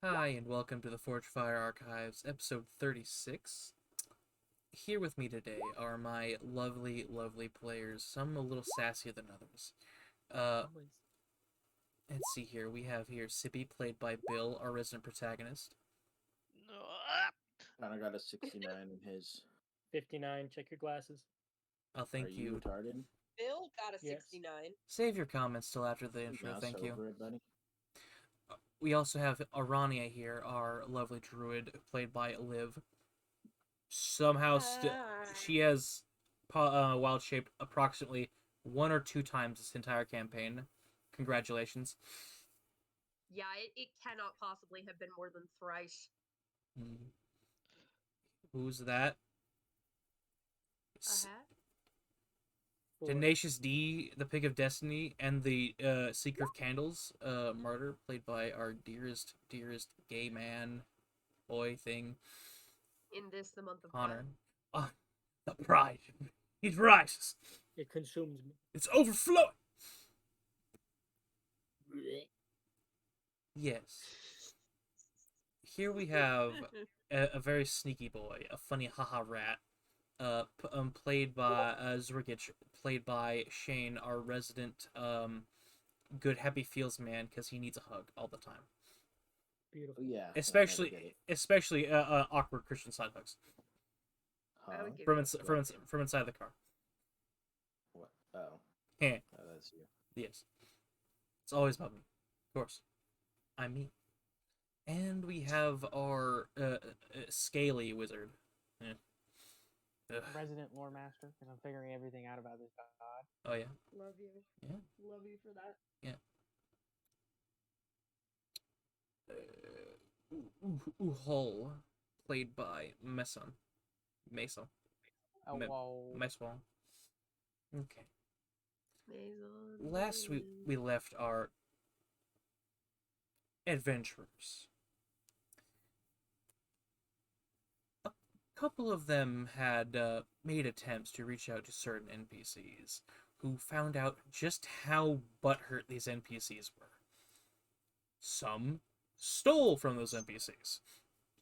Hi, and welcome to the ForgeFire Archives, episode 36. Here with me today are my lovely, lovely players, some a little sassier than others. Always. Let's see here. We have here Sippy, played by Bill, our resident protagonist. No, Connor got a 69 in his. 59. Check your glasses. I'll Are thank you you. retarded? Bill got a Yes. 69. Save your comments till after the You intro, mouse thank you. over it, buddy. We also have Arania here, our lovely druid, played by Liv. Somehow, she has wild shaped approximately 1 or 2 times this entire campaign. Congratulations. Yeah, it cannot possibly have been more than thrice. Who's that? A hat? Tenacious D, the Pig of Destiny, and the Seeker of Candles, Martyr, played by our dearest gay man, boy thing, In this, the month of Connor. Pride. The pride. It rises. It consumes me. It's overflowing. Yes. Here we have a very sneaky boy, a funny haha rat, played by Zurgic, played by Shane, our resident good happy feels man, because he needs a hug all the time. Beautiful. Oh, yeah. Especially awkward Christian side hugs I would give from you from inside the car. What? Oh. Heh. Oh, that's you. Yes, it's always about me, of course. I'm me. And we have our scaly wizard. Ugh. Resident lore master, because I'm figuring everything out about this god. Oh yeah. Love you. Yeah. Love you for that. Uhol, played by Mason. Oh, whoa. Meswell. Okay. Maison. Last we left our adventurers. A couple of them had made attempts to reach out to certain NPCs, who found out just how butthurt these NPCs were. Some stole from those NPCs.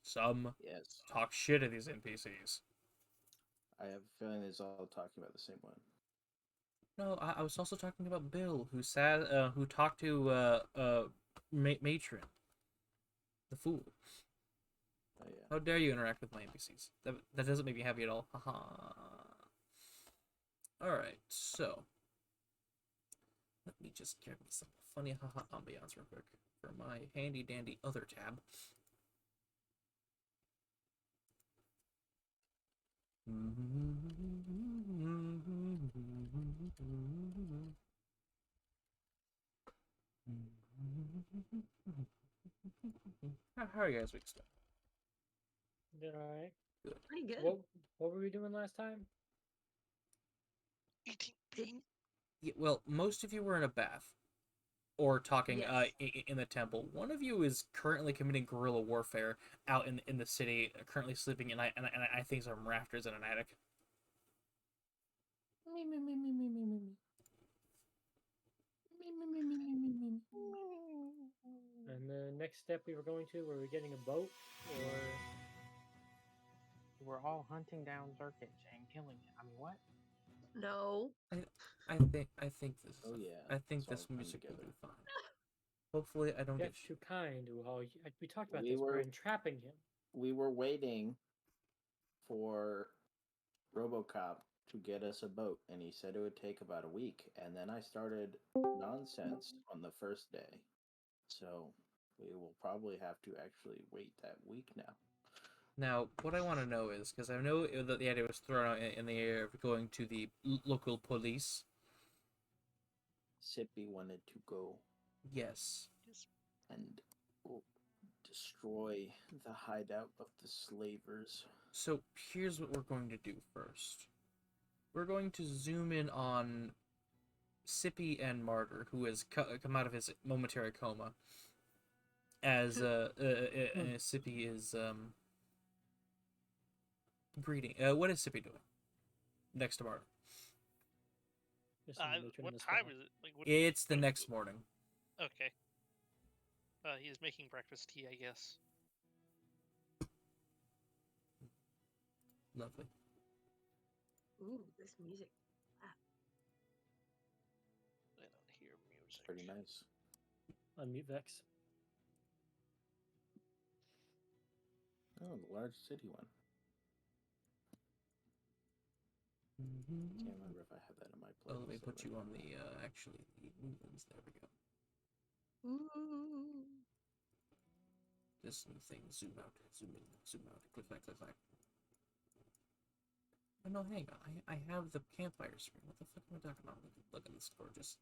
Some Yes. talk shit at these NPCs. I have a feeling it's all talking about the same one. No, I was also talking about Bill, who talked to Matron, the fool. Oh, yeah. How dare you interact with my NPCs? That doesn't make me happy at all. Haha. Alright, so let me just get me some funny haha ambiance real quick for my handy dandy other tab. How are you guys week stuff? Did alright. Good. Pretty good. What were we doing last time? eating pig. Yeah, well, most of you were in a bath or talking Yes. in the temple. One of you is currently committing guerrilla warfare out in the city, currently sleeping in and I think some rafters in an attic. And the next step we were going to, were we getting a boat? Or We're all hunting down Zurkic and killing it. I mean, what? No. I think this. Oh, yeah. I think It's all this come music will together. be fine. Hopefully, I don't get that's too kind, Uhal. We talked about We this. We're were- entrapping him. We were waiting for RoboCop to get us a boat, and he said it would take about a week. And then I started nonsense on the first day. So we will probably have to actually wait that week now. Now, what I want to know is, because I know that the idea was thrown out in the air of going to the local police. Sippy wanted to go Yes. and destroy the hideout of the slavers. So here's what we're going to do first. We're going to zoom in on Sippy and Martyr, who has come out of his momentary coma, as Sippy is greeting. What is Sippy doing next to Martyr? Just some matron in What the time spa. is it? Like, It's the next morning. Okay. He's making breakfast tea, I guess. Lovely. Ooh, this music. I don't hear music. Pretty nice. Unmute Vex. Oh, the large city one. Can't remember if I have that in my Oh, playlist. let me put already. you on the actually the new ones. There we go. Ooh. This new thing. Zoom out. Zoom in. Zoom out. Click that. Click that. Oh no, hang on. I have the campfire screen. What the fuck am I talking about? Look at this gorgeous.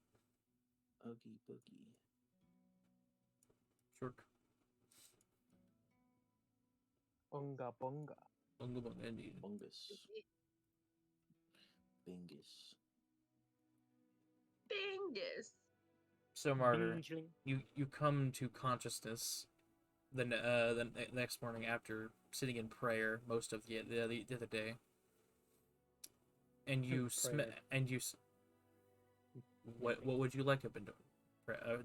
Oogie boogie. Short. Bunga bunga. Bunga bunga indeed. Bungus. Bingus. Bingus. So Martyr, Binging. you come to consciousness the next morning after sitting in prayer most of the other day, and you what would you like to have been doing?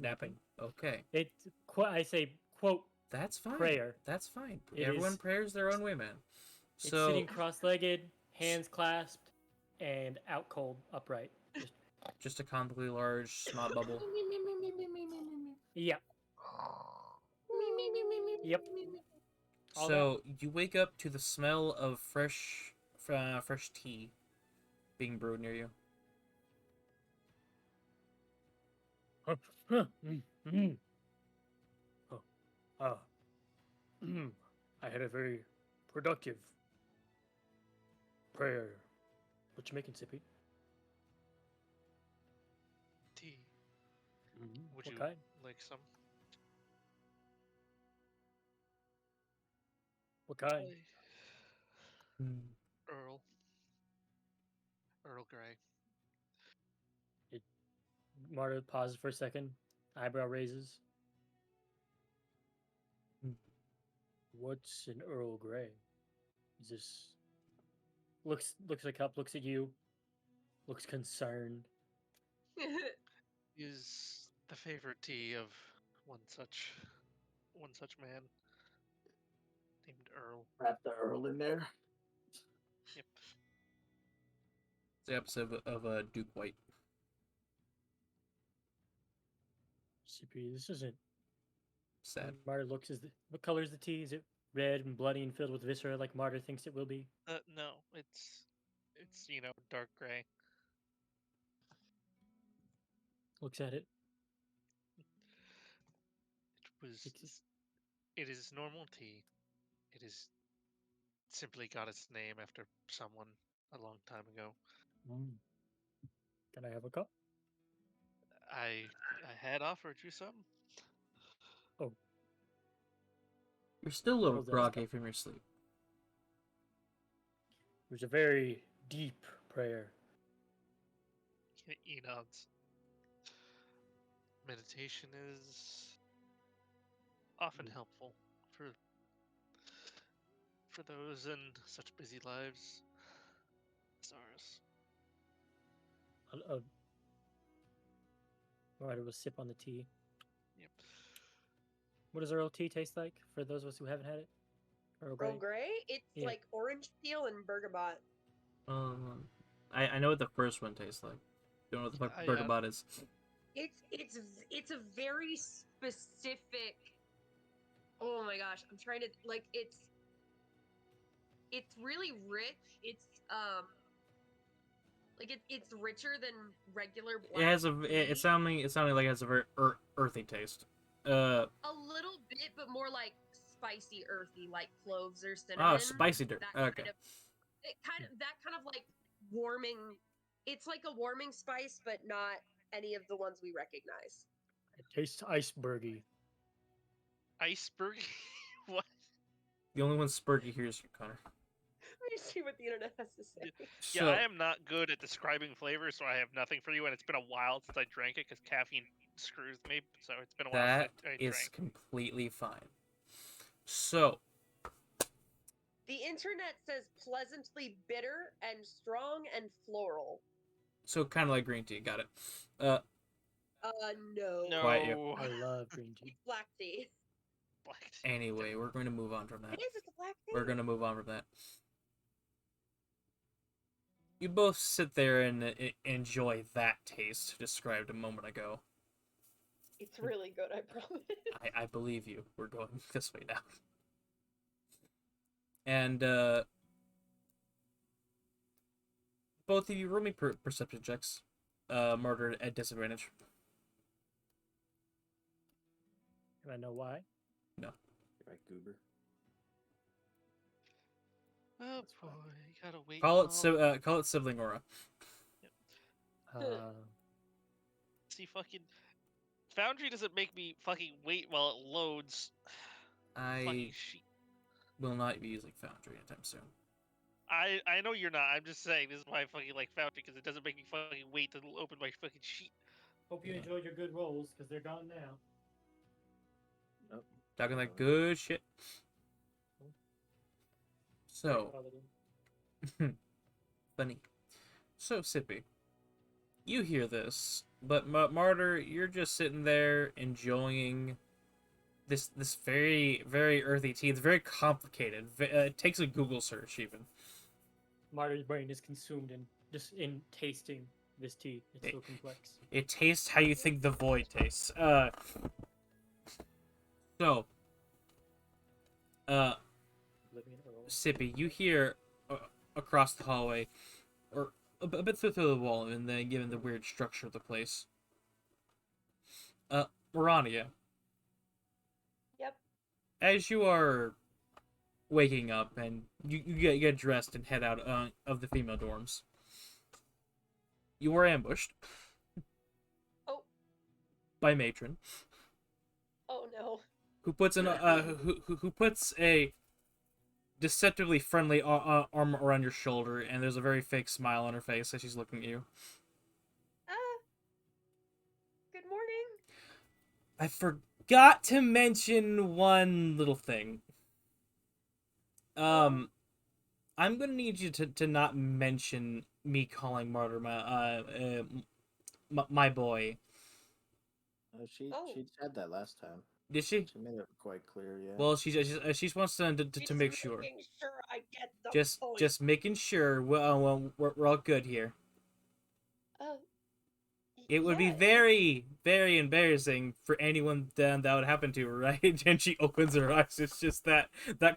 Napping. Okay, I say quote that's fine. prayer. That's fine. It Everyone is- prayers their own way, man. It's So sitting cross-legged, hands clasped, and out cold, upright. just a comically large snot bubble. Yep. Yep. All So you wake up to the smell of fresh tea being brewed near you. I had a very productive prayer. What you making, Sippy? Tea. Would What you kind? like some? What kind? Earl. Earl Grey. Marta pauses for a second. Eyebrow raises. What's an Earl Grey? Is this looks at cup, looks at you, looks concerned. Is the favorite tea of one such man named Earl. Wrap the Earl in there. Yep. It's the episode of Duke White. CP, this isn't Sad. Marta looks what color is the tea? Is it red and bloody and filled with viscera like Marta thinks it will be? No, it's dark gray. Looks at it. It is normal tea. It is simply got its name after someone a long time ago. Can I have a cup? I had offered you some. You're still a little Hold that groggy cup. from your sleep. It was a very deep prayer. He nods. Meditation is often helpful for those in such busy lives as ours. Marta will sip on the tea. Yep. What does Earl tea taste like for those of us who haven't had it? Earl Grey? Earl Grey? It's Yeah. like orange peel and bergamot. I know what the first one tastes like. Don't know what the fuck bergamot is. It's a very specific. Oh my gosh, I'm trying to it's really rich. It's it's richer than regular black It has tea. it's sounding like it has a very earthy taste. A little bit, but more like spicy, earthy, like cloves or cinnamon. Oh, spicy dirt. Okay. That kind of like warming. It's like a warming spice, but not any of the ones we recognize. It tastes icebergy. Iceberg? What? The only one spurgy here is Connor. Let me see what the internet has to say. Yeah, I am not good at describing flavors, so I have nothing for you, and it's been a while since I drank it because caffeine screws me. So it's been a while That since I is drank. completely fine. So The internet says pleasantly bitter and strong and floral. so kind of like green tea. Got it. No. Quiet you. No. I love green tea. It's black tea. Black tea. Anyway, we're going to move on from that. It is. It's a black tea. We're going to move on from that. You both sit there and enjoy that taste described a moment ago. It's really good, I promise. I believe you. We're going this way now. And, both of you roll me perception checks. Murder at disadvantage. And I know why. No. Right, Goober. Oh That's boy, fine. you gotta wait. Call it sibling aura. See, fucking Foundry doesn't make me fucking wait while it loads. I Fucking shit. will not be using Foundry anytime soon. I know you're not. I'm just saying this is why I fucking like Foundry because it doesn't make me fucking wait to open my fucking sheet. Hope you enjoyed your good rolls, because they're gone now. Nope. Talking like good shit. So, funny. So, Sippy, you hear this, but Martyr, you're just sitting there enjoying this very, very earthy tea. It's very complicated. It takes a Google search, even. Martyr's brain is consumed in tasting this tea. It's so complex. It tastes how you think the void tastes. So, Sippy, you hear across the hallway, or a bit through the wall, and then given the weird structure of the place. Morania. Yep. As you are waking up and you get dressed and head out of the female dorms, you were ambushed. Oh. By Matron. Oh no. Who puts who puts a deceptively friendly arm around your shoulder, and there's a very fake smile on her face as she's looking at you. Good morning. I forgot to mention one little thing. I'm gonna need you to not mention me calling Martyr my boy. She said that last time. Did she? She made it quite clear, yeah. Well, she just wants to make sure. Making sure I get the point. Just making sure. Well, we're all good here. It would be very, very embarrassing for anyone that would happen to, right? And she opens her eyes. It's just that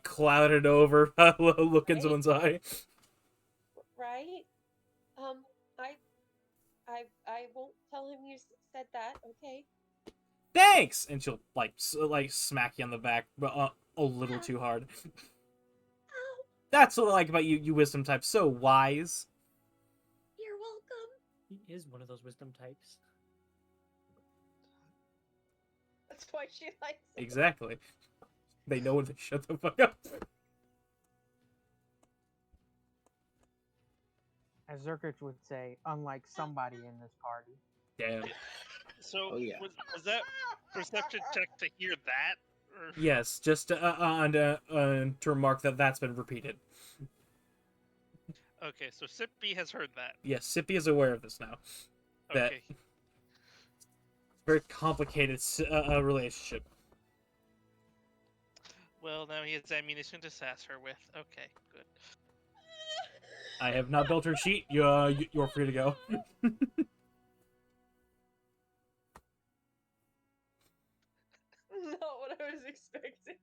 clouded over look in someone's eye. Right? I won't tell him you said that. Okay. Thanks, and she'll like smack you on the back, but a little too hard. That's what I like about you wisdom type. So wise. You're welcome. He is one of those wisdom types. That's why she likes it. Exactly. They know when to shut the fuck up. As Zerkich would say, unlike somebody in this party. Damn. So Oh, yeah. was that perception check to hear that? Or... Yes, just to remark that that's been repeated. Okay, so Sippy has heard that. Yes, Sippy is aware of this now. That Okay. very complicated relationship. Well, now he has ammunition to sass her with. Okay, good. I have not built her sheet. You're free to go. Not what I was expecting.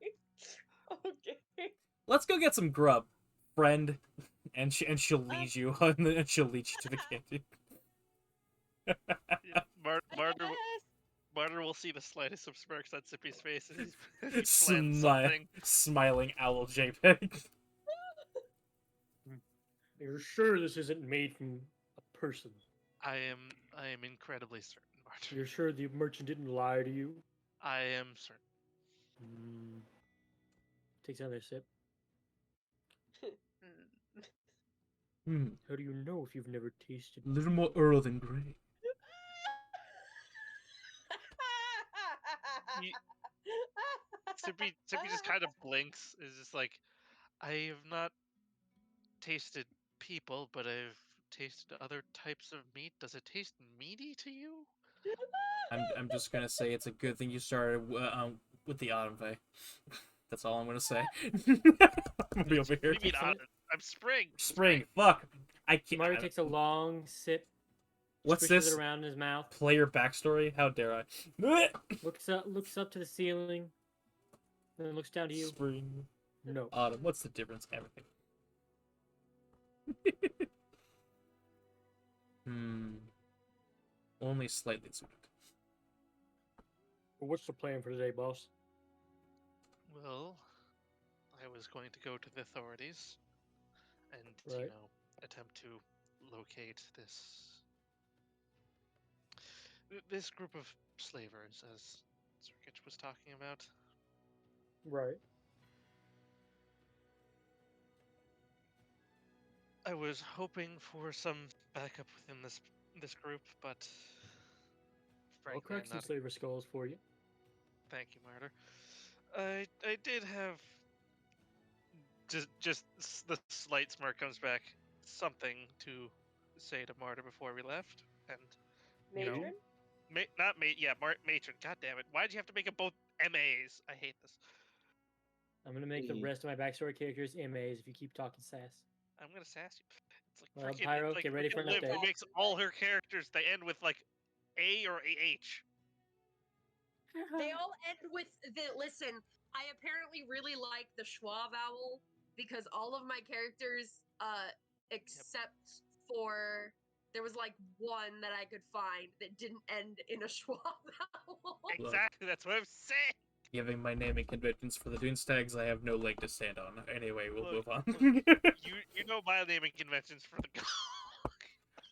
Okay. Let's go get some grub, friend. And she'll lead you, and she'll lead you to the canteen. Yeah, Martyr Yes. will see the slightest of smirks on Sippy's face as he plans something. Smiling owl JPEG. You're sure this isn't made from a person? I am incredibly certain, Martyr. You're sure the merchant didn't lie to you? I am certain. Takes another sip. Hmm. How do you know if you've never tasted? A little more Earl than Grey. Sippy just kind of blinks. Is just like, I have not tasted people, but I've tasted other types of meat. Does it taste meaty to you? I'm just gonna say it's a good thing you started with the Autumn Fae. That's all I'm gonna say. I'm gonna be over What here. do you mean, I'm spring. Spring. Fuck. I can't. Mario takes a long sip, What's swishes this? it around in his mouth, Player backstory? How dare I? looks up to the ceiling, then looks down to you. Spring. No. Autumn. What's the difference? Everything. Only slightly suited. What's the plan for today, boss? Well, I was going to go to the authorities and, Right. attempt to locate this group of slavers, as Zerkich was talking about. Right. I was hoping for some backup within this group, but I'll frankly, crack I'm some not. slaver skulls for you. Thank you, Martyr. I did have the slight smirk comes back. Something to say to Martyr before we left, and you know, Matron? not mate. Yeah, matron. God damn it! Why'd you have to make it both MAs? I hate this. I'm gonna make the Please. rest of my backstory characters MAs if you keep talking sass. I'm gonna sass you. It's like Well, freaking. Pyro, It's like get ready for freaking an Liv, who update. makes all her characters they end with like A or AH. They all end with listen. I apparently really like the schwa vowel because all of my characters, except for there was like one that I could find that didn't end in a schwa vowel. Exactly. That's what I'm saying. Giving my naming conventions for the Doonstags, I have no leg to stand on. Anyway, we'll move on. You know my naming conventions for the.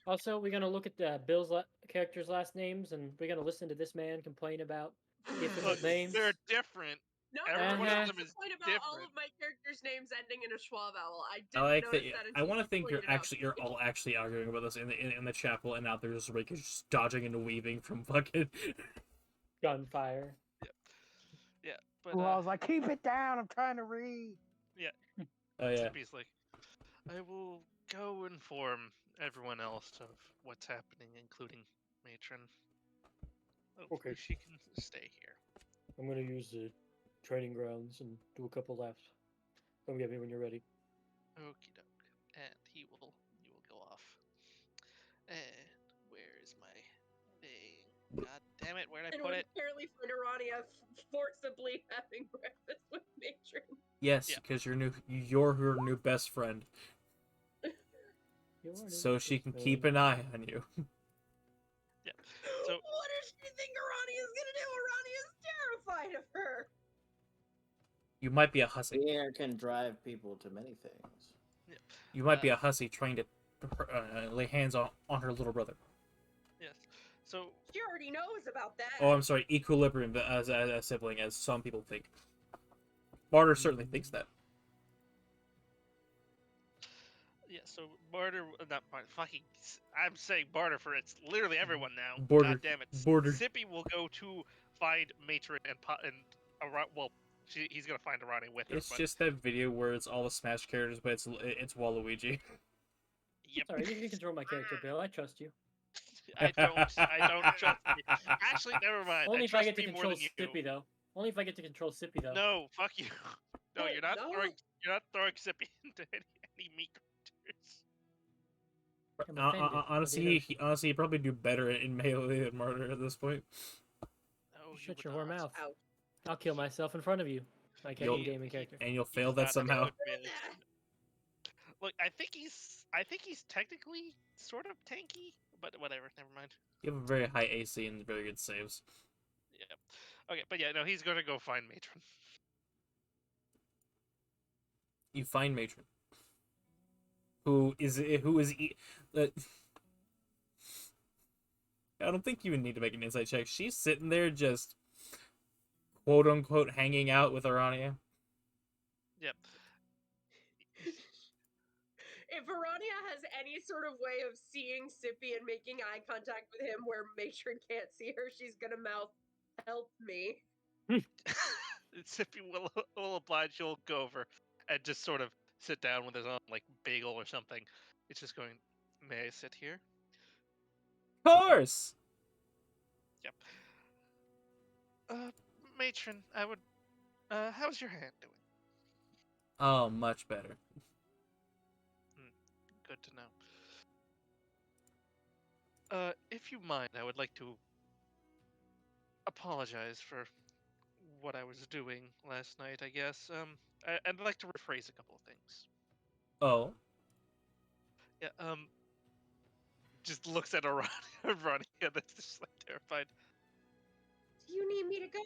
Also, we're gonna look at Bill's characters' last names, and we're gonna listen to this man complain about difficult Look, names. they're different. No, Every one of them the is point about all different. of my characters' names ending in a schwa vowel. I I didn't like notice that. that I until want to you think pointed it out. you're all actually arguing about this in the chapel, and out there just Rick is just dodging and weaving from fucking Gunfire. Yeah, but Well, I was like, keep it down. I'm trying to read. Oh yeah. Zippy's like, I will go inform everyone else of what's happening, including Matron. Hopefully Okay. she can stay here. I'm gonna use the training grounds and do a couple laps. Come get me when you're ready. Okie doke. And you will go off. And where is my thing? God damn it, where'd I And put we it? apparently find Arania forcibly having breakfast with Matron. Yes, Yeah. because you're her new best friend, You are so she can new. keep an eye on you. So What does she think Arania's gonna do? Arania's terrified of her. You might be a hussy. Fear can drive people to many things. You might be a hussy trying to lay hands on her little brother. yes. So She already knows about that. Oh, I'm sorry, equilibrium as a sibling, as some people think. Barter certainly thinks that. yeah, so barter, not barter, fucking. I'm saying barter for it's literally everyone now. Border- God damn it. border. Sippy will go to find Matron and well, he's gonna find Arani with her. It's but, just that video where it's all the Smash characters, but it's Waluigi. Yep. Sorry, you can control my character, Bill. I trust you. I don't trust you. Actually, never mind. Only if I get to trust me more control than you. Sippy, though. Only if I get to control Sippy, though. No, fuck you. No, Wait, you're not no? throwing Sippy into any meat characters. I'm offended. Honestly, he probably do better in melee than Martyr at this point. No, you Shut would your whore not. mouth. Ouch. I'll kill myself in front of you. Like You'll- any gaming character. And you'll He fail does that not somehow. know advantage. Look, I think he's technically sort of tanky, but whatever. Never mind. You have a very high AC and very good saves. Yeah. Okay, but yeah, no, he's gonna go find Matron. You find Matron, who is I don't think you even need to make an insight check. She's sitting there just quote unquote hanging out with Arania. Yep. If Arania has any sort of way of seeing Sippy and making eye contact with him where Matron can't see her, she's gonna mouth, "Help me." Sippy will oblige. He'll go over and just sort of sit down with his own like bagel or something. It's just going. May I sit here? Of course. Yep. Matron, I would. How's your hand doing? Oh, much better. Good to know. If you mind, I would like to apologize for what I was doing last night. I guess. I'd like to rephrase a couple of things. Oh, Yeah. Just looks at Arania, that's just like terrified. Do you need me to go?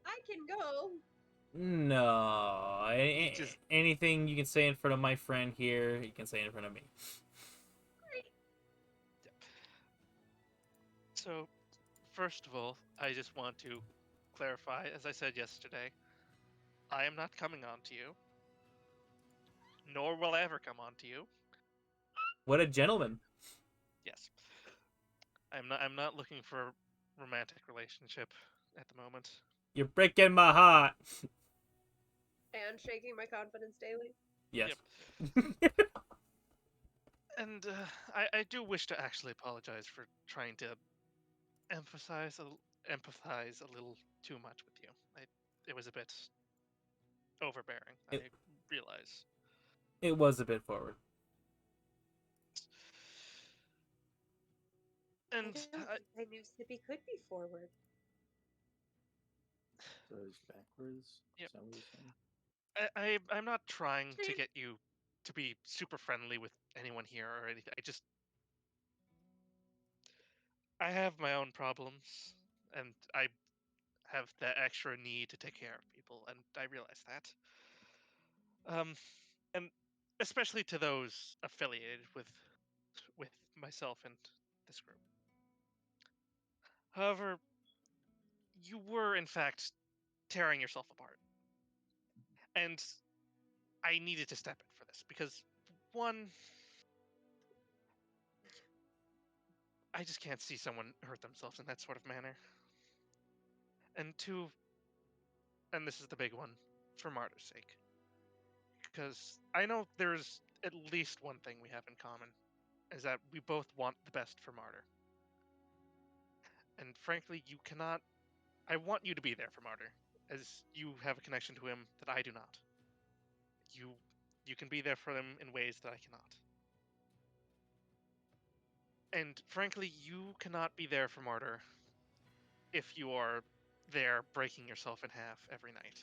I can go. no. Just- Anything you can say in front of my friend here, you can say in front of me. Great. So, first of all, I just want to clarify, as I said yesterday, I am not coming on to you, nor will I ever come on to you. What a gentleman. Yes. I'm not looking for a romantic relationship at the moment. You're breaking my heart. And shaking my confidence daily. Yes. And I do wish to actually apologize for trying to empathize a little too much with you. It was a bit overbearing. I realize. It was a bit forward. And I don't think I knew Sippy could be forward. So it's backwards. Yep. Is that what you're saying? I'm not trying to Same. get you to be super friendly with anyone here or anything. I have my own problems, and I have that extra need to take care of people, and I realize that. And especially to those affiliated with myself and this group. However, you were in fact tearing yourself apart, and I needed to step in for this because one, I just can't see someone hurt themselves in that sort of manner, and two, and this is the big one, for Martyr's sake, because I know there's at least one thing we have in common, is that we both want the best for Martyr. And frankly, you cannot. I want you to be there for Martyr, as you have a connection to him that I do not. You, you can be there for him in ways that I cannot. And frankly, you cannot be there for Martyr if you are there breaking yourself in half every night.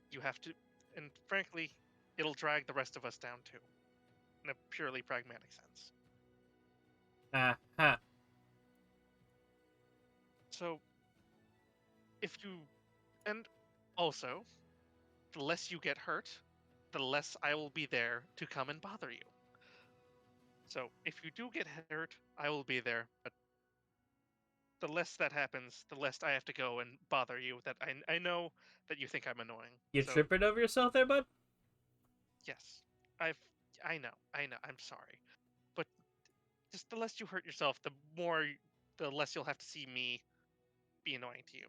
You have to, and frankly, it'll drag the rest of us down too, in a purely pragmatic sense. Ha. So, if you, and also, the less you get hurt, the less I will be there to come and bother you. So, if you do get hurt, I will be there, but the less that happens, the less I have to go and bother you. That I know that you think I'm annoying. You So, tripping over yourself there, bud? yes, I know, I'm sorry, but just the less you hurt yourself, the less you'll have to see me be annoying to you.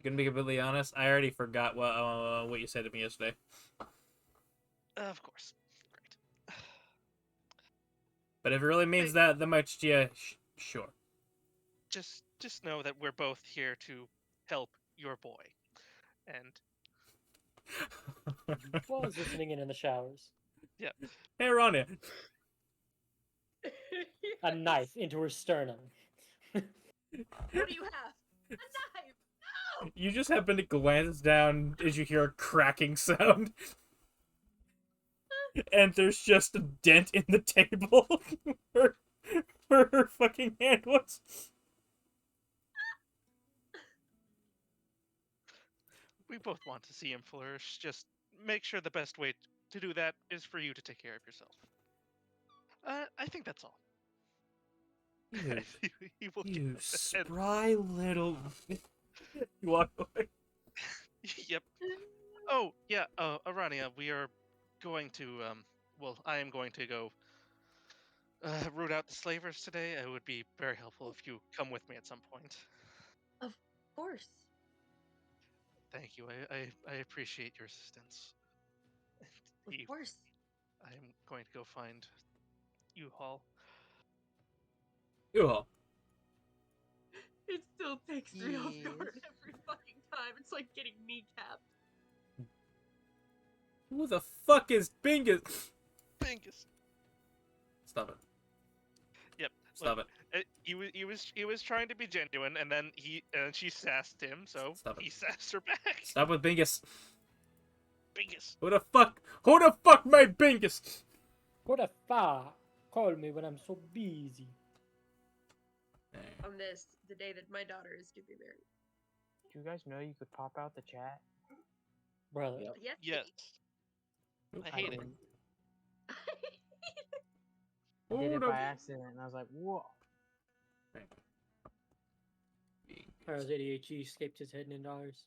Gonna be completely honest, I already forgot what you said to me yesterday. Of course, great. But if it really means that much to you, sure. Just know that we're both here to help your boy, and Was listening in the showers. yeah, Hey, Rania. A knife into her sternum. What do you have? A knife! No! You just happen to glance down as you hear a cracking sound. And there's just a dent in the table where her fucking hand was. we both want to see him flourish. Just make sure the best way to do that is for you to take care of yourself. I think that's all. You, He will get you up and- spry little... You walk away. Yep. Oh, yeah, Arania, we are going to, well, I am going to go root out the slavers today. It would be very helpful if you come with me at some point. Of course. Thank you. I appreciate your assistance. Of Eve, course. I am going to go find U-Haul. Ooh. It still takes me off Yes. guard every fucking time. It's like getting kneecapped. Who the fuck is Bingus? Bingus. Stop it. Yep. Stop look, He was trying to be genuine, and then she sassed him, so Stop it. he sassed her back. it. Stop with Bingus. Bingus. Who the fuck? Who the fuck made Bingus? What the fuck? Call me when I'm so busy. On this, the day that my daughter is to be married. Do you guys know you could pop out the chat? Brother. Yep. Yes. Yes. I hate it. wouldn't. I Who did it the by accident, and I was like, whoa. Kyle's ADHD escaped his head in dollars.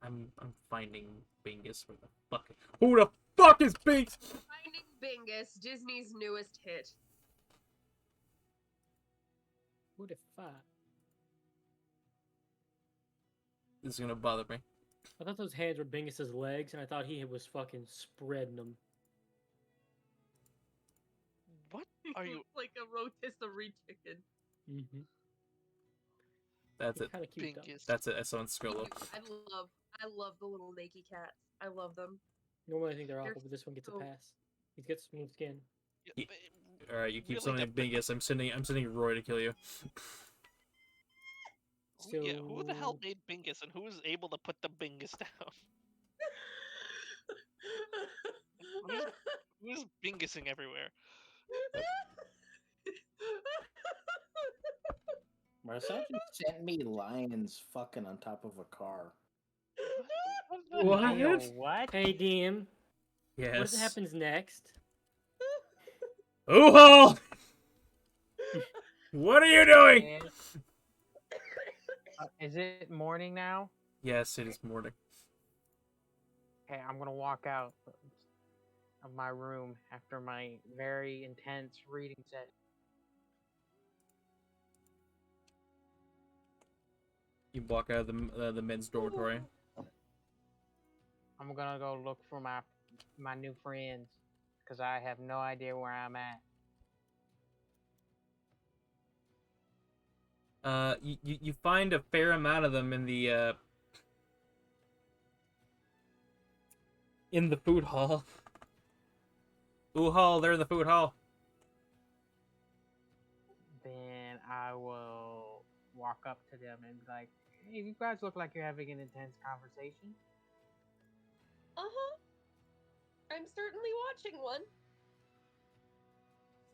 I'm finding Bingus. Where the fuck? Who the fuck is Bingus? Finding Bingus, Disney's newest hit. Who the fuck? This is gonna bother me. I thought those hands were Bingus's legs, and I thought he was fucking spreading them. What are you? Like a rotisserie chicken. Mm-hmm. That's it. Kind of cute though. Bingus. That's it. That's on Skrilla. I love the little naked cats. I love them. Normally I think they're They're awful, but this one gets a so- pass. He's got smooth skin. Yeah, Ye- but- All right, you keep Really summoning Bingus. I'm sending Roy to kill you. Yeah, who the hell So- made Bingus, and who was able to put the Bingus down? Who's Bingusing everywhere? Marcel just sent me lions fucking on top of a car. What? Yo, what? Hey, DM. Yes. What happens next? Ooh-haul! What are you doing? Man. Is it morning now? Yes, it is morning. Okay, I'm gonna walk out of my room after my very intense reading session. You walk out of the men's dormitory. I'm gonna go look for my new friends because I have no idea where I'm at. You find a fair amount of them in the food hall. Ooh hall, they're in the food hall. Then I will walk up to them and be like, "Hey, you guys look like you're having an intense conversation." I'm certainly watching one.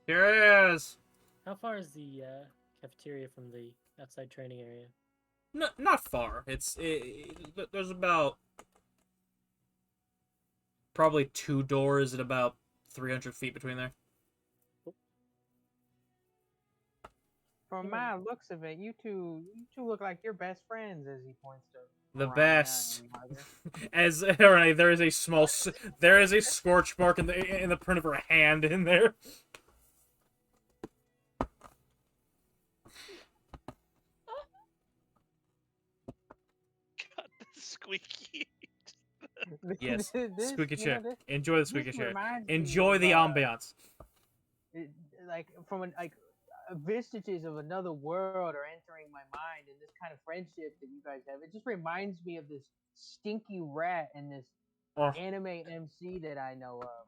Here it is. How far is the cafeteria from the outside training area? No, not far. There's about probably 2 doors and about 300 feet between there. From Yeah. my looks of it, you two look like you're best friends. As he points to The Mariah best. and Margaret. As alright, there is a there is a scorch mark in the print of her hand in there. God, the squeaky. Yes, This, squeaky you know, chair. this- Enjoy the this squeaky chair. reminds me Enjoy of, the ambiance. like from vestiges of another world are entering my mind, and this kind of friendship that you guys have. It just reminds me of this stinky rat and this Oh. anime MC that I know of.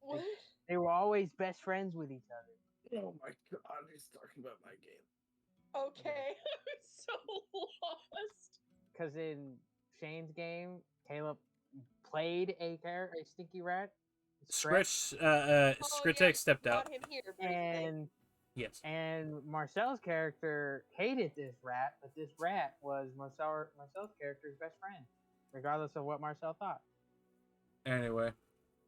What? They were always best friends with each other. Oh my god, he's talking about my game. Okay, I'm so lost. Because in Shane's game, Caleb played a stinky rat. Scritch, Oh, Scritch yeah, stepped out. brought him here, briefly. Yes. And Marcel's character hated this rat, but this rat was Marcel's character's best friend, regardless of what Marcel thought. Anyway,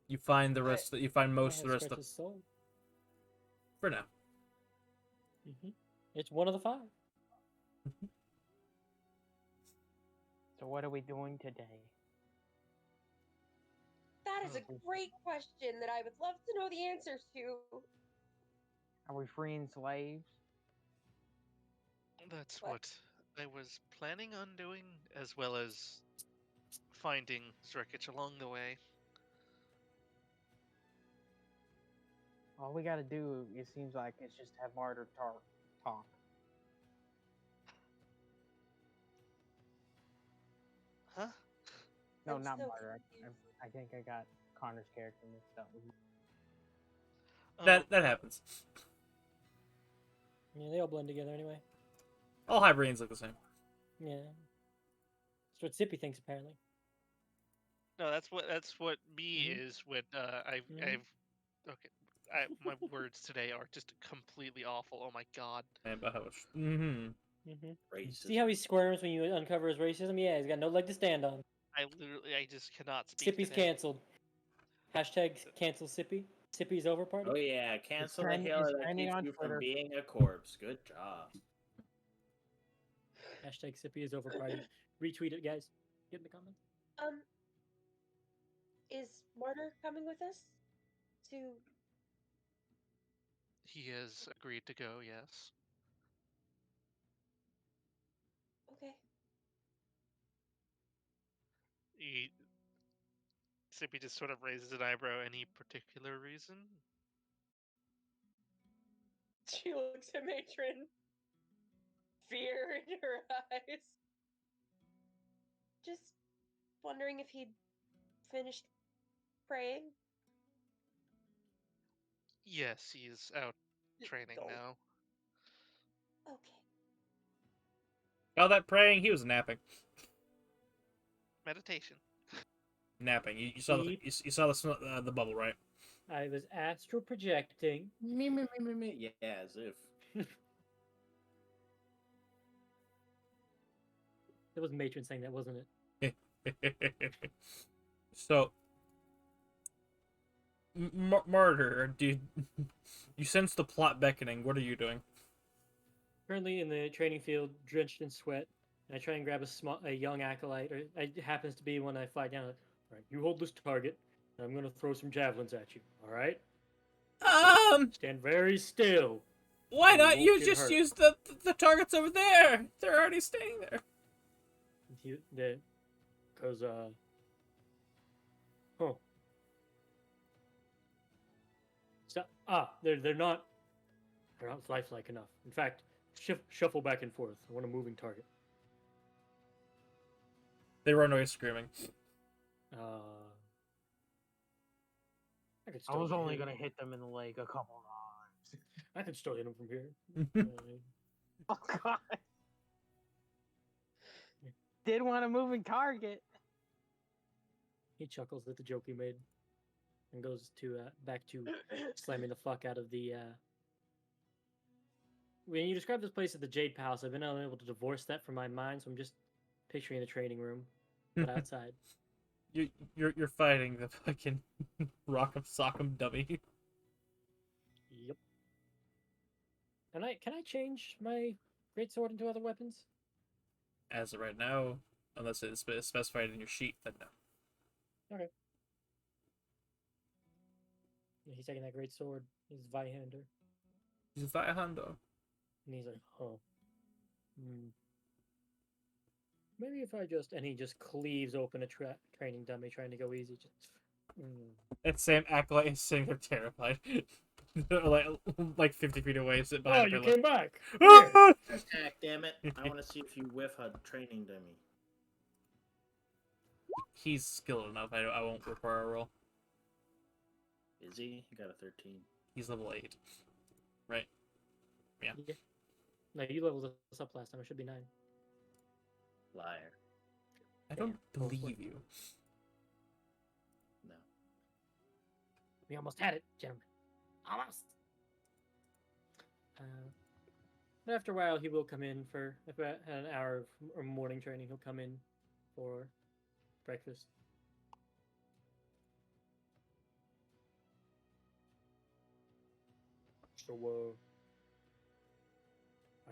you find the rest. You find most of the rest of Scratch's soul. for now. Mm-hmm. It's one of the 5. So what are we doing today? That is a great question that I would love to know the answers to. Are we freeing slaves? That's What? what I was planning on doing, as well as finding Zrekich along the way. All we gotta do, it seems like, is just have Martyr talk. talk. Huh? No, I'm not so Martyr. confused. I think I got Connor's character mixed up with. That Oh, happens. Yeah, they all blend together anyway. All Hibernians look the same. Yeah. That's what Sippy thinks apparently. no, that's what me Mhm. is when I've Mhm. okay. My words today are just completely awful. Oh my god. And about how much. Mm-hmm. Racism. See how he squirms when you uncover his racism? Yeah, he's got no leg to stand on. I just cannot speak Sippy's today. canceled. Hashtag cancel Sippy. Sippy's over party. Oh yeah, cancel the trend- healer it's that trending keeps on you from Twitter. being a corpse. Good job. Hashtag Sippy is over party. Retweet it, guys. Get in the comments. Is Martyr coming with us? To He has agreed to go. Yes. okay. He Sippy just sort of raises an eyebrow. Any particular reason? She looks at Matron. Fear in her eyes. Just wondering if he'd finished praying. Yes, he's out training Oh, now. okay. All that praying, he was napping. Meditation. Napping. You saw Deep. you saw the bubble, right? I was astral projecting. Me. Yeah, as if. That was Matron saying that, wasn't it? So, Martyr, dude, you sense the plot beckoning. What are you doing? Currently in the training field, drenched in sweat, and I try and grab a young acolyte, or it happens to be when I fly down. All right, you hold this target, and I'm gonna throw some javelins at you. All right, stand very still. Why You not? won't You get just hurt. use the targets over there. They're already staying there. Cause huh. They're not lifelike enough. In fact, shuffle back and forth. I want a moving target. They run away screaming. I could I still was only hit gonna him. hit them in the leg a couple times. I could still hit him from here. Oh god. Did want a moving target. He chuckles at the joke he made, and goes to back to slamming the fuck out of the. When you describe this place as the Jade Palace, I've been unable to divorce that from my mind, so I'm just picturing the training room, but outside. You're fighting the fucking Rock'em Sock'em dummy. Yep. Can I change my greatsword into other weapons? As of right now, unless it's specified in your sheet, then no. Okay. Yeah, he's taking that great sword. He's Vihander. He's a Vihander. And he's like, oh. Maybe if I just... And he just cleaves open a training dummy trying to go easy. Just... That same acolyte is sitting there terrified. like 50 feet away, sit Oh, behind you a pillar. came back! Attack, damn it! I want to see if you whiff a training dummy. He's skilled enough. I won't require a roll. Is he? He got a 13. He's level 8. Right? Yeah. No, you leveled us up last time. It should be 9. Liar. I don't Damn. believe you. No. We almost had it, gentlemen. Almost. But after a while, he will come in for about an hour of morning training. He'll come in for breakfast. So,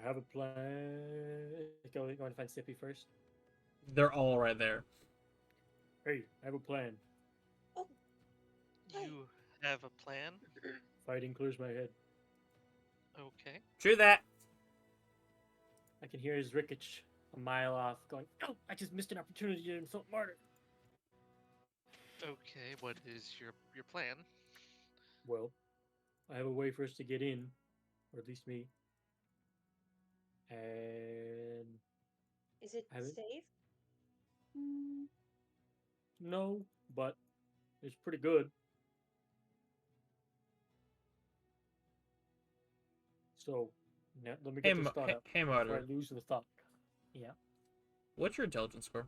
I have a plan. Going to find Sippy first. They're all right there. Hey, I have a plan. You have a plan? Fighting clears my head. Okay. True that. I can hear his Rickich a mile off going, oh, I just missed an opportunity to insult Martyr. Okay, what is your plan? Well, I have a way for us to get in, or at least me. And Is it Have it? safe? no, but it's pretty good. So, now let me get this thought out hey, before I Martyr. lose the thought. Yeah, What's your intelligence score?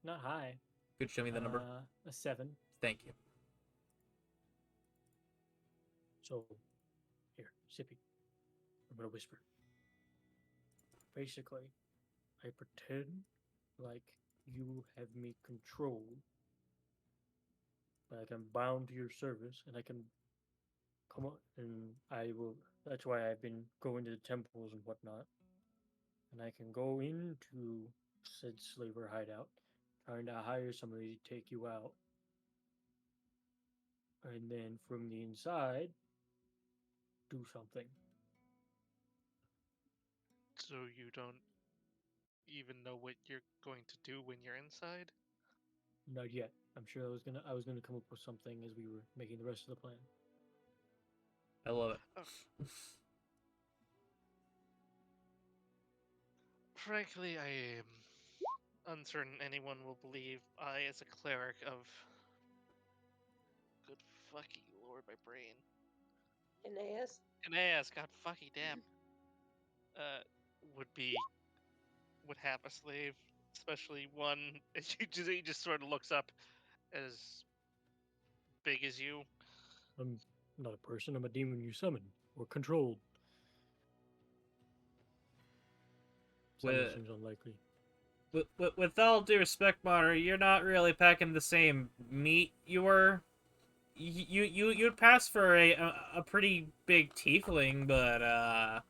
not high. Could you show me the number? A 7. Thank you. So, here, Sippy. I'm gonna whisper. Basically, I pretend like you have me controlled, like I'm bound to your service, and I can come on, and I will. That's why I've been going to the temples and whatnot, and I can go into said slaver hideout, trying to hire somebody to take you out, and then from the inside, do something. So you don't even know what you're going to do when you're inside? Not yet. I'm sure I was gonna come up with something as we were making the rest of the plan. I love it. Okay. Frankly, I am uncertain anyone will believe I, as a cleric of good fucking lord, my brain. Aeneas? Aeneas, god fucking damn. Would have a slave, especially one he just sort of looks up as big as you. I'm not a person. I'm a demon you summoned or controlled. Summon With, seems unlikely. with all due respect, Martyr, you're not really packing the same meat you were. You'd pass for a pretty big tiefling, but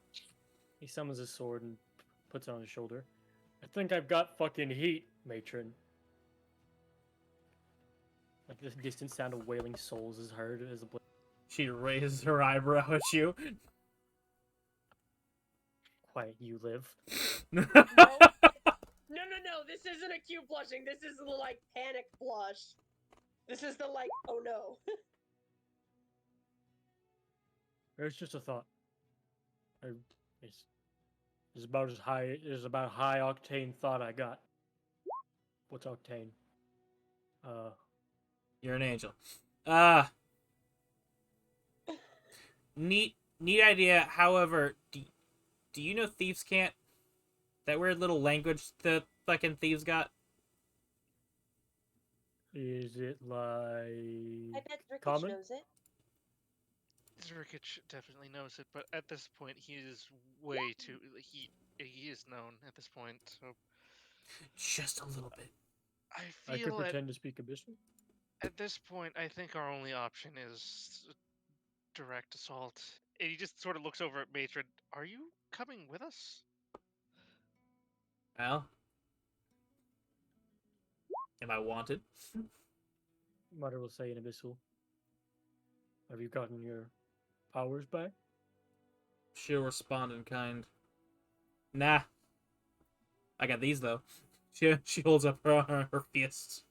He summons his sword and puts it on his shoulder. I think I've got fucking heat, matron. Like this distant sound of wailing souls is heard as the blade. she raises her eyebrow at you. Quiet, you live. No. No. This isn't a cute blushing. This is the like panic blush. This is the like, oh no. It's just a thought. It's about as high. It's about high octane thought I got. What's octane? You're an angel. Neat idea. However, do you know thieves can't? That weird little language the fucking thieves got. Is it I like bet Rickich common? knows it. Zurkich definitely knows it, but at this point he is way too he is known at this point, so Just a little bit. I I could feel pretend to speak Abyssal. at this point I think our only option is direct assault. And he just sort of looks over at Matron. Are you coming with us? Well, am I wanted? Mother will say in Abyssal. Have you gotten your powers back? She'll respond in kind. Nah. I got these though. She holds up her fists.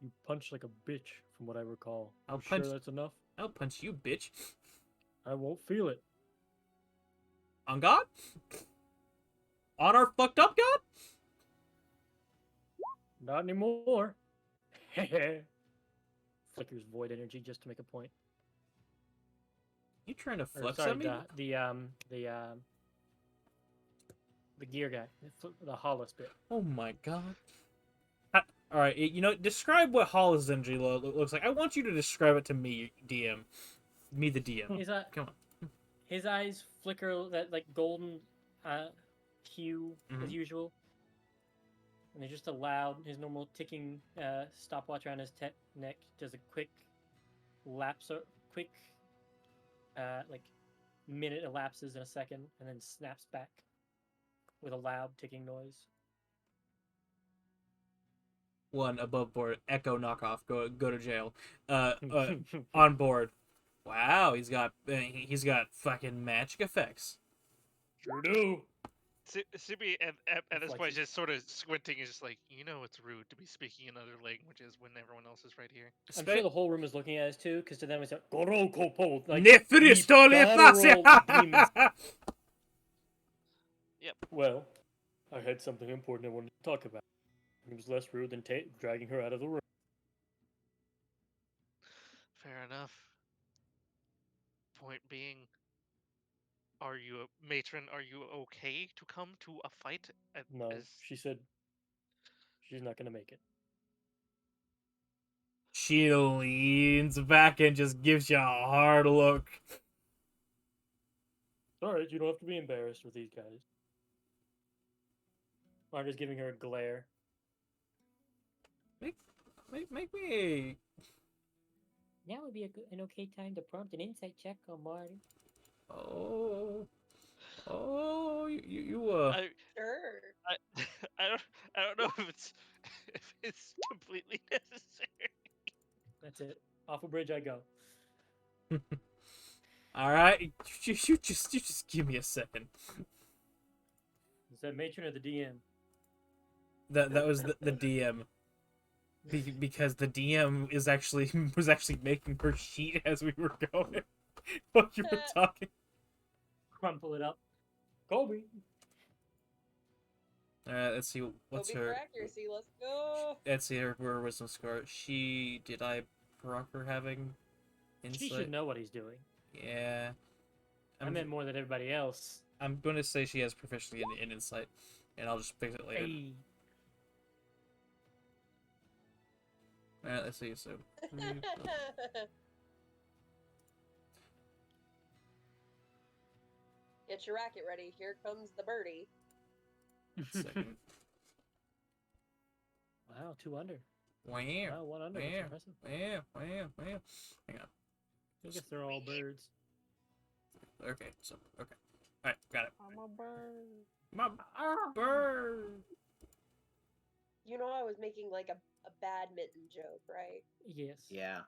You punch like a bitch, from what I recall. I'll You punch- sure that's enough? I'll punch you, bitch. I won't feel it. On God? On our fucked up God? Not anymore. Flickers void energy just to make a point. You trying to Or, flex sorry, on me? the gear guy, the Hollis bit. Oh my God. All right, describe what Hollis energy looks like. I want you to describe it to me, DM. Me, the DM. Come on. His eyes flicker that like golden hue as usual, and there's just a loud. His normal ticking stopwatch around his neck does a quick lapse, quick like minute elapses in a second, and then snaps back with a loud ticking noise. One above board. Echo knockoff. Go to jail. On board. Wow, he's got fucking magic effects. Sure do. Sibi at this point Reflexes. just sort of squinting is just like, it's rude to be speaking in other languages when everyone else is right here. I'm sure the whole room is looking at us too, because to them it's like Gorokopo, like Nefristole guttural demons. Yep. Well, I had something important I wanted to talk about. It was less rude than dragging her out of the room. Fair enough. Point being, matron? Are you okay to come to a fight? No, As she said she's not gonna make it. She leans back and just gives you a hard look. It's alright, you don't have to be embarrassed with these guys. Marta's giving her a glare. Make me. Now would be an okay time to prompt an insight check on Marty. You. Sure. I don't know if it's completely necessary. That's it. Off a bridge I go. All right, you just give me a second. Is that matron or the DM? That was the DM. Because the DM was actually making her sheet as we were going while you were talking. Crumple it up. Colby. Let's see what's Go be her. for accuracy. Let's go. Let's see her wisdom score. Did I proc her having insight? She should know what he's doing. Yeah. I meant more than everybody else. I'm going to say she has proficiency in insight, and I'll just fix it later. Hey. Alright, let's see. So, Get your racket ready. Here comes the birdie. second. Wow, 2 under. Wow. Wow, 1 under. That's impressive. Wow. Hang on. I guess they're all birds. Okay, so, okay. Alright, got it. I'm a bird. My bird! You know I was making like a badminton joke, right? Yes. Yeah.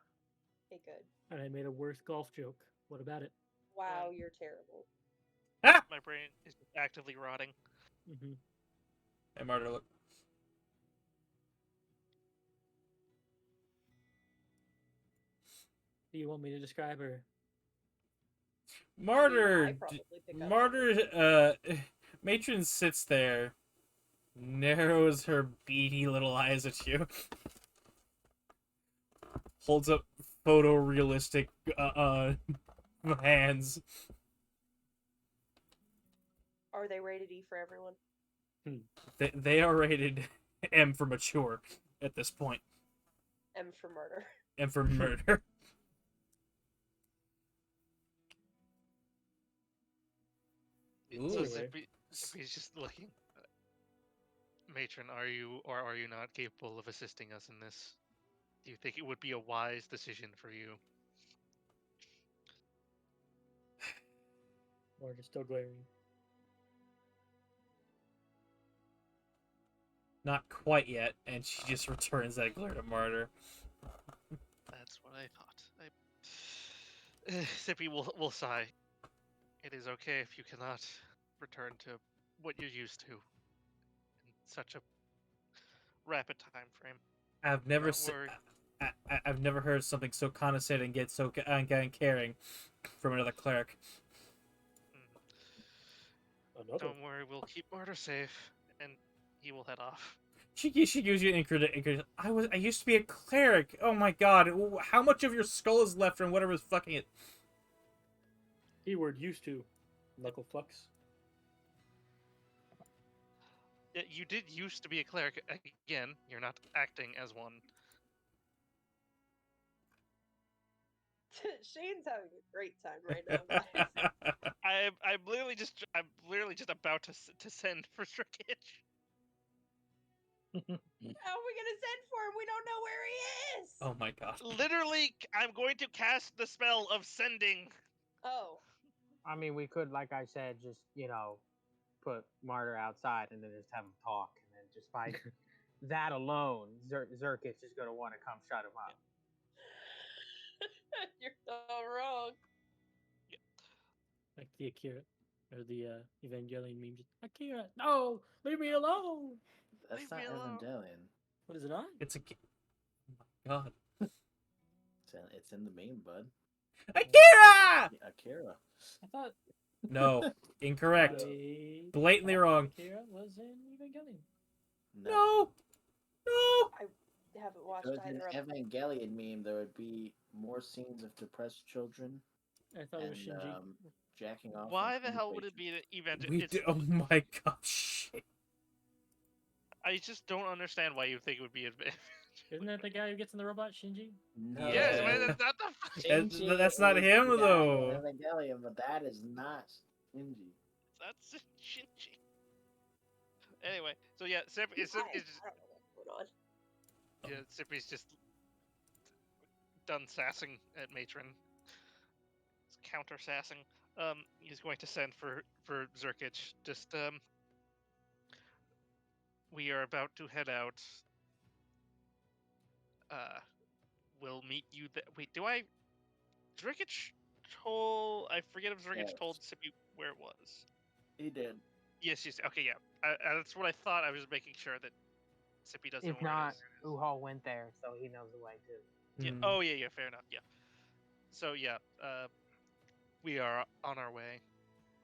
Okay, good. And I made a worse golf joke. What about it? Wow, you're terrible. Ah! My brain is actively rotting. Mm-hmm. Hey, Marta, look. Do you want me to describe her? Martyr, probably pick up Martyr, Matron sits there, narrows her beady little eyes at you, holds up photorealistic, hands. Are they rated E for everyone? They are rated M for mature at this point. M for murder. M for murder. So Ooh. Zippy's just looking. Matron, are you or are you not capable of assisting us in this? Do you think it would be a wise decision for you? Or just still glaring? Not quite yet, and she just returns that glare to Martyr. That's what I thought. Zippy will sigh. It is okay if you cannot return to what you're used to in such a rapid time frame. I've never Don't worry. I've never heard something so condescending get so caring from another cleric. Another. Don't worry, we'll keep Martyr safe, and he will head off. She gives you an incredit. I used to be a cleric. Oh my god! How much of your skull is left from whatever's fucking it? Keyword used to. Knuckle flex. Yeah, you did used to be a cleric. Again, you're not acting as one. Shane's having a great time right now, guys. I'm literally just about to send for Strikage. How are we gonna send for him? We don't know where he is. Oh my god! Literally, I'm going to cast the spell of sending. Oh. I mean, we could, like I said, just put Martyr outside and then just have him talk, and then just by that alone, Zerkis is gonna want to come shut him up. You're so wrong. Like the Akira. Or the Evangelion meme. Just, Akira, no, leave me alone. That's Leave not me alone. Evangelion. What is it on? It's a. Oh my god. It's in the main, bud. Akira! Akira. I thought. No, incorrect. I Blatantly thought wrong. Akira was in Evangelion. No. No. I haven't If watched it was either an of them. Evangelion meme, there would be more scenes of depressed children I thought it was and Shinji. jacking off. Why on the hell would it PlayStation. be an event? We did. Oh my gosh. I just don't understand why you think it would be an Isn't that the guy who gets in the robot, Shinji? No, Yes, Yeah. but that's not the. Shinji That's not is him, the guy though. in Evangelion, but that is not Shinji. That's Shinji. Anyway, so yeah, it's I don't know what's going on. yeah, Sippy's just done sassing at Matron. He's counter sassing. He's going to send for Zerkich. Just we are about to head out. We'll meet you. Wait, do I? Zerkich told. I forget if Zerkich Yes. told Sippy where it was. He did. Yes. Okay. Yeah. That's what I thought. I was making sure that Sippy doesn't If know where not, it is. Uhal went there, so he knows the way too. Yeah. Hmm. Oh yeah. Fair enough. Yeah. So yeah. We are on our way.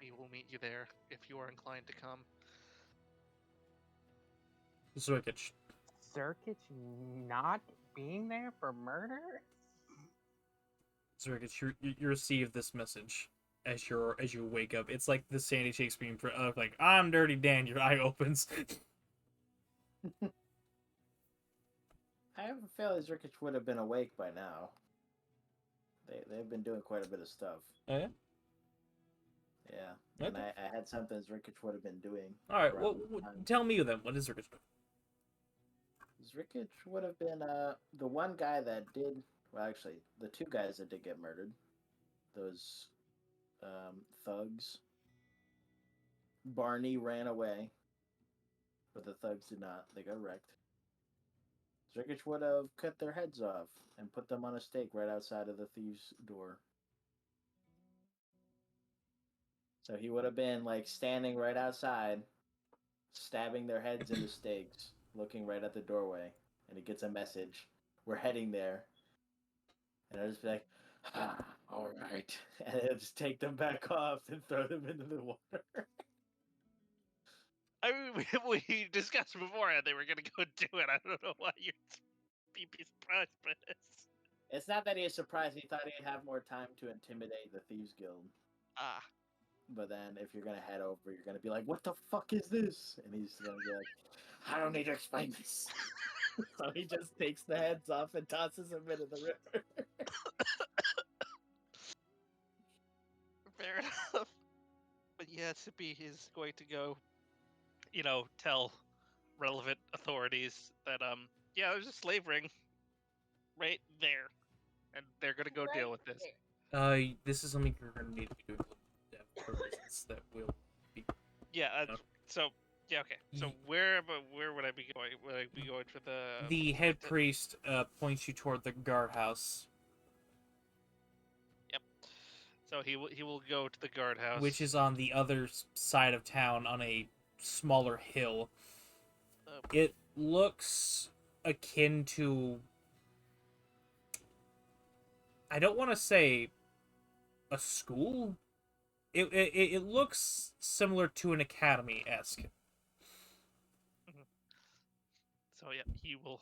We will meet you there if you are inclined to come. Zurkich. Zerkich not being there for murder? Zurkich, you receive this message as you wake up. It's like the Sandy Shakespeare of like, I'm Dirty Dan. Your eye opens. I have a feeling Zerkich would have been awake by now. They've been doing quite a bit of stuff. Oh, yeah? Yeah. And Okay. I had something Zerkich would have been doing. All right. around Well, this time. tell me then. What is Zurkich doing? Zerkich would have been the one guy that did. Well, actually, the two guys that did get murdered. Those thugs. Barney ran away, but the thugs did not. They got wrecked. Zerkich would have cut their heads off and put them on a stake right outside of the thieves' door. So he would have been like standing right outside, stabbing their heads into stakes, looking right at the doorway, and he gets a message. We're heading there. And I'll just be like, all right. And he'll just take them back off and throw them into the water. I mean, we discussed beforehand they were gonna go do it. I don't know why you'd be surprised by this. It's not that he is surprised. He thought he'd have more time to intimidate the Thieves Guild. Ah, But then if you're going to head over, you're going to be like, what the fuck is this? And he's going to be like, I don't need to explain this. So he just takes the heads off and tosses them into the river. fair enough. But yeah, Sippy is going to go, tell relevant authorities that yeah, there's a slave ring right there, and they're gonna go deal with this. This is something you're gonna need to be doing for reasons that will be. Yeah. So yeah. Okay. So where would I be going? Would I be going for the? The head priest points you toward the guardhouse, Yep. So he will go to the guardhouse, which is on the other side of town on a smaller hill. It looks akin to. I don't want to say a school. It looks similar to an academy-esque. So yeah, he will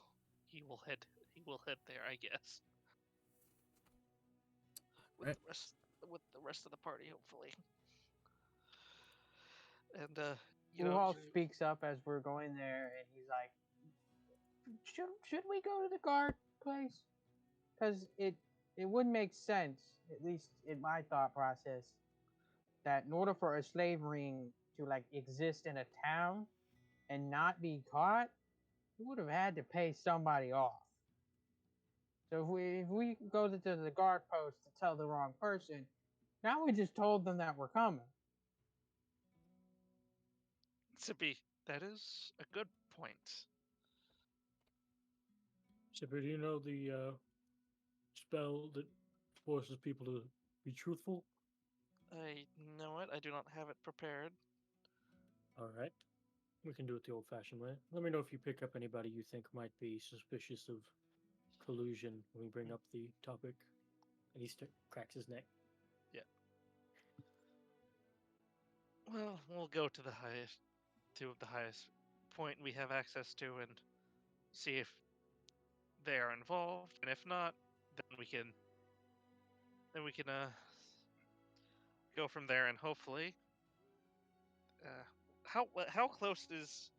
head there, I guess. With Right. the rest of the party, hopefully. And Uhal speaks up as we're going there, and he's like, should we go to the guard place? Because it would make sense, at least in my thought process, that in order for a slave ring to like exist in a town and not be caught, you would have had to pay somebody off. So if we go to the guard post to tell the wrong person, now we just told them that we're coming. Sippy, that is a good point. Shepard, do you know the spell that forces people to be truthful? I know it. I do not have it prepared. All right. We can do it the old-fashioned way. Let me know if you pick up anybody you think might be suspicious of collusion when we bring up the topic. And he cracks his neck. Well, we'll go to the highest point we have access to and see if they are involved, and if not, then we can go from there, and hopefully, how close is?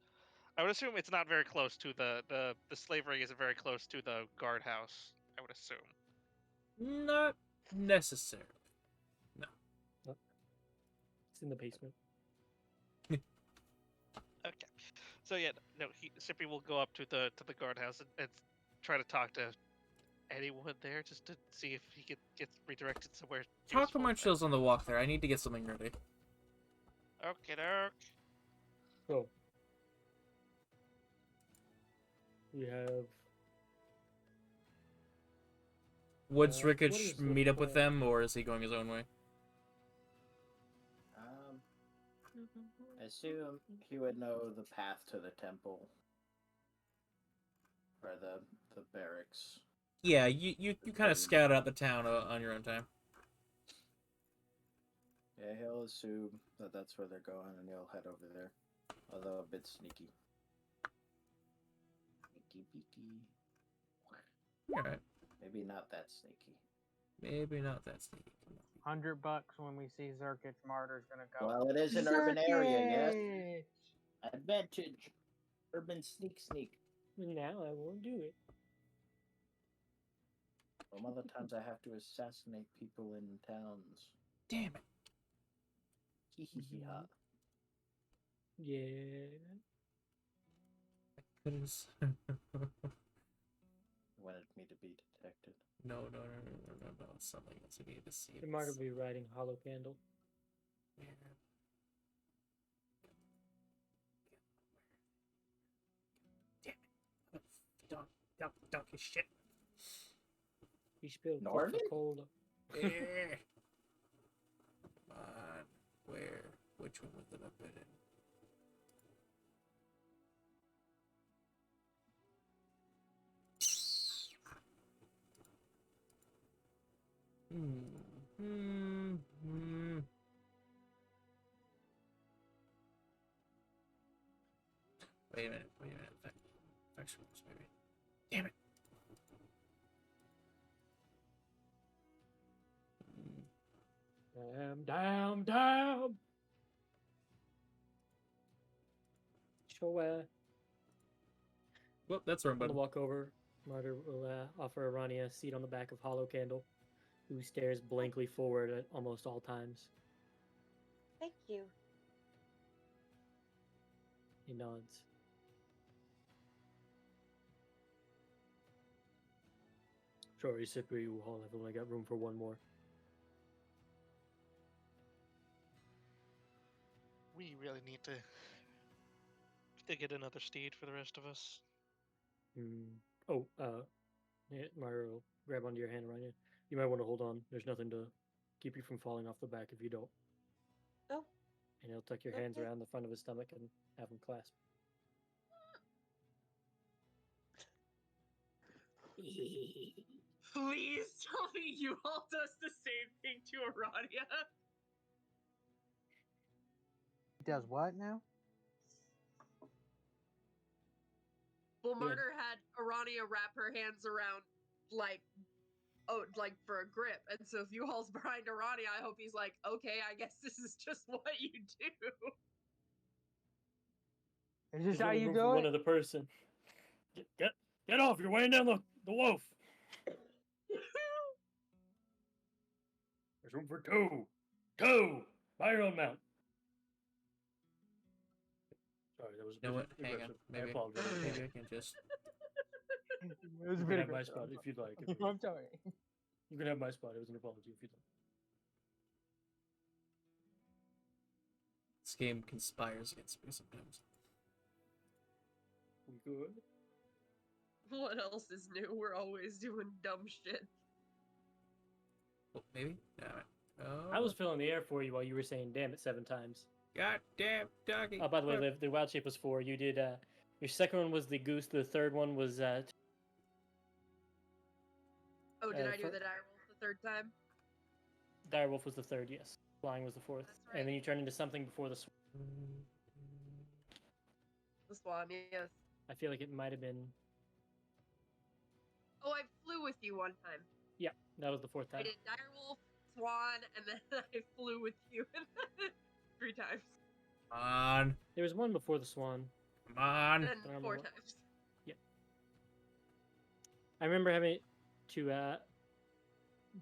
I would assume it's not very close to the slavery isn't very close to the guardhouse. I would assume. Not necessary. It's in the basement. Okay, so yeah, no, Sippy will go up to the guardhouse and try to talk to anyone there just to see if he gets redirected somewhere. Talk to useful. Munchills on the walk there. I need to get something ready. Okay, doke. So we have. Would what Ricketts is the meet up with plan? them, or is he going his own way? I assume he would know the path to the temple. Or the barracks. Yeah, you kind of scout out the town on your own time. Yeah, he'll assume that that's where they're going, and he'll head over there. Although a bit sneaky. Sneaky beaky. Alright. Maybe not that sneaky. Maybe not that sneaky. $100 when we see Zerkich Martyr's gonna go. Well, it is an urban area, yes? Zerkich! Advantage. Urban sneak. Now I won't do it. Some other times I have to assassinate people in towns. Damn it. Hee hee hee ha. Yeah. Goodness. Wanted me to be detected. No. Something else we need to see. They might be riding Hollow Candle. Damn it. Donkey shit. He spilled Norman? Coca-Cola. Come on. Where? Which one would that have been in? Wait a minute. Vegetables, maybe. Damn it. Down. So, Well, that's wrong on the button. walk over, Martyr will offer Arania a seat on the back of Hollow Candle, who stares blankly forward at almost all times. Thank you. He nods. Sorry, Sippy, you all have only got room for one more. We really need to get another steed for the rest of us. Oh, yeah, Martyr will grab onto your hand, Arania. You might want to hold on. There's nothing to keep you from falling off the back if you don't. Oh. And he'll tuck your hands Okay. around the front of his stomach and have them clasp. Please tell me you all does the same thing to Aradia. He does what now? Well, Yeah. Martyr had Arania wrap her hands around, like for a grip. And so if you all's behind Arania, I hope he's like, okay, I guess this is just what you do. Is this There's how only you room for do one it? other person. Get off! You're weighing down the wolf. There's room for two. By your own mount. Sorry, that was You know what? aggressive. Hang on. I Maybe apologize. I can just. It was You a can bit have my aggressive. spot if you'd like. I'm sorry. You can have my spot. It was an apology if you'd like. This game conspires against me sometimes. We good? What else is new? We're always doing dumb shit. Oh, maybe? Alright. Oh, I was filling the air for you while you were saying "damn it" 7 times. goddamn doggy. Oh, by the way, fuck. Liv, the wild shape was 4. You did. Your second one was the goose. The third one was Oh, did I do for- the direwolf the third time? direwolf was the third. Yes, flying was the fourth, That's right. and then you turned into something before the. The swan, yes. I feel like it might have been. Oh, I flew with you one time. Yeah, that was the 4th I time. did direwolf, swan, and then I flew with you 3 times. Come on. There was one before the swan. Come on. And then I don't 4 remember. times. I remember having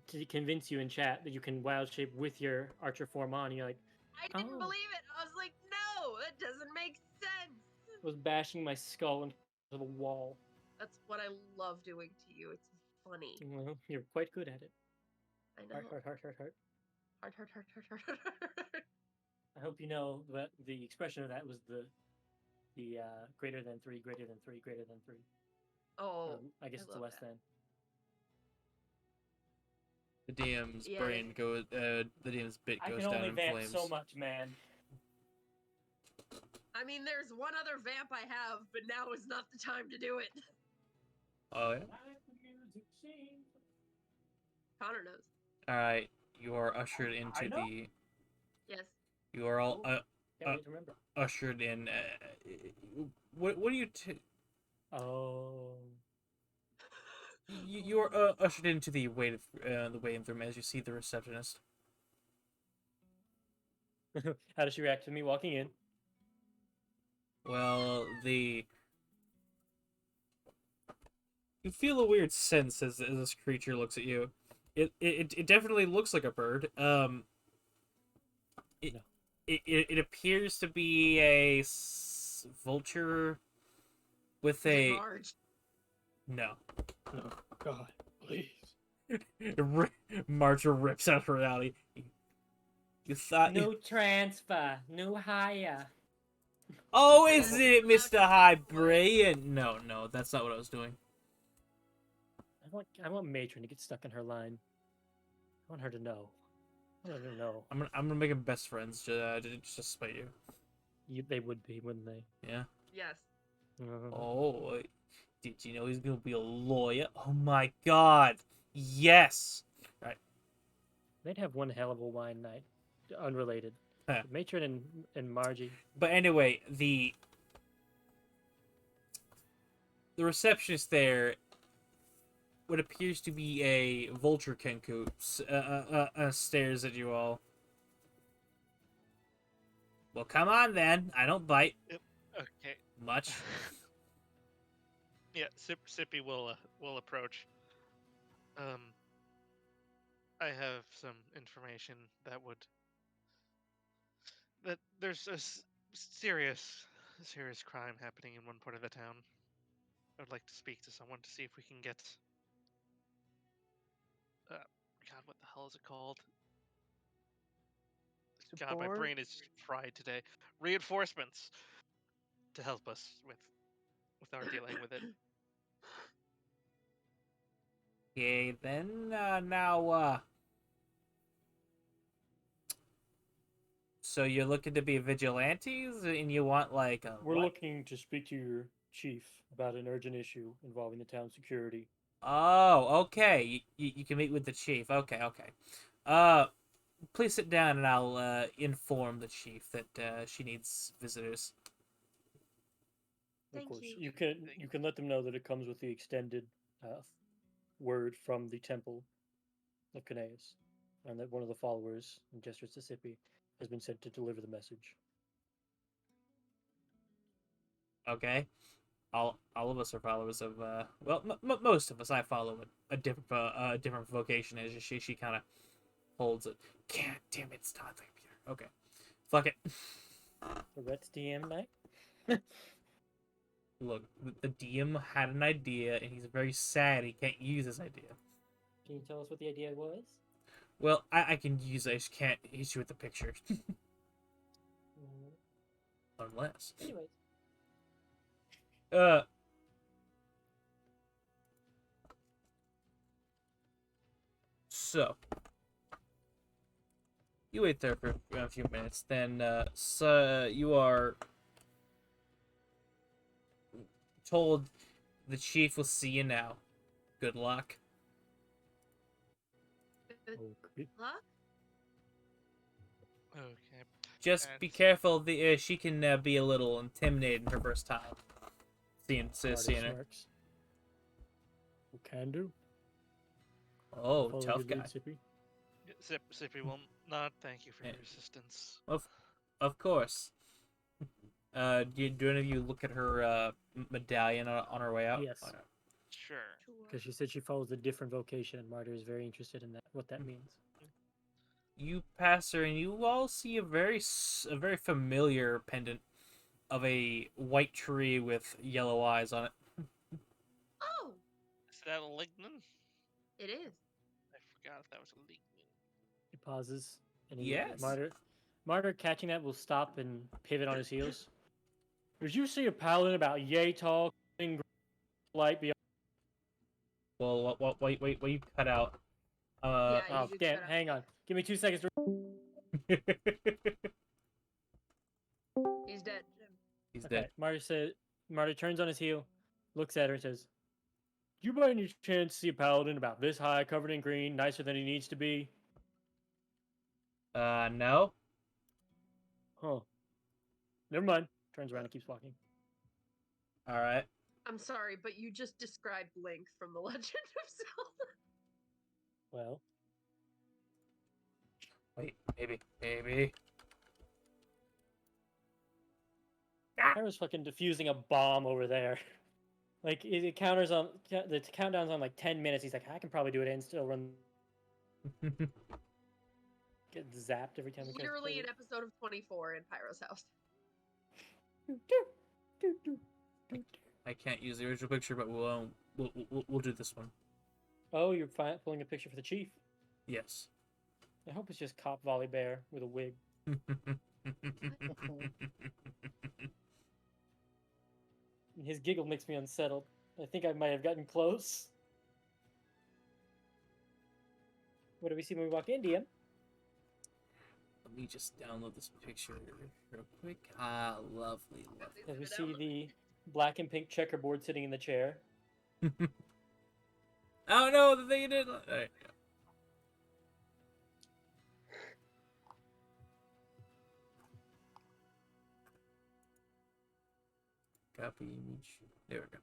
to convince you in chat that you can wild shape with your archer form on. You're like, I didn't Oh. believe it. I was like, no, that doesn't make sense. I was bashing my skull into the wall. That's what I love doing to you. It's funny. Well, you're quite good at it. I know. Heart, heart, heart, heart, heart. Heart. I hope you know that the expression of that was the greater than 3, greater than 3, greater than 3. Oh, Or, I guess I it's a love less that. than. The DM's Yeah, brain goes. The DM's bit I goes can down only in vamp flames. so much, man. I mean, there's one other vamp I have, but now is not the time to do it. Oh yeah. Connor knows. All right. You are ushered into know. the. Yes. You are all Can't wait to remember. ushered in. What do you? Oh. You are ushered into the waiting room as you see the receptionist. How does she react to me walking in? Well, you feel a weird sense as this creature looks at you. It definitely looks like a bird. It appears to be a vulture with Is it a Marge? no. No. God, please. Marcher rips out of reality. You thought No transfer. No hire. Oh, is it Mr. Hybrian? No, that's not what I was doing. I want Matron to get stuck in her line. I want her to know. I want her to know. I'm gonna make them best friends just to spite you. They would be, wouldn't they? Yeah. Yes. Oh, did you know he's gonna be a lawyer? Oh my God. Yes. Right. They'd have one hell of a wine night. Unrelated. Huh. Matron and Margie. But anyway, the receptionist there, what appears to be a vulture kenku, stares at you all. Well, come on then. I don't bite Okay. much. Yeah, Sippy will approach. I have some information that there's a serious crime happening in one part of the town. I would like to speak to someone to see if we can get. God, what the hell is it called? God, my Support? brain is just fried today. Reinforcements to help us with our dealing with it. Okay, then now. So you're looking to be vigilantes, and you want like a We're what? looking to speak to your chief about an urgent issue involving the town's security. Oh, okay. You can meet with the chief. Okay. Please sit down, and I'll inform the chief that she needs visitors. Thank Of course, you. you can let them know that it comes with the extended word from the temple of Caneus, and that one of the followers in Jester's Mississippi has been sent to deliver the message. Okay. All of us are followers of well, most of us. I follow a different vocation. As she kind of holds it. God damn it! It's not the computer. Okay. Fuck it. So that's DM night. Look, the DM had an idea, and he's very sad he can't use his idea. Can you tell us what the idea was? Well, I can use it, I just can't hit you with the picture. Unless. Anyways. So. You wait there for a few minutes. Then, so you are told the chief will see you now. Good luck. Good Okay. luck. Okay. Just be And- careful. She can be a little intimidating her first time. Seeing Marty her. smirks. What can do? Oh, Follow tough your guy. lead, Sippy. Sippy will not thank you for Yeah. your assistance. Of course. Do any of you look at her medallion on her way out? Yes. Oh, no. Sure. Because she said she follows a different vocation, and Martyr is very interested in that. What that means. You pass her, and you all see a very familiar pendant of a white tree with yellow eyes on it. Oh, Is that a lignin? it is. I forgot if that was a lignin. He pauses, and he Yes. Martyr catching that will stop and pivot on his heels. Did you see a paladin about yay tall, light beyond? Well, wait, you cut out. Yeah, Oh you did damn! cut out. Hang on. Give me 2 seconds. He's dead, Jim. He's Okay. dead. Martyr turns on his heel, looks at her, and says, "Do you by any chance see a paladin about this high, covered in green, nicer than he needs to be?" No. Huh. Never mind. Turns around and keeps walking. All right. I'm sorry, but you just described Link from The Legend of Zelda. Well, Wait, maybe. I was fucking defusing a bomb over there. Like it counters on the countdown's on like 10 minutes. He's like, I can probably do it and still run. Get zapped every time. Literally an episode of 24 in Pyro's house. I can't use the original picture, but we'll do this one. Oh, you're pulling a picture for the chief. Yes. I hope it's just Cop Volley Bear with a wig. His giggle makes me unsettled. I think I might have gotten close. What do we see when we walk in, DM? Let me just download this picture real quick. Ah, lovely. As we see the black and pink checkerboard sitting in the chair. Oh no, the thing you did. There you go. Copy image. There we go.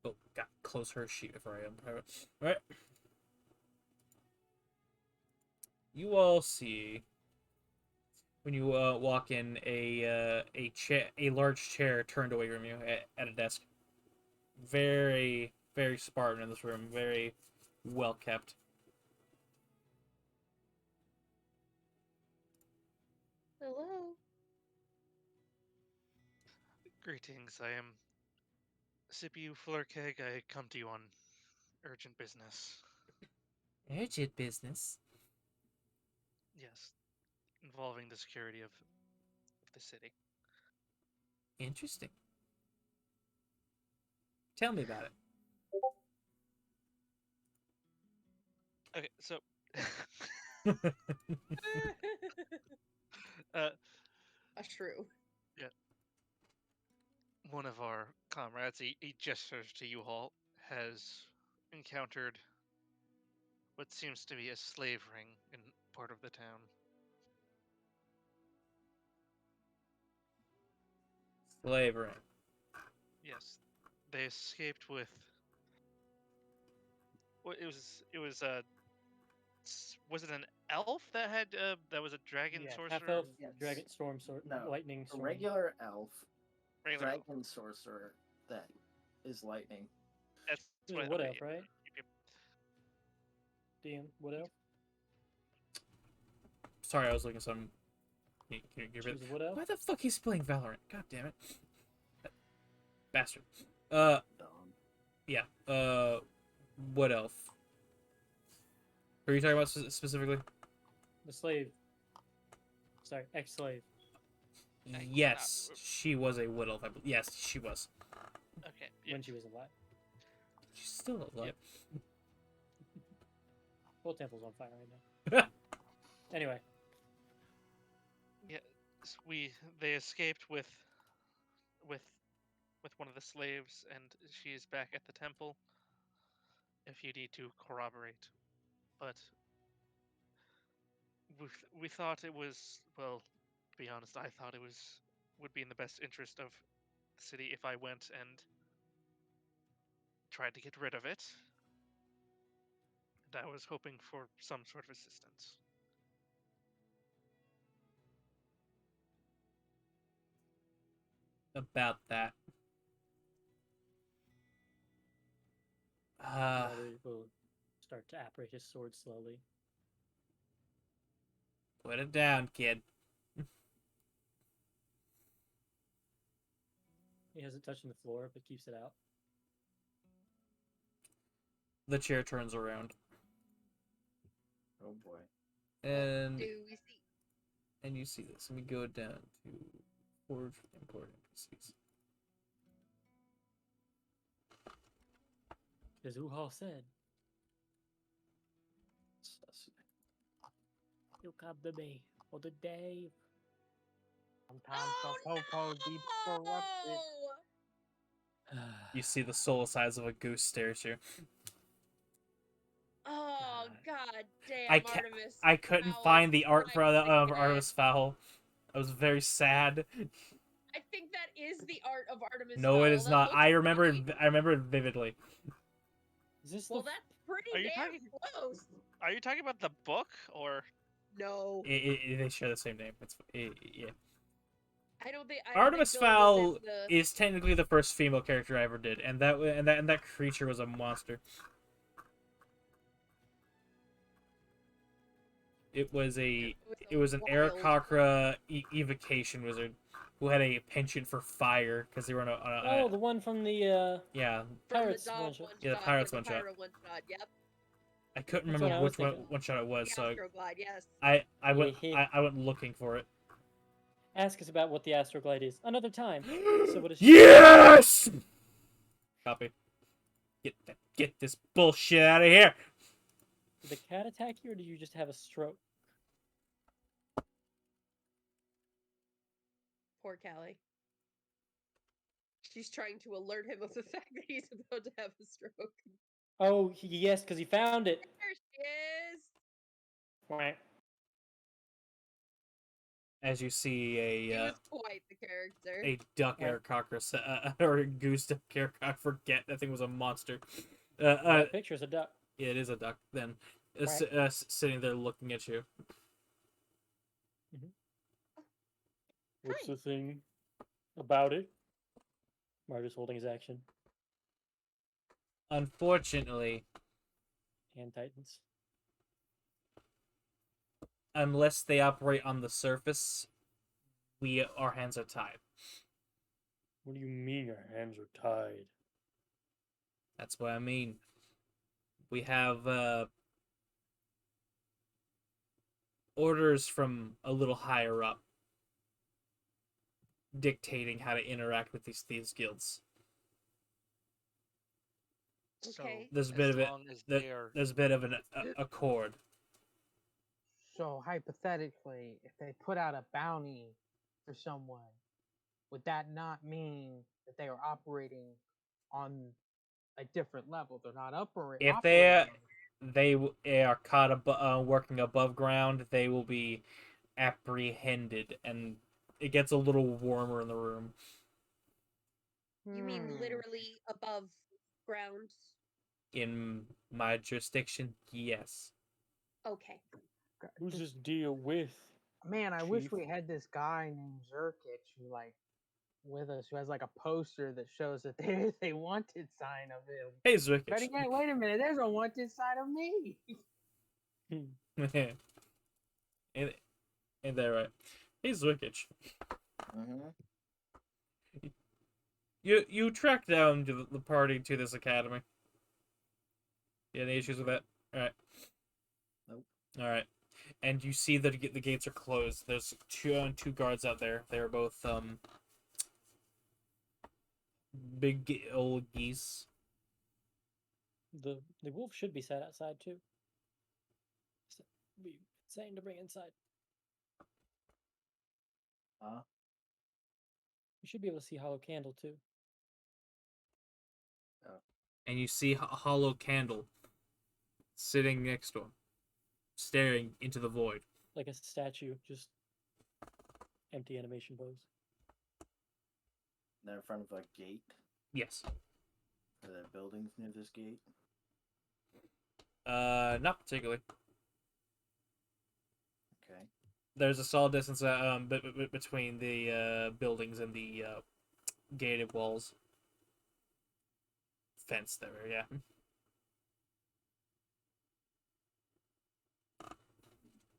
Oh, got close her sheet before I am. Alright. You all see when you walk in a large chair turned away from you at a desk. Very Spartan in this room. Very well kept. Hello. Greetings, I am Sipiu Flurkeg. I come to you on urgent business. Urgent business. Yes, involving the security of the city. Interesting. Tell me about it. Okay, so A shrew. one of our comrades, he gestures to U-Haul, has encountered what seems to be a slave ring in part of the town. Slavery. Yes, they escaped with. Well, was it an elf that had that was a dragon Yeah, sorcerer? half elf, Yes. dragon storm sword, No, lightning A storm. regular elf, Regular elf. dragon sorcerer that is lightning. That's This what is I wood thought, elf, yeah. right? Yep. DM, wood elf. Sorry, I was looking at some. Can you give She it? was a wood elf. Why the fuck he's playing Valorant? God damn it. Bastard. Dumb. Yeah. What elf? Who are you talking about specifically? The slave. Sorry, ex-slave. Yes, she was a wood elf. Yes, she was. Okay. When Yes. she was alive. She's still alive. Whole temple's on fire right now. Anyway, Yeah, they escaped with with one of the slaves, and she is back at the temple. If you need to corroborate, but we thought it was, well, to be honest, I thought it would be in the best interest of the city if I went and tried to get rid of it. And I was hoping for some sort of assistance. About that. Ryder will start to apparate his sword slowly. Put it down, kid. He has it touching the floor, but keeps it out. The chair turns around. Oh boy. And Do we see? and you see this. Let me go down to Forge Import NPCs. As Uhal said, you come to me for the day. Sometimes the popo deep corrupted. You see the soul size of a goose stare at you. Oh god damn, I ca- Artemis. I couldn't Fowl find the art right for the again. Artemis Fowl. I was very sad. I think that is the art of Artemis No, Fowl. it is That not. looks I remember it. right. I remember it vividly. Is this Well, the that's pretty Are you damn talking- close. Are you talking about the book, or No, They share the same name. Yeah. I don't think. Artemis Bill was Fowl in the... is technically the first female character I ever did, and that creature was a monster. It was an wild Aarakocra evocation wizard who had a penchant for fire because they were Oh, the one from the yeah. from Pirates the dog one shot. one Yeah, the shot, Pirates from one the shot. pirate one shot. Yep. I couldn't That's remember what I was which thinking. one shot it was, The so Astroglide, yes. I went Yeah. I went looking for it. Ask us about what the Astroglide is another time. So what is Yes! Copy. Get this bullshit out of here. Did the cat attack you, or did you just have a stroke? Poor Callie. She's trying to alert him of the fact that he's about to have a stroke. Oh, yes, because he found it. There she is. Quack. As you see He a was quite the character. duck Right. Aarakocra or a goose duck Aarakocra. I forget. That thing was a monster. That picture's a duck. Yeah, it is a duck. Then Quack. sitting there looking at you. What's the thing about it? Marty's holding his action. Unfortunately, Hand tightens. unless they operate on the surface, our hands are tied. What do you mean your hands are tied? That's what I mean. We have orders from a little higher up dictating how to interact with these thieves guilds. Okay. There's a as bit of it. long as they are There's a bit of an accord. So hypothetically, if they put out a bounty for someone, would that not mean that they are operating on a different level? They're not operating. If they are caught working above ground, they will be apprehended, and it gets a little warmer in the room. You mean literally above ground? In my jurisdiction, yes. Okay. Who's this deal with? Man, I wish Chief? we had this guy named Zerkich who with us who has a poster that shows that there's a wanted sign of him. Hey, But Zwickich. again, wait a minute, there's a wanted sign of me. Ain't that right? Hey, Zwickich. Mm-hmm. You tracked down the party to this academy. You any issues with that? All right. Nope. All right. And you see that the gates are closed. There's two guards out there. They're both big old geese. The wolf should be set outside too. Be insane to bring inside. Huh? You should be able to see Hollow Candle too. And you see a hollow candle sitting next to him, staring into the void. Like a statue, just empty animation pose. They're in front of a gate. Yes. Are there buildings near this gate? Not particularly. Okay. There's a solid distance between the buildings and the gated walls. Fence there, yeah.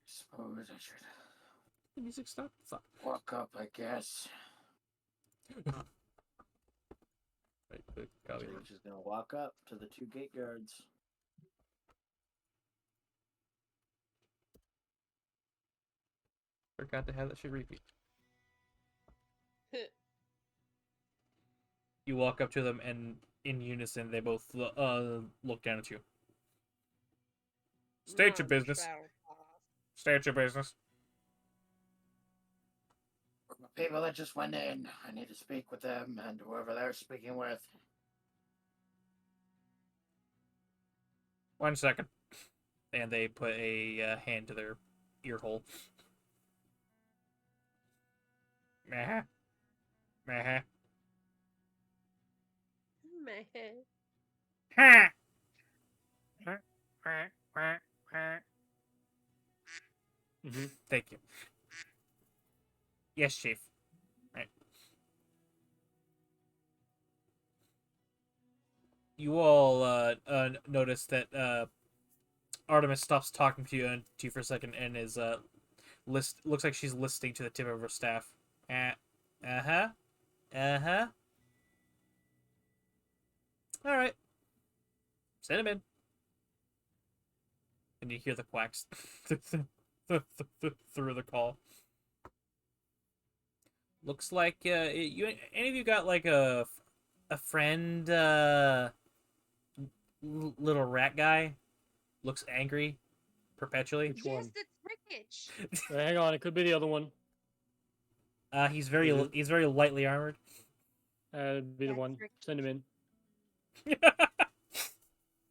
Suppose I should The music stopped? Fuck. walk up, I guess. Right, good. So Copy. you're just gonna walk up to the two gate guards. Forgot to have that shit repeat. You walk up to them, and in unison, they both look down at you. State your business. State your business. People that just went in, I need to speak with them and whoever they're speaking with. 1 second. And they put a hand to their ear hole. Meh. Meh. Meh. Ha! Thank you. Yes, Chief. Right. You all notice that Artemis stops talking to you for a second and is looks like she's listening to the tip of her staff. Uh-huh. Uh-huh. All right. Send him in. And you hear the quacks through the call. Looks like any of you got like a friend, little rat guy, looks angry perpetually. Which Yes, one? it's Rickage. Hang on, it could be the other one. He's very lightly armored. It'd be the That's one. Rick. Send him in.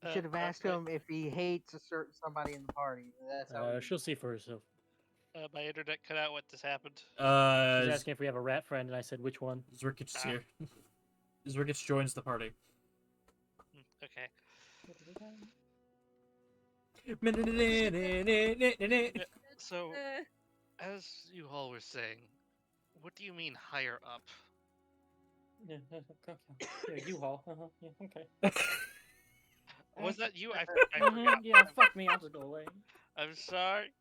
You should have asked him if he hates somebody in the party. That's how. She'll see for herself. My internet cut out. What just happened? She's asking if we have a rat friend, and I said which one. Zrikich is here. Zrikich joins the party. Okay. So, as you all were saying, what do you mean higher up? Yeah, U-Haul. Yeah, okay. Was that you? I Mhm, forgot. yeah, fuck me. I'll just go away. I'm sorry.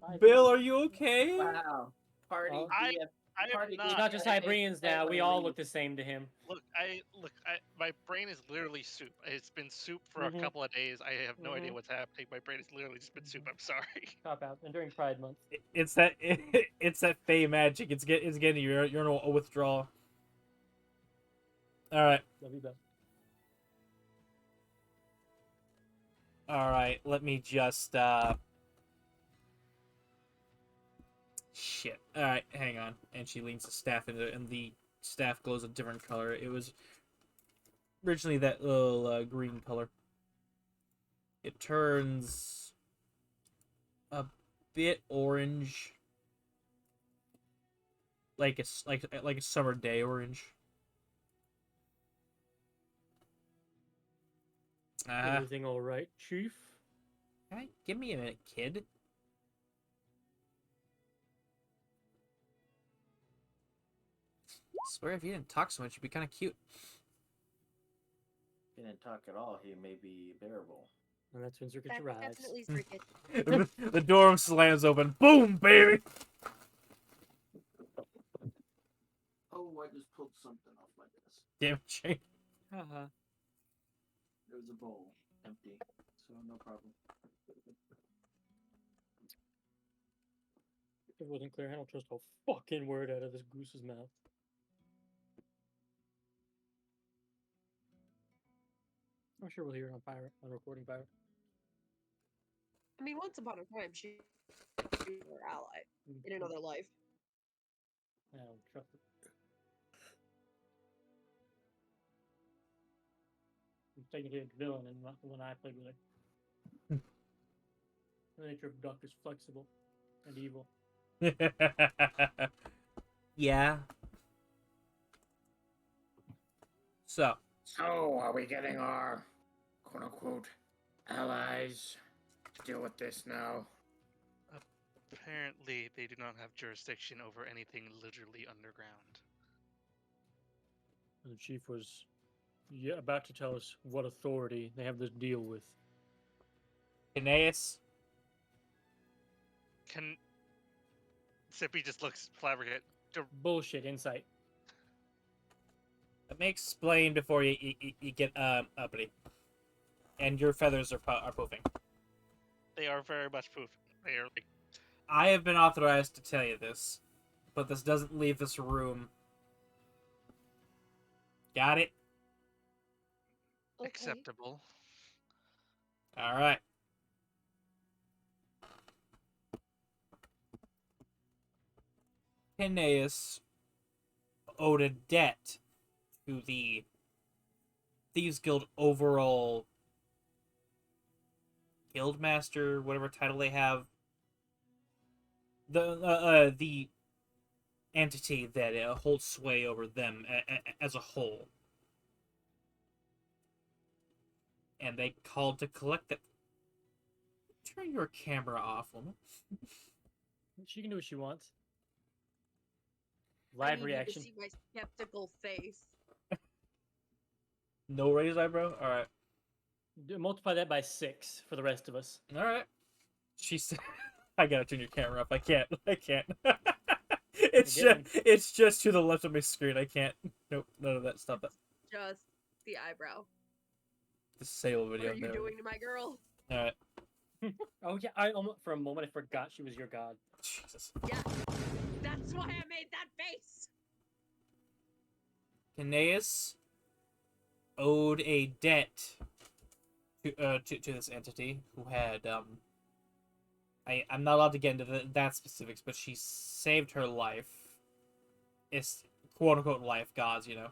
Bye. Bill, are you okay? Wow. Party Oh. I DF. am Party not. It's not just Hibrians now. We all look the same to him. Look, my brain is literally soup. It's been soup for Mhm. a couple of days. I have no idea Mhm. what's happening. My brain has literally just been soup. I'm sorry. Cop out. And during Pride Month. It's that Fey magic. It's getting you. You're in a withdrawal. All right. Love you, Beth. All right. Let me just Shit. All right. Hang on. And she leans the staff into it, and the staff glows a different color. It was originally that little green color. It turns a bit orange, like a summer day orange. Everything all right, Chief? Hey, give me a minute, kid. Swear if you didn't talk so much, you'd be kind of cute. He didn't talk at all. He may be bearable. And that's when Zerkich That's arrives. definitely Rickage. The door slams open. Boom, baby. Oh, I just pulled something off my desk. Damn shame. Haha. There was a bowl, empty, so no problem. If it wasn't clear, I don't trust a fucking word out of this goose's mouth. I'm sure we'll hear it on pirate, on recording pirate. I mean, once upon a time, she was our ally in another life. I don't trust it. I'm technically a villain and not the one I played with her. The nature of Duck is flexible and evil. Yeah. So, So, are we getting our quote unquote allies to deal with this now? Apparently, they do not have jurisdiction over anything literally underground. And the chief was about to tell us what authority they have this deal with. Aeneas, Can Sippy just looks flabbergasted? Bullshit insight. let me explain before you get uppity. And your feathers are poofing. They are very much poof. They are like I have been authorized to tell you this, but this doesn't leave this room. Got it? Okay. acceptable. All right. Aeneas owed a debt to the Thieves Guild overall guildmaster, whatever title they have. The entity that holds sway over them as a whole. And they called to collect it. Turn your camera off, woman. She can do what she wants. I Live need you to reaction. see my skeptical face. No raised eyebrow? Alright. Multiply that by 6 for the rest of us. Alright. She said, I gotta turn your camera off. I can't. It's just to the left of my screen. I can't. Nope, none of that. Stop it. Just the eyebrow. The sale What video are you there. doing to my girl? Alright. Oh yeah, I almost for a moment I forgot she was your god. Jesus. Yeah, that's why I made that face. Aeneas owed a debt to this entity who had I'm not allowed to get into that specifics, but she saved her life. It's quote unquote life gods, you know.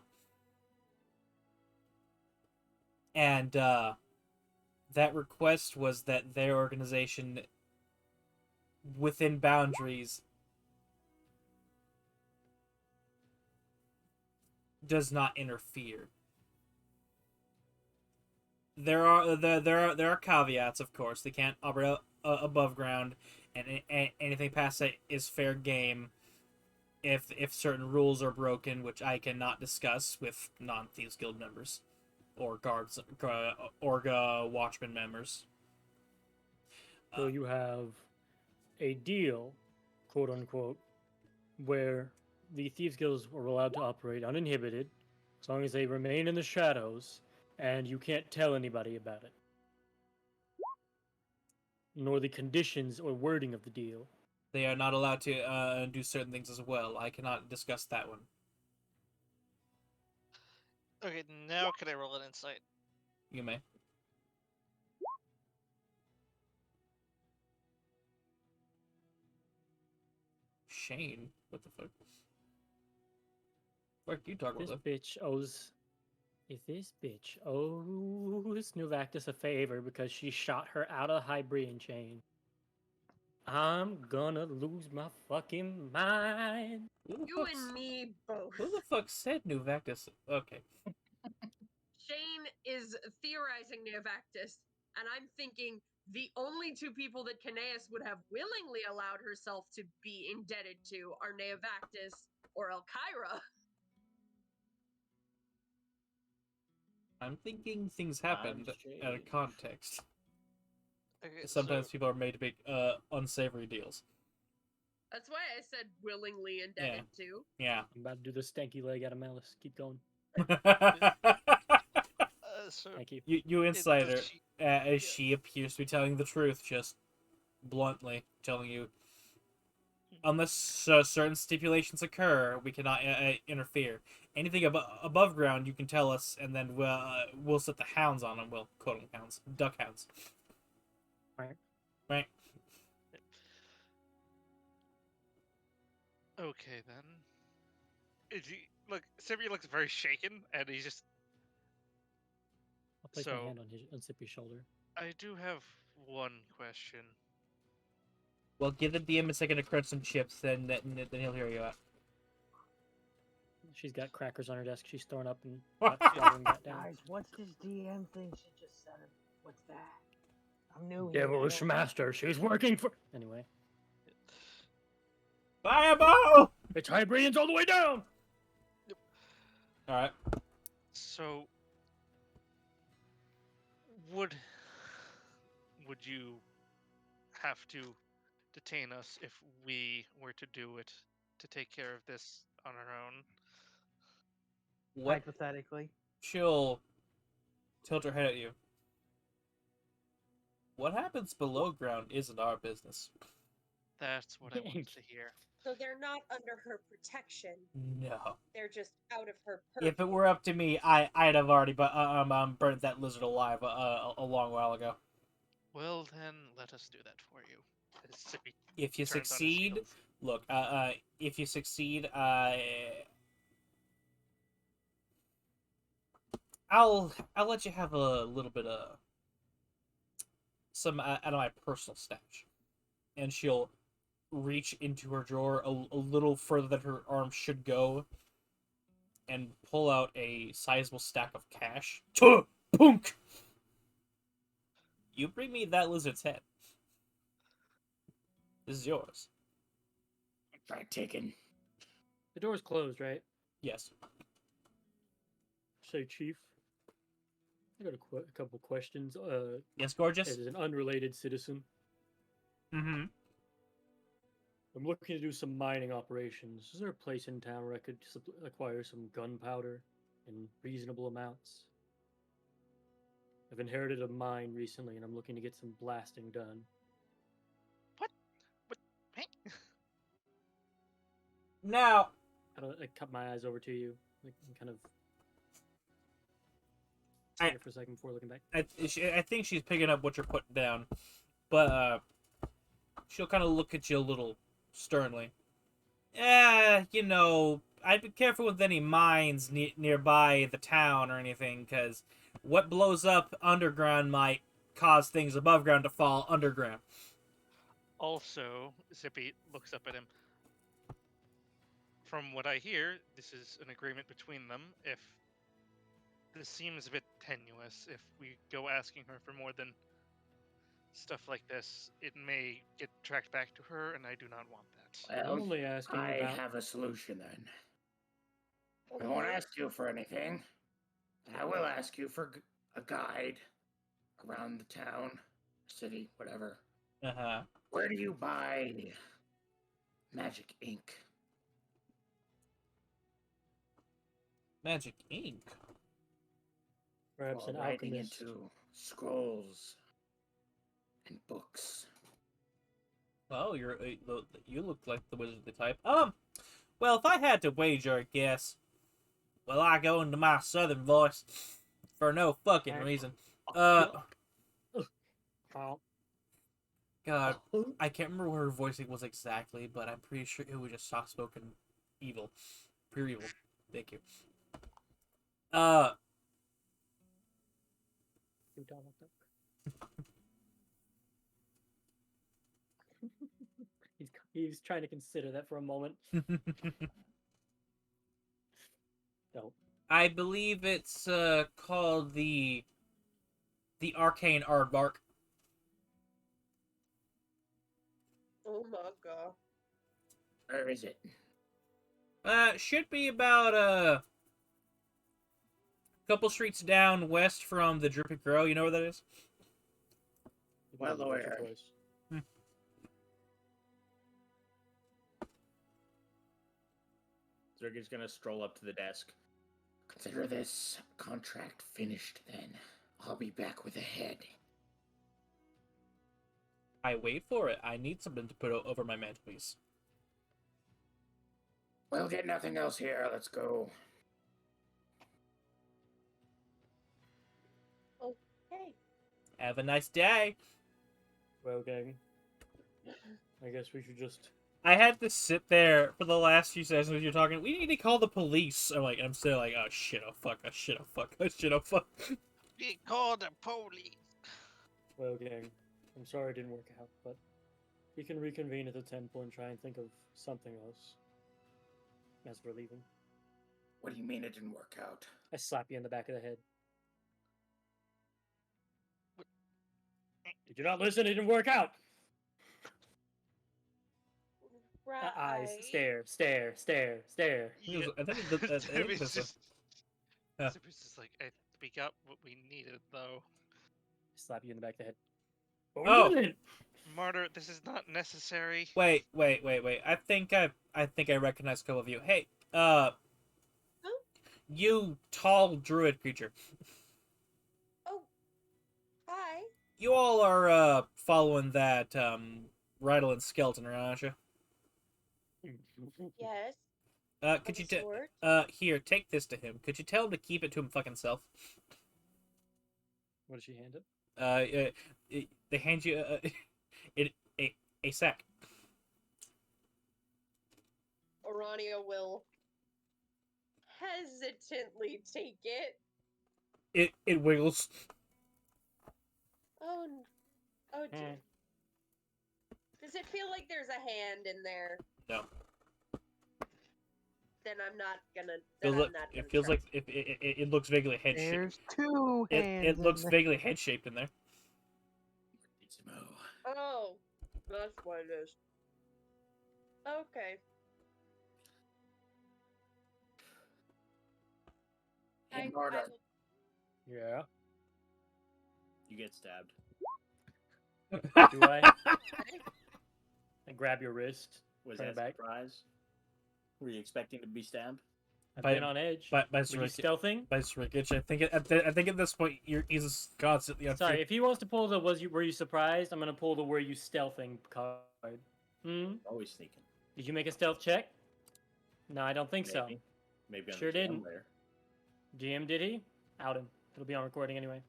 And that request was that their organization, within boundaries, does not interfere. There are caveats, of course. They can't operate above ground, and anything past that is fair game. If certain rules are broken, which I cannot discuss with non-Thieves Guild members, or guards, or watchman members. So you have a deal, quote unquote, where the Thieves Guilds are allowed to operate uninhibited as long as they remain in the shadows and you can't tell anybody about it. Nor the conditions or wording of the deal. They are not allowed to do certain things as well. I cannot discuss that one. Okay, now can I roll an insight? You may. Shane? What the fuck? What are you talking This about? bitch owes. If this bitch owes Nuvactus a favor because she shot her out of Hybrian chain, I'm gonna lose my fucking mind. You and me both. Who the fuck said Nuvactus? Okay. Shane is theorizing Neovactus, and I'm thinking the only two people that Caneus would have willingly allowed herself to be indebted to are Neovactus or Elkyra. I'm thinking things happened out of changed. context. Okay, Sometimes so, people are made to make unsavory deals. That's why I said willingly indebted to. Yeah. I'm about to do the stanky leg out of Malice. Keep going. so Thank you. you insider, does she- as she appears to be telling the truth, just bluntly telling you, unless certain stipulations occur, we cannot interfere. Anything above ground, you can tell us, and then we'll set the hounds on them. Well, quote them hounds, duck hounds. Right. Right. Okay then. Is he look? Sippy looks very shaken, and he's just. I'll place my So- hand on Sippy's shoulder. I do have one question. Well, give the DM a second to crunch some chips, then he'll hear you out. She's got crackers on her desk. She's throwing up and swallowing that down. Guys, what's this DM thing she just said? What's that? I'm new here. I Devilish don't- master. She's working for. Anyway, Fireball! it's Hybrians all the way down. All right. So, would you have to detain us if we were to do it to take care of this on our own? What? Hypothetically. She'll tilt her head at you. What happens below ground isn't our business. That's what I wanted to hear. So they're not under her protection. No. They're just out of her purview. If it were up to me, I'd have already burnt that lizard alive a long while ago. Well, then let us do that for you. As Sippy If you turns on his succeed, heels. look, if you succeed, I'll let you have a little bit of some out of my personal stash, and she'll reach into her drawer a little further than her arm should go, and pull out a sizable stack of cash. Punk! You bring me that lizard's head. This is yours. Try taken. The door's closed, right? Yes. Say, Chief. I got a couple questions. Yes, gorgeous. As an unrelated citizen, Mm-hmm. I'm looking to do some mining operations. Is there a place in town where I could acquire some gunpowder in reasonable amounts? I've inherited a mine recently, and I'm looking to get some blasting done. Hey, Now, I cut my eyes over to you, like, and kind of I- stare for a second before looking back. I think she's picking up what you're putting down, but she'll kind of look at you a little sternly. You know, I'd be careful with any mines nearby the town or anything, because what blows up underground might cause things above ground to fall underground. also, Zippy looks up at him. From what I hear, this is an agreement between them. If this seems a bit tenuous, if we go asking her for more than stuff like this, it may get tracked back to her, and I do not want that. I'm Well, only asking I about. have a solution then. I won't ask you for anything. But I will ask you for a guide around the town, city, whatever. Uh-huh. Where do you buy magic ink? Magic ink. Perhaps For an writing alchemist. into scrolls and books. Well, you look like the wizardly type. Well, if I had to wager a guess, well, I go into my southern voice for no fucking reason. Oh. God, I can't remember what her voicing was exactly, but I'm pretty sure it was just soft-spoken evil. Pure evil. Thank you. You Donald Duck. He's trying to consider that for a moment. Don't. I believe it's called the Arcane Aardvark. Oh my god. Where is it? Should be about a couple streets down west from the Dripping Crow. You know where that is? Well aware. Zerg's gonna stroll up to the desk. Consider this contract finished then. I'll be back with a head. I wait for it. I need something to put over my mantelpiece. We'll get nothing else here. Let's go. Okay. Have a nice day. Well, gang. I guess we should just. I had to sit there for the last few sessions you're talking. We need to call the police. I'm still like, oh shit, oh fuck, oh shit, oh fuck, oh shit, oh fuck. We called the police. Well, gang. I'm sorry it didn't work out, but we can reconvene at the temple and try and think of something else as we're leaving. What do you mean it didn't work out? I slap you in the back of the head. Did you not listen? It didn't work out. Right. Eyes, stare, stare, stare, stare. I think it- I think Simmy's this just, Yeah. Simmy's just like, we got what we needed, though. Slap you in the back of the head. Oh! Martyr, this is not necessary. Wait. I think I recognize a couple of you. Hey, you tall druid creature. Oh. Hi. You all are following that rattling skeleton, aren't you? Yes. Could you Sword. here, take this to him. Could you tell him to keep it to him fucking self? What does she hand it? They hand you a sack. Orania will hesitantly take it. It wiggles. Oh, oh dear. Hmm. Does it feel like there's a hand in there? No. Then I'm not gonna. It feels like it looks vaguely head shaped. There's two hands. It looks in vaguely head shaped in there. Oh, that's what it is. Okay. Hey, I Martyr. will- Yeah. You get stabbed. Do I? I grab your wrist. Was Turn that it back. surprise? Were you expecting to be stabbed? I've By- been on edge. By Were you stealthing? Rickage. I think at this point he's constantly on Sorry, if he wants to pull the were you surprised? I'm gonna pull the were you stealthing card. Always sneaking. Did you make a stealth check? No, I don't think so. Maybe. Maybe on Sure the GM didn't. layer. GM did he? Out him. It'll be on recording anyway.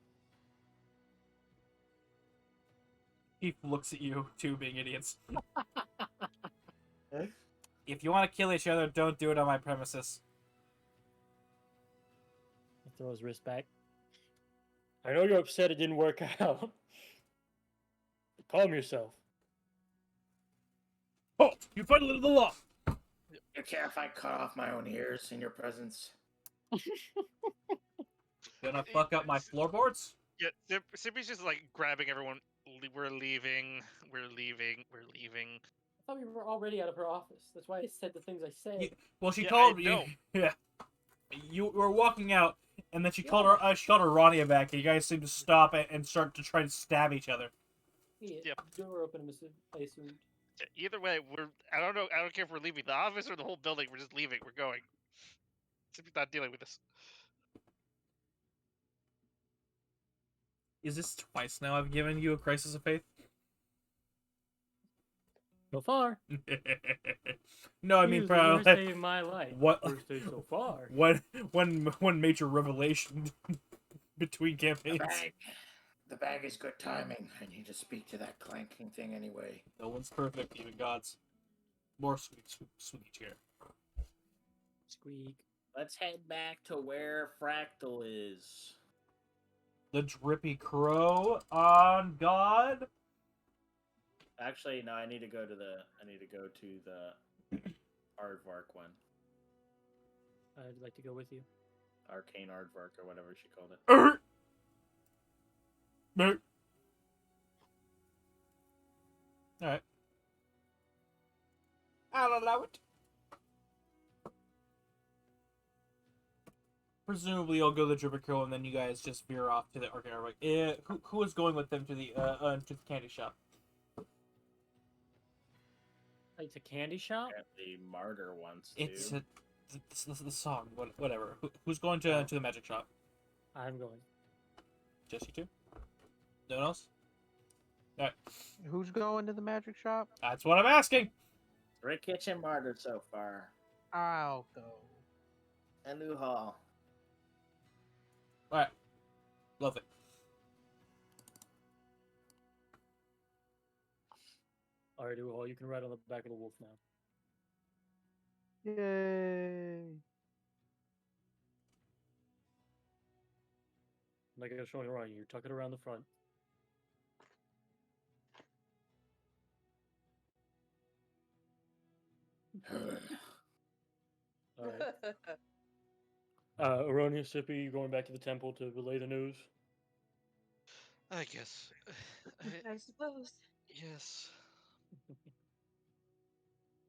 He looks at you, two being idiots. If you want to kill each other, don't do it on my premises. He throws his wrist back. I know you're upset it didn't work out. Calm yourself. Halt! You violated the law! You care if I cut off my own ears in your presence? Gonna fuck up my floorboards? Yeah, Simmy's just like grabbing everyone. We're leaving. We're leaving. We're leaving. I thought we were already out of her office. That's why I said the things I said. Well, she Yeah, called I you. know. Yeah. You were walking out, and then she called her. She called her Rania back, and you guys seemed to stop and start to try to stab each other. Yeah, Yep. door open, I assumed. Yeah, either way, I don't know. I don't care if we're leaving the office or the whole building. We're just leaving. We're going. Simmy's not dealing with this. Is this twice now I've given you a crisis of faith? So far. No, I He mean, was the bro. worst day of my life. What? Worst day so far. One major revelation between campaigns. The bag is good timing. I need to speak to that clanking thing anyway. No one's perfect, even gods. More sweet cheer. Squeak. Let's head back to where Fractal is. The drippy crow on God. Actually, no. I need to go to the Aardvark one. I'd like to go with you. Arcane Aardvark or whatever she called it. Alright. I'll allow it. Presumably, you'll go to the Drippy Crow, and then you guys just veer off to the Arcane Aardvark. Who is going with them to the candy shop? It's a candy shop? Apparently, Martyr wants to. It's the song. Whatever. Who's going to the magic shop? I'm going. Just you two? No one else? Alright. Who's going to the magic shop? That's what I'm asking! Rickitch and Martyr so far. I'll go. Elu Hall. All right, love it. All right, well, you can ride on the back of the wolf now. Yay! Like I was showing around you, tuck it around the front. All right. Erroneous Sippy, you going back to the temple to relay the news? I guess. I suppose. Yes.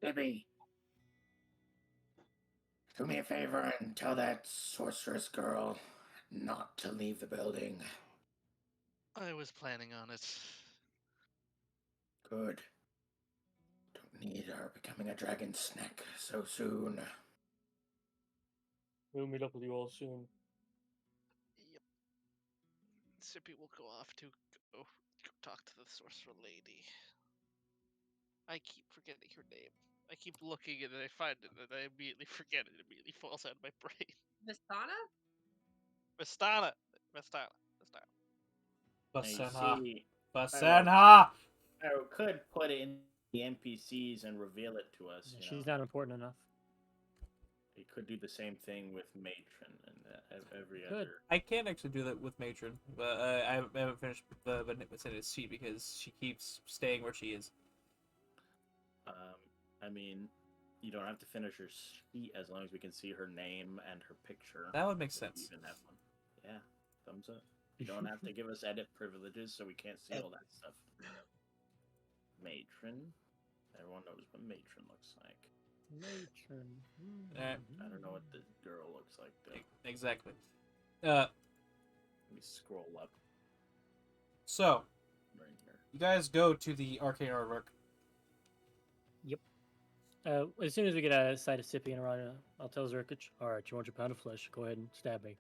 Libby, do me a favor and tell that sorceress girl not to leave the building. I was planning on it. Good. Don't need her becoming a dragon snack so soon. We'll meet up with you all soon. Yep. Sippy will go off to go talk to the sorcerer lady. I keep forgetting her name. I keep looking and then I find it and I immediately forget it. It immediately falls out of my brain. Vistana? Vistana. I Basenha. see. Basenha! I could put it in the NPCs and reveal it to us. You She's know? not important enough. You could do the same thing with Matron and every Could. other. I can't actually do that with Matron, but I haven't finished the Vicinity C because she keeps staying where she is. I mean, you don't have to finish her sheet as long as we can see her name and her picture. That would make If you sense. even have one. Yeah, thumbs up. You don't have to give us edit privileges so we can't see all that stuff. Matron. Everyone knows what Matron looks like. Matron. I don't know what this girl looks like though. Exactly. Let me scroll up So, right here. you guys go to the arcane artwork. As soon as we get out of sight of Sippy and Arana, I'll tell Zerkich, all right, you want your pound of flesh? Go ahead and stab me.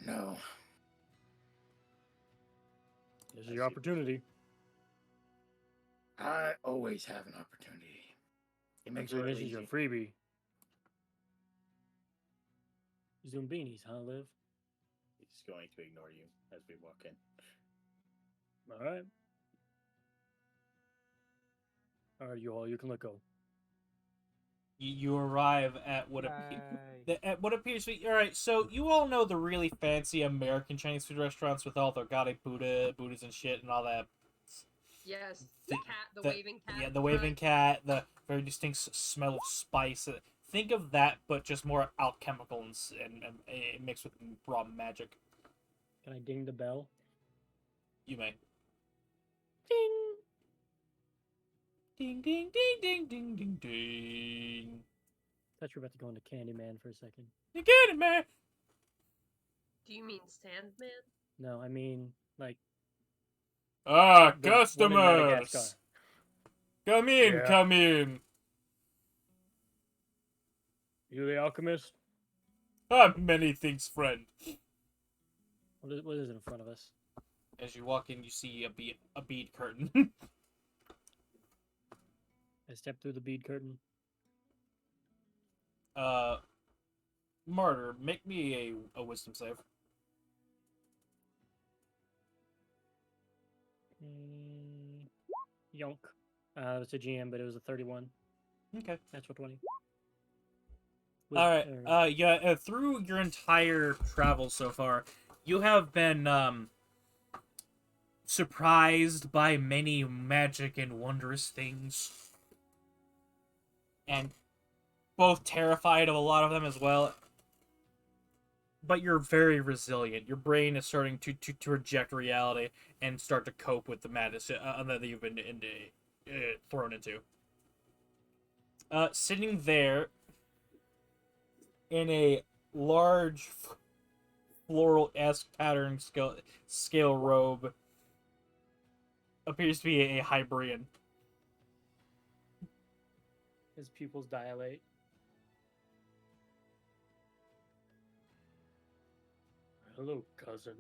No. This is your opportunity. I always have an opportunity. It makes it This really is your easy. freebie. He's doing beanies, huh, Liv? He's going to ignore you as we walk in. All right. All right, you can let go. You arrive at what Yay. at what appears to be all right. So you all know the really fancy American Chinese food restaurants with all their gade Buddhas and shit and all that. Yes. The- The cat, the the- waving cat. Yeah, the waving cat, the very distinct smell of spice. Think of that, but just more alchemical and mixed with raw magic. Can I ding the bell? You may. Ding! Ding ding ding ding ding ding ding. Thought you were about to go into Candyman for a second. You get it, man. Do you mean Sandman? No, I mean, like, Ah, the one in customers. Madagascar. Come in, Yeah. come in. You the alchemist? Ah, many things, friend. What is it in front of us? As you walk in, you see a bead curtain. I step through the bead curtain. Martyr, make me a wisdom save. Yonk. It's a GM, but it was a 31. Okay. That's what 20. All right. Yeah. Through your entire travel so far, you have been surprised by many magic and wondrous things, and both terrified of a lot of them as well. But you're very resilient. Your brain is starting to reject reality and start to cope with the madness that you've been thrown into. Sitting there in a large floral-esque pattern scale robe appears to be a Hybrian. His pupils dilate. Hello, cousin.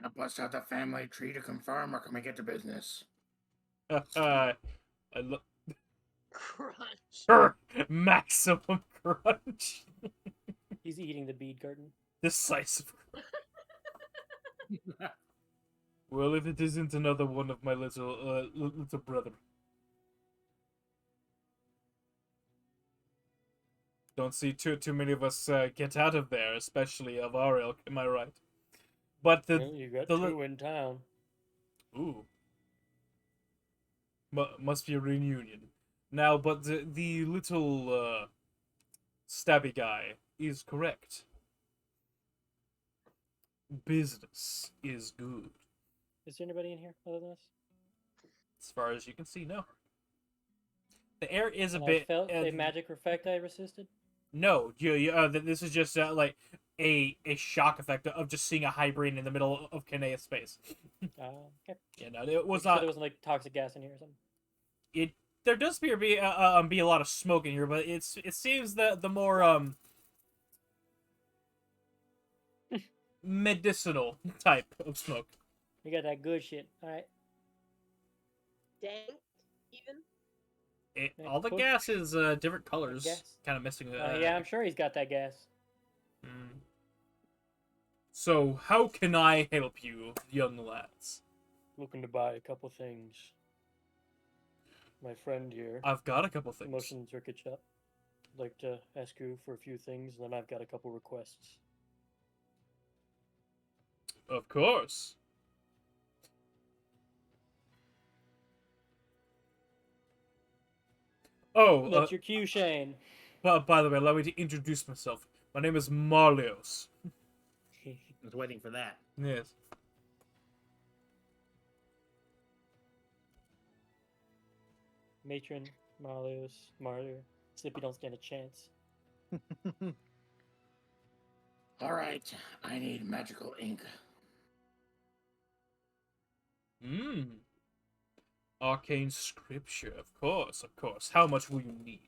Gonna bust out the family tree to confirm, or can we get to business? I love Crunch. maximum crunch. He's eating the bead garden. Decisive. Well, if it isn't another one of my little brother. Don't see too many of us get out of there, especially of our ilk. Am I right? But Well, you got two in town. ooh, must be a reunion. Now, but the little stabby guy is correct. Business is good. Is there anybody in here other than us? As far as you can see, no. The air is a And bit. I felt a magic effect I resisted. No, this is just like a shock effect of just seeing a hybrid in the middle of Kanea space. Okay. Yeah, no, it was Like, so not. there wasn't like toxic gas in here or something. There does appear to be a lot of smoke in here, but it seems that the more medicinal type of smoke. You got that good shit. All right. Dank, even. All the Cool. gas is different colors, Gas. kind of missing. Yeah, I'm sure he's got that gas. So, how can I help you, young lads? Looking to buy a couple things. My friend here, I've got a couple things. motion circuit shop. I'd like to ask you for a few things, and then I've got a couple requests. Of course. Oh, That's your cue, Shane. but by the way, allow me to introduce myself. My name is Marlios. I was waiting for that. Yes. Matron, Marlios, Martyr. Snippy don't stand a chance. All right, I need magical ink. Arcane scripture, of course, of course. How much will you need?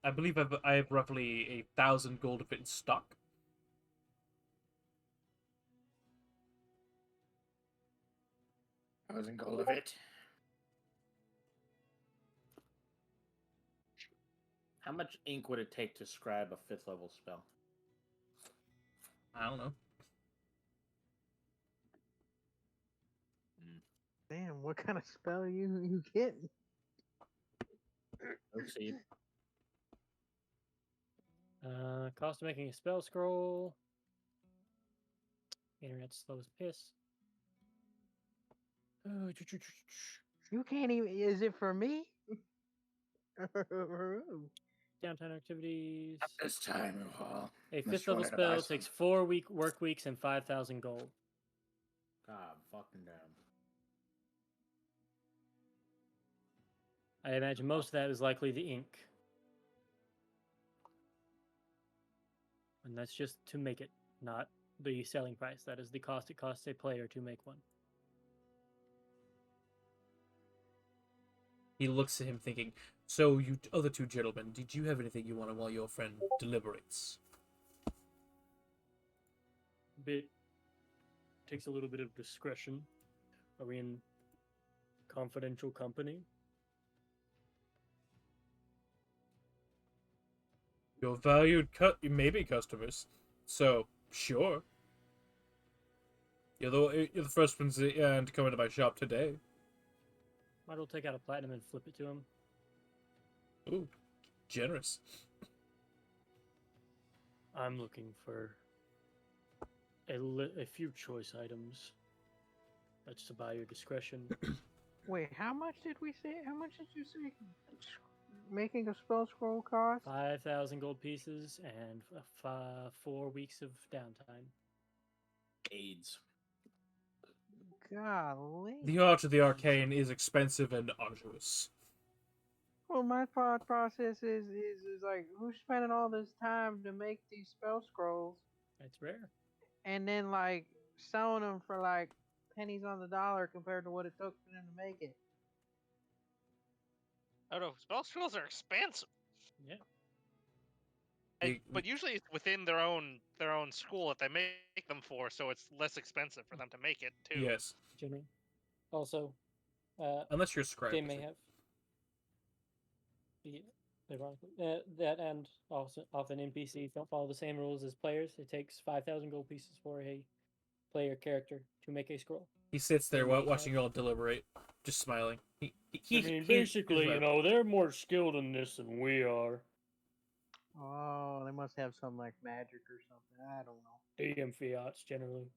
I believe I have roughly 1,000 gold of it in stock. I was in gold of it. How much ink would it take to scribe a 5th level spell? I don't know. Damn, what kind of spell you getting? Let's see. Cost of making a spell scroll. Internet's slow as piss. You can't even. Is it for me? Downtown activities. At this time, Hall. A Unless 5th you level wanted to buy spell some. takes 4 work weeks and 5,000 gold. God fucking damn. I imagine most of that is likely the ink. And that's just to make it, not the selling price. That is the cost it costs a player to make one. He looks at him thinking, so you other two gentlemen, did you have anything you wanted while your friend deliberates? Bit takes a little bit of discretion. Are we in confidential company? Your valued maybe customers. So, sure. You're the first ones to come into my shop today. Might as well take out a platinum and flip it to him. Ooh, generous. I'm looking for a few choice items. That's to buy your discretion. Wait, how much did we say? How much did you say? Making a spell scroll cost? 5,000 gold pieces and 4 weeks of downtime. AIDS. Golly. The art of the arcane is expensive and arduous. Well, my thought process is like, who's spending all this time to make these spell scrolls It's rare. and then like selling them for like pennies on the dollar compared to what it took for them to make it? I don't know. Spell scrolls are expensive. Yeah. But usually it's within their own school that they make them for, so it's less expensive for them to make it too. Yes. Generally. Also, Unless you're scribe. they may have ironically that, and also often NPCs don't follow the same rules as players. It takes 5,000 gold pieces for a player character to make a scroll. He sits there They may watching have- you all deliberate, just smiling. basically, they're more skilled in this than we are. Oh, they must have some like magic or something. I don't know. DM fiats generally.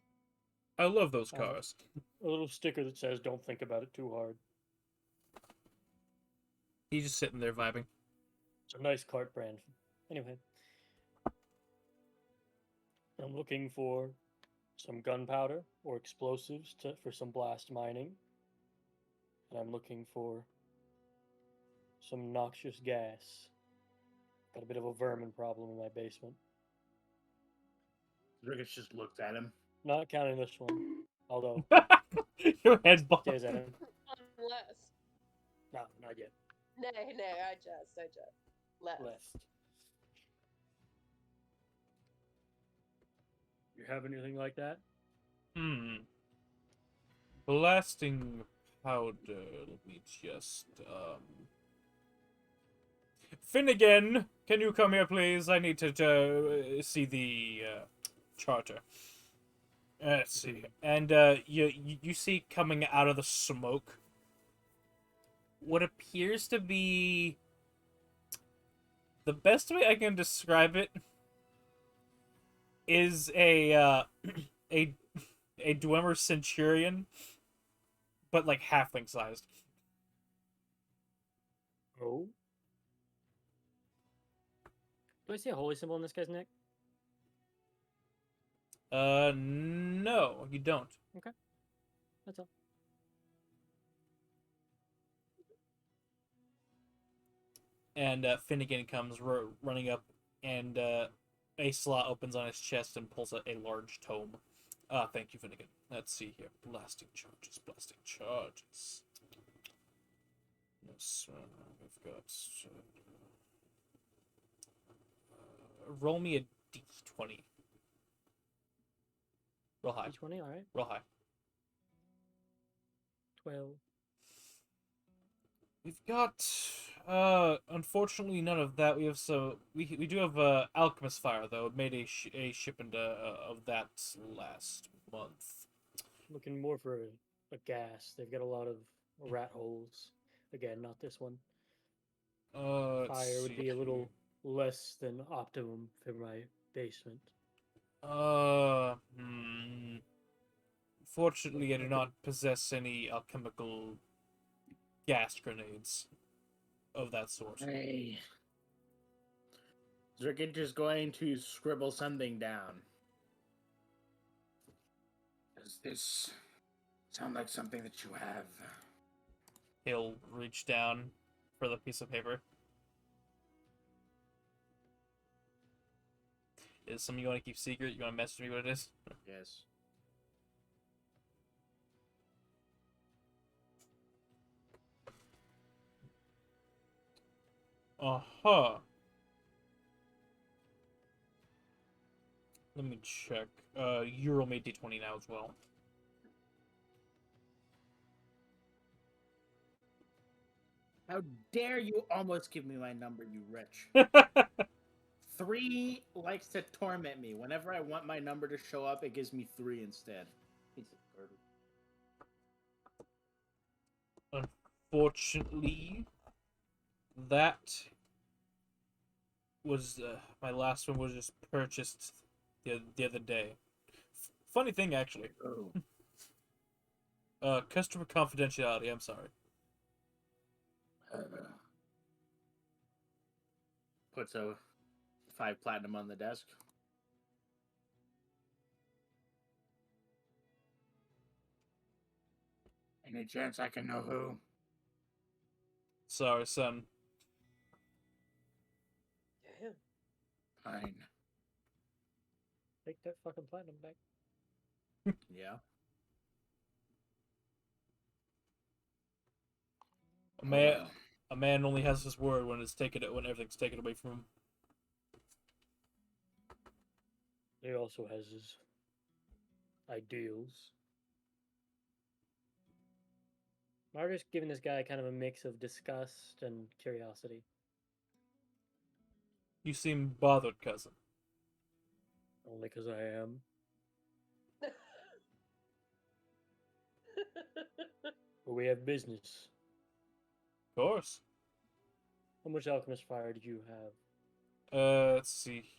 I love those cars. A little sticker that says "Don't think about it too hard." He's just sitting there vibing. It's a nice cart brand. Anyway, I'm looking for some gunpowder or explosives for some blast mining. And I'm looking for some noxious gas. Got a bit of a vermin problem in my basement. Ricketts just looked at him. Not counting this one. Although, Your head's bobbed. stares at him. Unless. No, not yet. Nay, I just. Less. Left. You have anything like that? Blasting powder. Let me just, Finnegan, can you come here, please? I need to see the charter. Let's see. And you see coming out of the smoke what appears to be the best way I can describe it is a Dwemer Centurion, but like halfling sized. Oh. Do I see a holy symbol in this guy's neck? No, you don't. That's all. And Finnegan comes running up, and a slot opens on his chest and pulls a large tome. Thank you, Finnegan. Let's see here. Blasting charges. Yes, we've got... roll me a d20. Roll high. D20, alright. Roll high. 12. We've got, unfortunately none of that. We have we do have alchemist fire though. It made a shipment of that last month. Looking more for a gas. They've got a lot of rat holes. Again, not this one. Let's Fire would see be a little here. less than optimum for my basement. Fortunately, I do not possess any alchemical gas grenades of that sort. Hey. Is Rickett just going to scribble something down? Does this sound like something that you have? He'll reach down for the piece of paper. Is something you want to keep secret? You want to message me what it is? Yes. Uh-huh. Let me check. You roll me d20 now as well. How dare you almost give me my number, you wretch. 3 likes to torment me. Whenever I want my number to show up, it gives me 3 instead. Piece of garbage. Unfortunately, that was my last one was just purchased the other day. Funny thing, actually. Oh. Customer confidentiality. I'm sorry. Puts a 5 platinum on the desk. Any chance I can know who? Sorry, son. Damn. Fine. Take that fucking platinum back. Yeah. May well. A man only has his word when when everything's taken away from him. He also has his ideals. Margaret's giving this guy kind of a mix of disgust and curiosity. You seem bothered, cousin. Only because I am. But we have business. Of course. How much alchemist fire did you have? Let's see.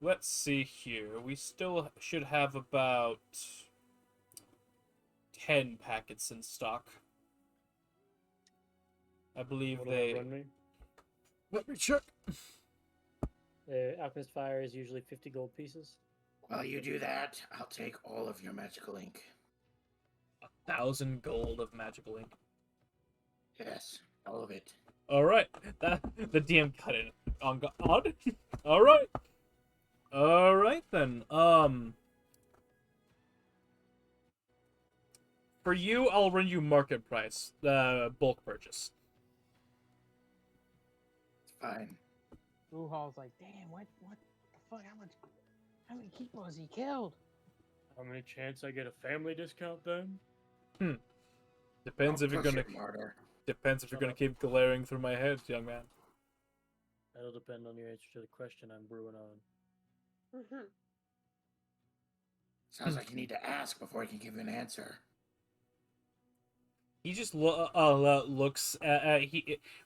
Let's see here. We still should have about 10 packets in stock. I believe What'll that run me? Let me check. Alchemist fire is usually 50 gold pieces. While you do that, I'll take all of your magical ink. 1,000 gold of magical ink. Yes, all of it. All right, the DM cut in on God. All right, then. For you, I'll run you market price, bulk purchase. It's fine. Ruhal's like, damn, what the fuck? How many people has he killed? How many chance I get a family discount then? Depends if you're gonna. Martyr. Depends if you're gonna keep glaring through my head, young man. That'll depend on your answer to the question I'm brewing on. Sounds like you need to ask before I can give you an answer. He just looks at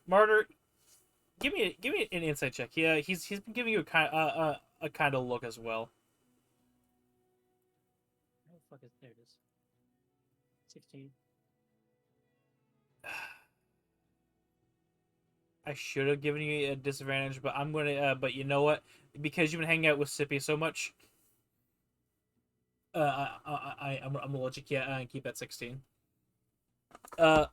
Martyr. Give me an insight check. Yeah, he's been giving you a kind of look as well. How the fuck is there? It is 16. I should have given you a disadvantage, but I'm gonna. But you know what? Because you've been hanging out with Sippy so much, I'm gonna let you keep at 16. The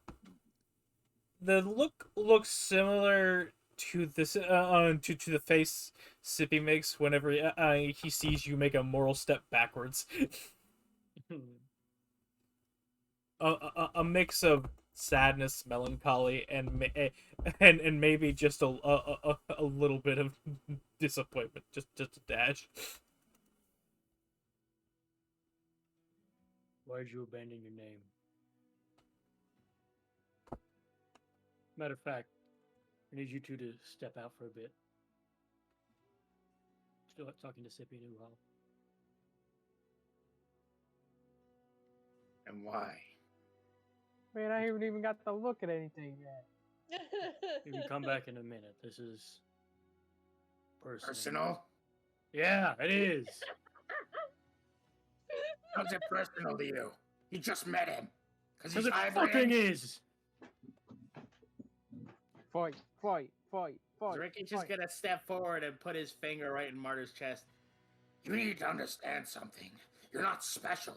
look looks similar to this to the face Sippy makes whenever he sees you make a moral step backwards. A mix of sadness, melancholy, and maybe just a little bit of disappointment, just a dash. Why'd you abandon your name? Matter of fact, I need you two to step out for a bit. Still talking to Sippy and Uhal. And why? Man, I haven't even got to look at anything yet. You can come back in a minute. This is personal. Personal? Yeah, it is. How's it personal to you? You just met him. Because it fucking is. Fight. Ricky's just gonna step forward and put his finger right in Martyr's chest. You need to understand something. You're not special.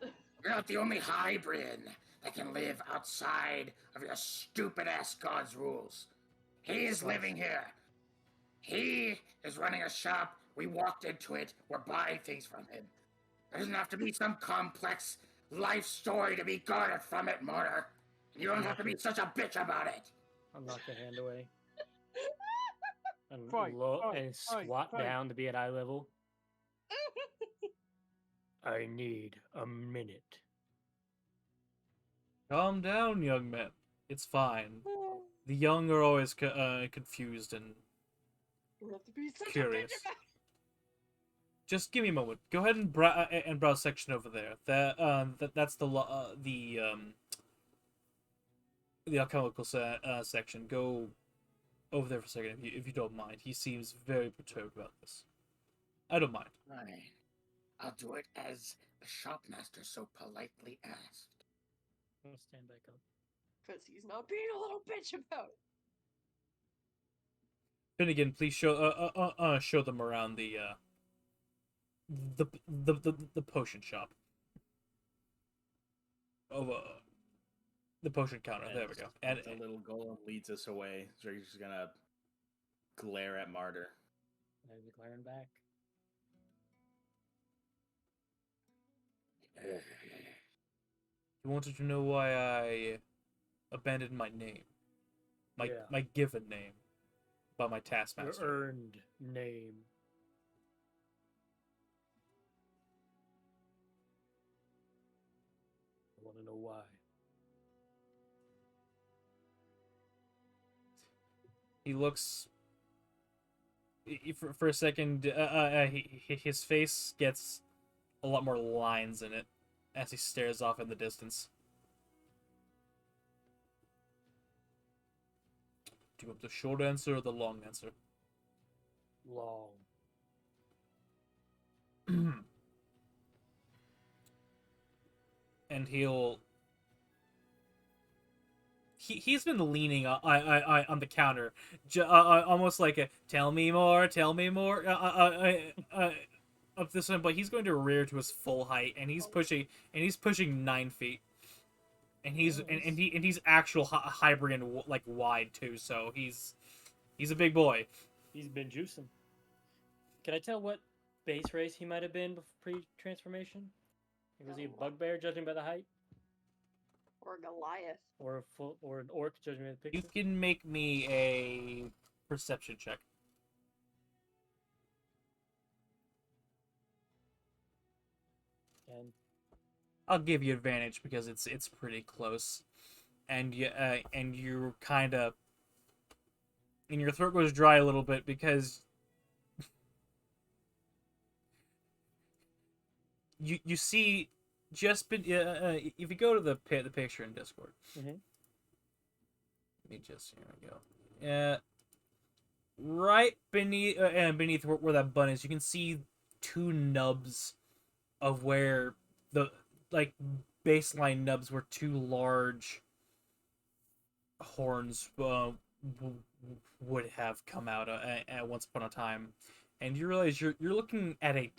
You're not the only hybrid that can live outside of your stupid-ass god's rules. He's living here. He is running a shop. We walked into it. We're buying things from him. There doesn't have to be some complex life story to be garnered from it, Martyr. And you don't have to be such a bitch about it. I'll knock the hand away. And, Fight, squat down to be at eye level. I need a minute. Calm down, young man. It's fine. The young are always confused and curious. Just give me a moment. Go ahead and browse section over there. That's the alchemical section. Go over there for a second if you don't mind. He seems very perturbed about this. I don't mind. Fine. I'll do it as the shopmaster so politely asked. I'll stand back up. Because he's not being a little bitch about it. Finnegan, please show them around the potion shop. The potion counter. There we go. And the little golem leads us away. So he's just gonna glare at Martyr. There's the glaring back. You wanted to know why I abandoned my name. my given name, but my Your taskmaster. earned name. I want to know why. He looks. For a second, his face gets a lot more lines in it as he stares off in the distance. Do you want the short answer or the long answer? Long. And he's been leaning on the counter, almost like a tell me more, up this one. But he's going to rear to his full height, and he's pushing 9 feet, and he's actual Hybrian like wide too. So he's a big boy. He's been juicing. Can I tell what base race he might have been pre-transformation? Was he a bugbear, judging by the height? Or Goliath. Or an orc, judging by the picture? You can make me a perception check. And I'll give you advantage because it's pretty close, and you're kind of, and your throat goes dry a little bit because you see just if you go to the picture in Discord. Mm-hmm. Let me just, here we go. Right beneath where that button is, you can see 2 nubs of where the baseline nubs where 2 large horns would have come out at once upon a time, and you realize you're looking at a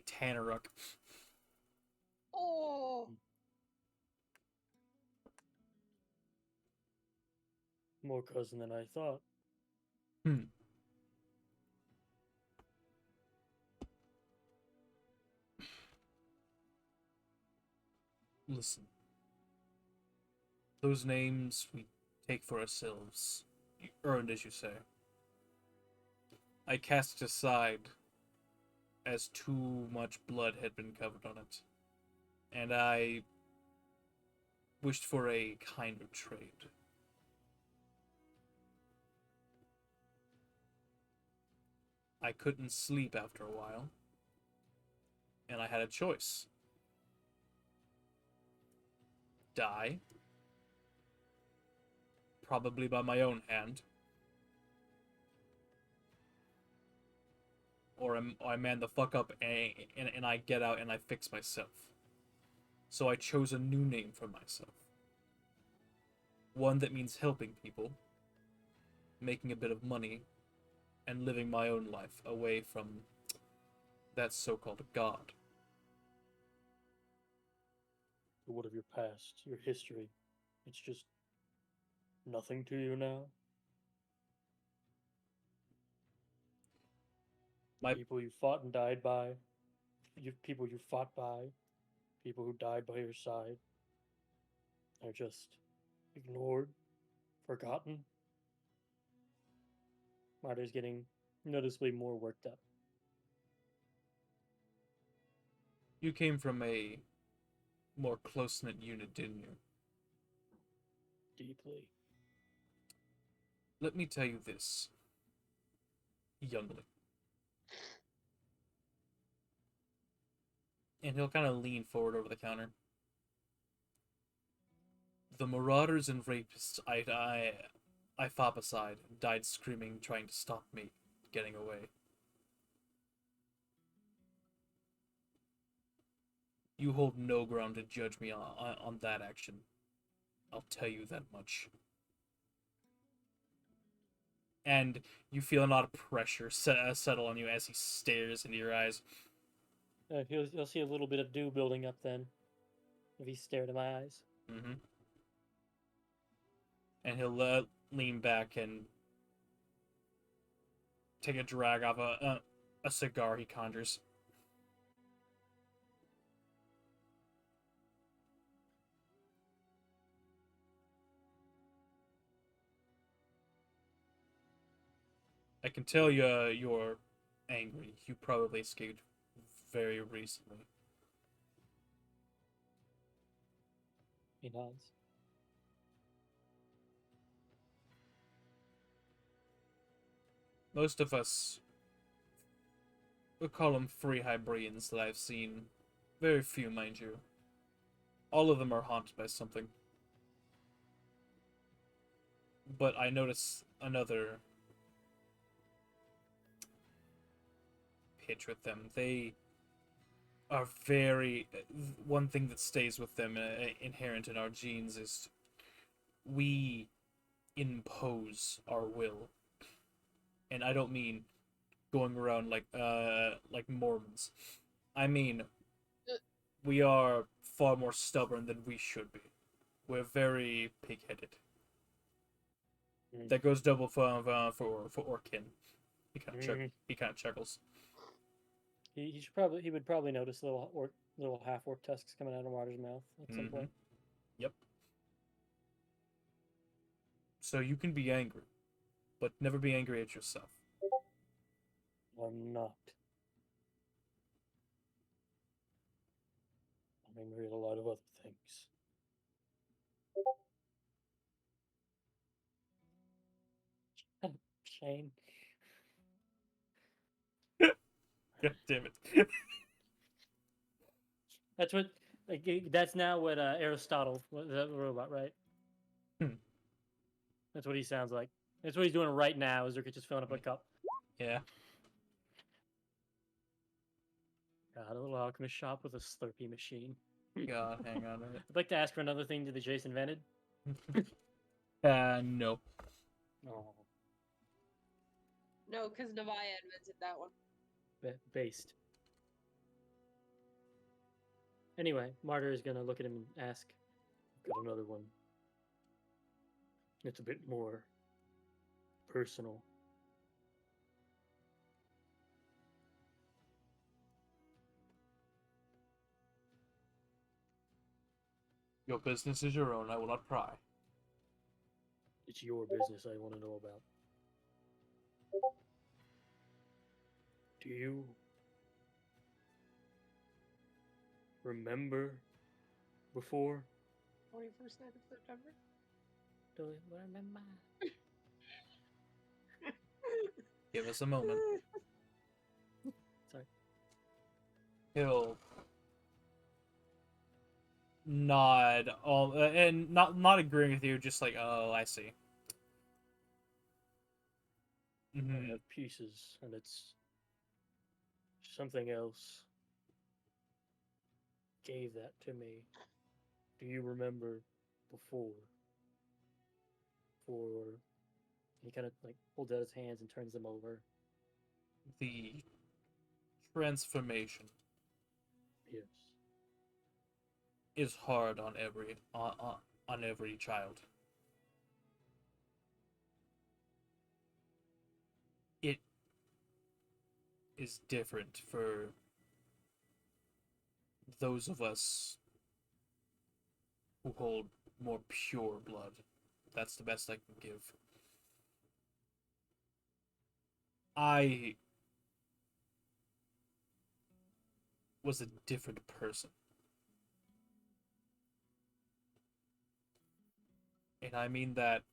Tanaruk. Oh. More cousin than I thought. Listen. Those names we take for ourselves. Earned, as you say. I cast it aside as too much blood had been covered on it. And I wished for a kind of trade. I couldn't sleep after a while. And I had a choice. Die. Probably by my own hand. Or I man the fuck up and I get out and I fix myself. So I chose a new name for myself. One that means helping people, making a bit of money, and living my own life away from that so-called God. But what of your past, your history? It's just nothing to you now? People you fought and died by, people you fought by, people who died by your side, are just ignored, forgotten. Marty's getting noticeably more worked up. You came from a more close-knit unit, didn't you? Deeply. Let me tell you this, youngling. And he'll kind of lean forward over the counter. The marauders and rapists I fought beside died screaming, trying to stop me getting away. You hold no ground to judge me on that action. I'll tell you that much. And you feel a lot of pressure settle on you as he stares into your eyes. You'll see a little bit of dew building up then, if he stared at my eyes. Mm-hmm. And he'll lean back and take a drag off a cigar he conjures. I can tell you're angry. You probably escaped very recently. He nods. Most of us, we call them free Hybrians that I've seen. Very few, mind you. All of them are haunted by something. But I notice another pitch with them. They are very... One thing that stays with them, inherent in our genes, is we impose our will. And I don't mean going around like Mormons. I mean, we are far more stubborn than we should be. We're very pig-headed. That goes double for Orkin. He kind of chuckles. He would probably notice little half orc tusks coming out of Martyr's mouth at some point. Yep. So you can be angry, but never be angry at yourself. I'm not. I'm angry at a lot of other things. Shane. God damn it. That's now what Aristotle, the robot, right? That's what he sounds like. That's what he's doing right now. Is just filling up a cup. Yeah. God, a little alchemist shop with a Slurpee machine. God, hang on a minute. I'd like to ask for another thing that Jason invented. No. Oh. No, because Navaya invented that one. Based. Anyway, Martyr is gonna look at him and ask, "Got another one. It's a bit more personal." Your business is your own. I will not pry. It's your business I want to know about. Do you remember before? 21st night of September? Do you remember? Give us a moment. Sorry. He'll nod, and not agreeing with you, just like, oh, I see. I have pieces, and it's something else gave that to me. Do you remember before? He kind of like holds out his hands and turns them over. The transformation. Yes. Is hard on every child. It is different for those of us who hold more pure blood. That's the best I can give. I was a different person. And I mean that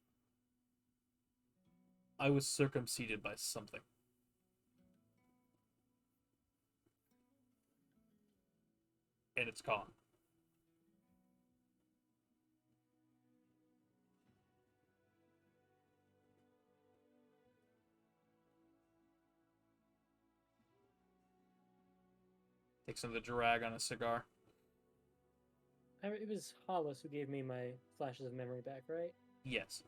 I was circumcised by something. And it's gone. Takes another drag on a cigar. It was Hollis who gave me my flashes of memory back, right? Yes.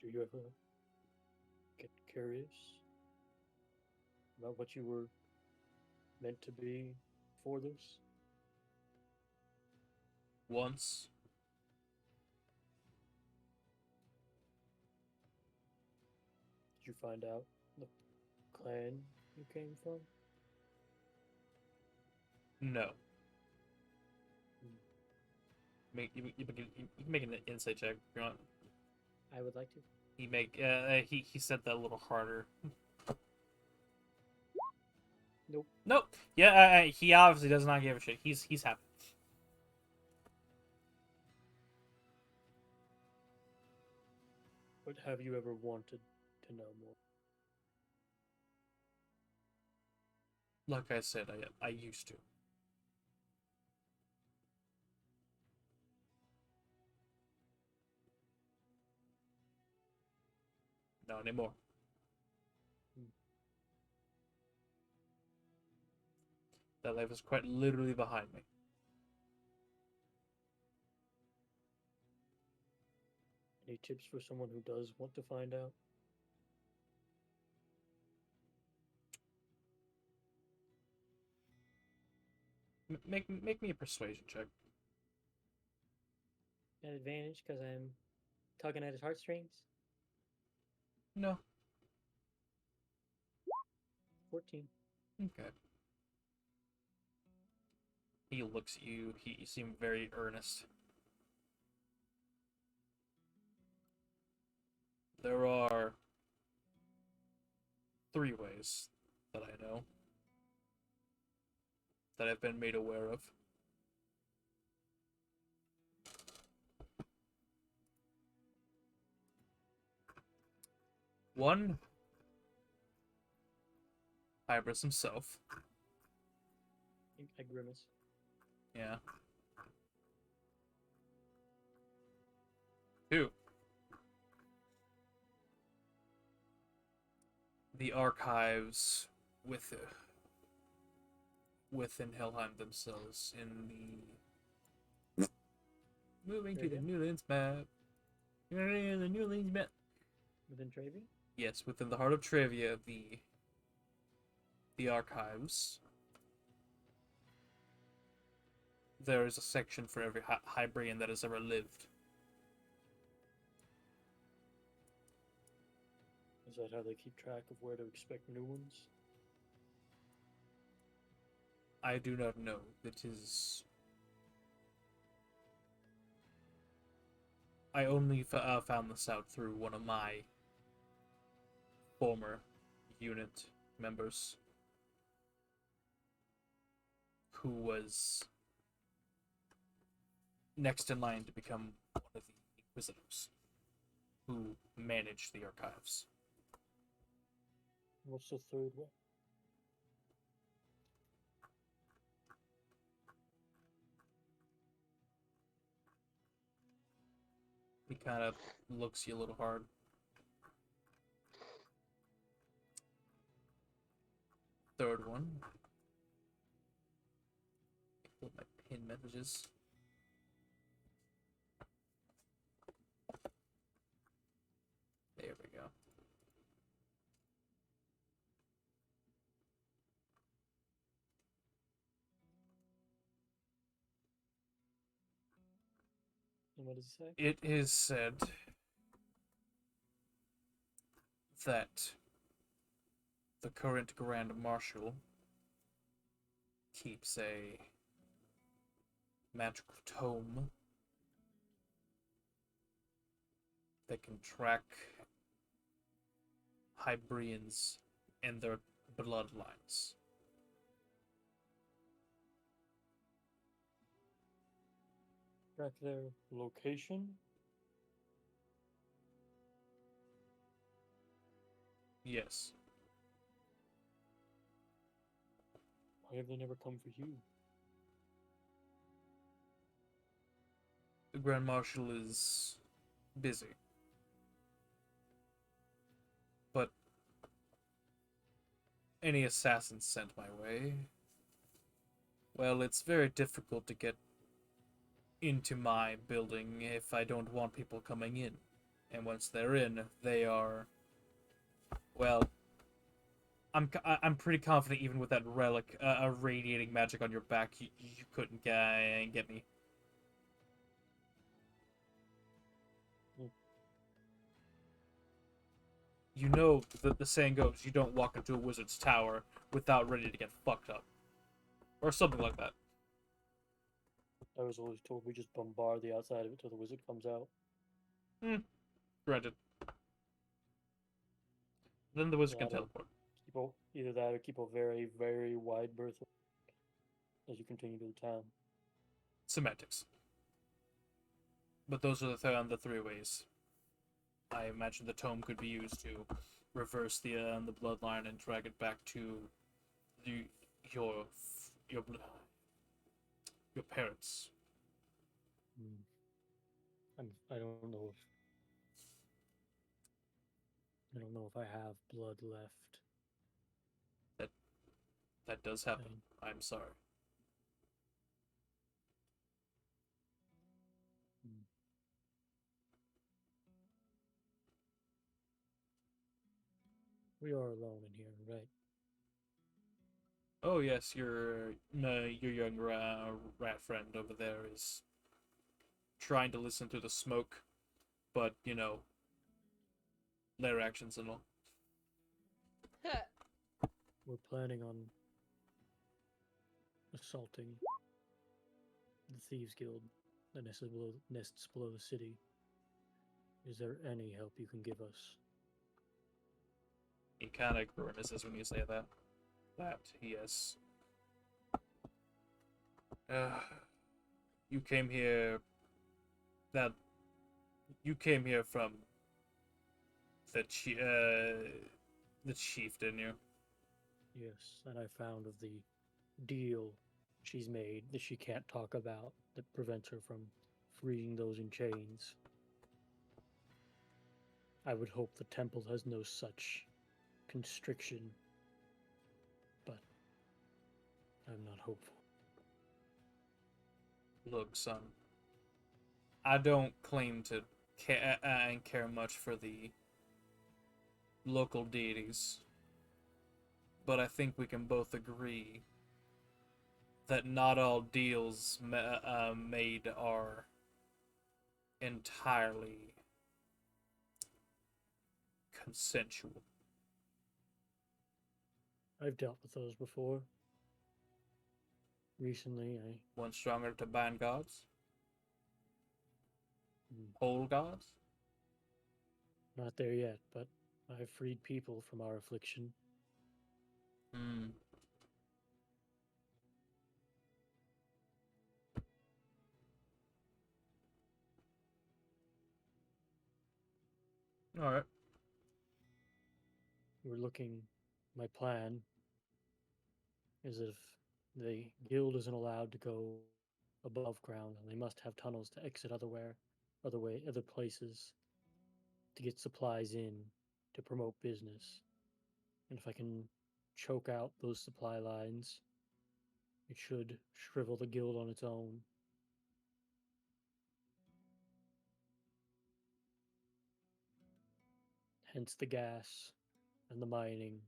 Do you ever get curious about what you were meant to be for this? Once. Did you find out the clan you came from? No. You can make an insight check if you want. I would like to. He said that a little harder. Nope. Nope. Yeah, he obviously does not give a shit. He's happy. But have you ever wanted to know more? Like I said, I used to. Not anymore. That life is quite literally behind me. Any tips for someone who does want to find out? Make me a persuasion check. An advantage because I'm tugging at his heartstrings? No. 14. Okay. He looks at you. He seemed very earnest. There are 3 ways that I know that I've been made aware of. One, Hybris himself. I grimace. Yeah. 2, the archives within Helheim themselves in the moving to the Trivia? Newlands map. The Newlands map. Within Travia? Yes, within the heart of Trivia, the archives. There is a section for every Hybrian that has ever lived. Is that how they keep track of where to expect new ones? I do not know. It is. I only found this out through one of my former unit members who was next in line to become one of the Inquisitors who managed the archives. What's the third one? He kind of looks you a little hard. Third one. Pull my pin messages. There we go. And what does it say? It is said that the current Grand Marshal keeps a magical tome that can track Hybrians and their bloodlines. Track their location? Yes. Why have they never come for you? The Grand Marshal is busy. But any assassins sent my way, well, it's very difficult to get into my building if I don't want people coming in. And once they're in, they are, well, I'm pretty confident even with that relic, radiating magic on your back, you couldn't get me. You know that the saying goes, you don't walk into a wizard's tower without ready to get fucked up. Or something like that. I was always told we just bombard the outside of it till the wizard comes out. Granted. Then the wizard Yeah, can I don't- teleport. Either that or keep a very, very wide berth as you continue to the town. Semantics. But those are the three ways. I imagine the tome could be used to reverse the bloodline and drag it back to the your your your parents. I don't know if I have blood left. That does happen. I'm sorry. We are alone in here, right? Oh yes, your young rat friend over there is trying to listen to the smoke, but you know, their actions and all. We're planning on assaulting the Thieves Guild that nests below the city. Is there any help you can give us? He kind of grimaces when you say that. Yes. You came here. You came here from the chief, didn't you? Yes, and I found of the deal she's made that she can't talk about that prevents her from freeing those in chains. I would hope the temple has no such constriction, but I'm not hopeful. Look, son. I don't claim to care much for the local deities, but I think we can both agree that not all deals made are entirely consensual. I've dealt with those before. Recently, One stronger to bind gods? Hmm. Whole gods? Not there yet, but I've freed people from our affliction. Hmm. Alright. My plan is if the guild isn't allowed to go above ground, and they must have tunnels to exit other places to get supplies in to promote business. And if I can choke out those supply lines, it should shrivel the guild on its own. Hence the gas and the mining.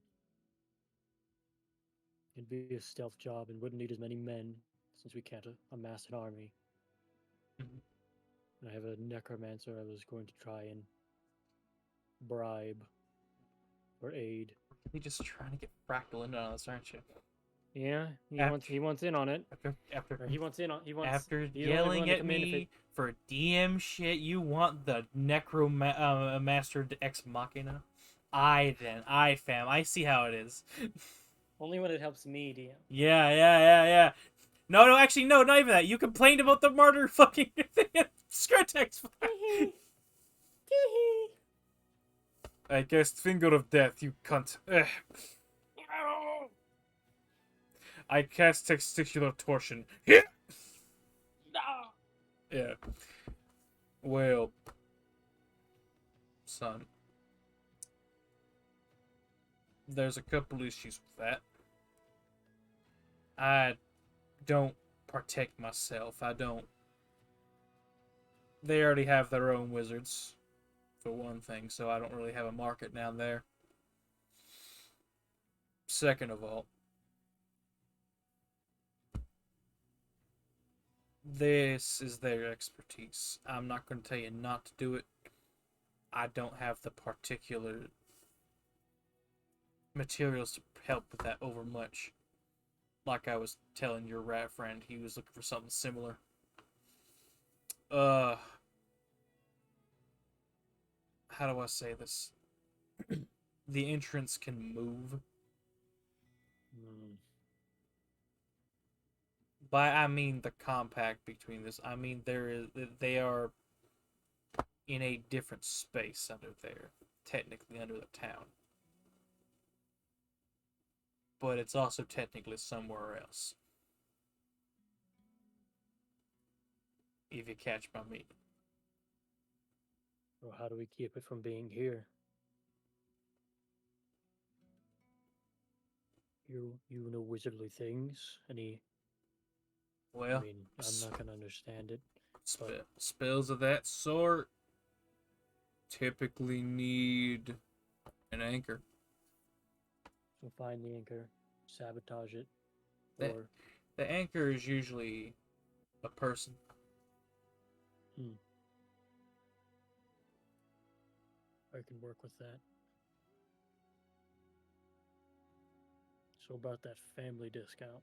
It'd be a stealth job and wouldn't need as many men since we can't amass an army. Mhm. And I have a necromancer I was going to try and bribe or aid. You're just trying to get Fractal in on this, aren't you? Yeah, he wants in on it. After yelling at me for DM shit, you want the Necromaster Ex Machina? I fam, I see how it is. Only when it helps me, DM. Yeah. No, actually, no, not even that. You complained about the martyr fucking thing. Skirtex. I guess finger of death, you cunt. Ugh. I cast testicular torsion. Yeah. Well, son, there's a couple issues with that. I don't partake myself. They already have their own wizards, for one thing, so I don't really have a market down there. Second of all, this is their expertise. I'm not going to tell you not to do it. I don't have the particular materials to help with that over much. Like I was telling your rat friend, he was looking for something similar. How do I say this? the entrance can move. By I mean the compact between this. I mean they are in a different space under there, technically under the town. But it's also technically somewhere else. If you catch my meaning. Well, how do we keep it from being here? You know wizardly things? Any? Well, I mean, I'm not gonna understand it. Spells of that sort typically need an anchor. So find the anchor, sabotage it, The, or the anchor is usually a person. I can work with that. So about that family discount.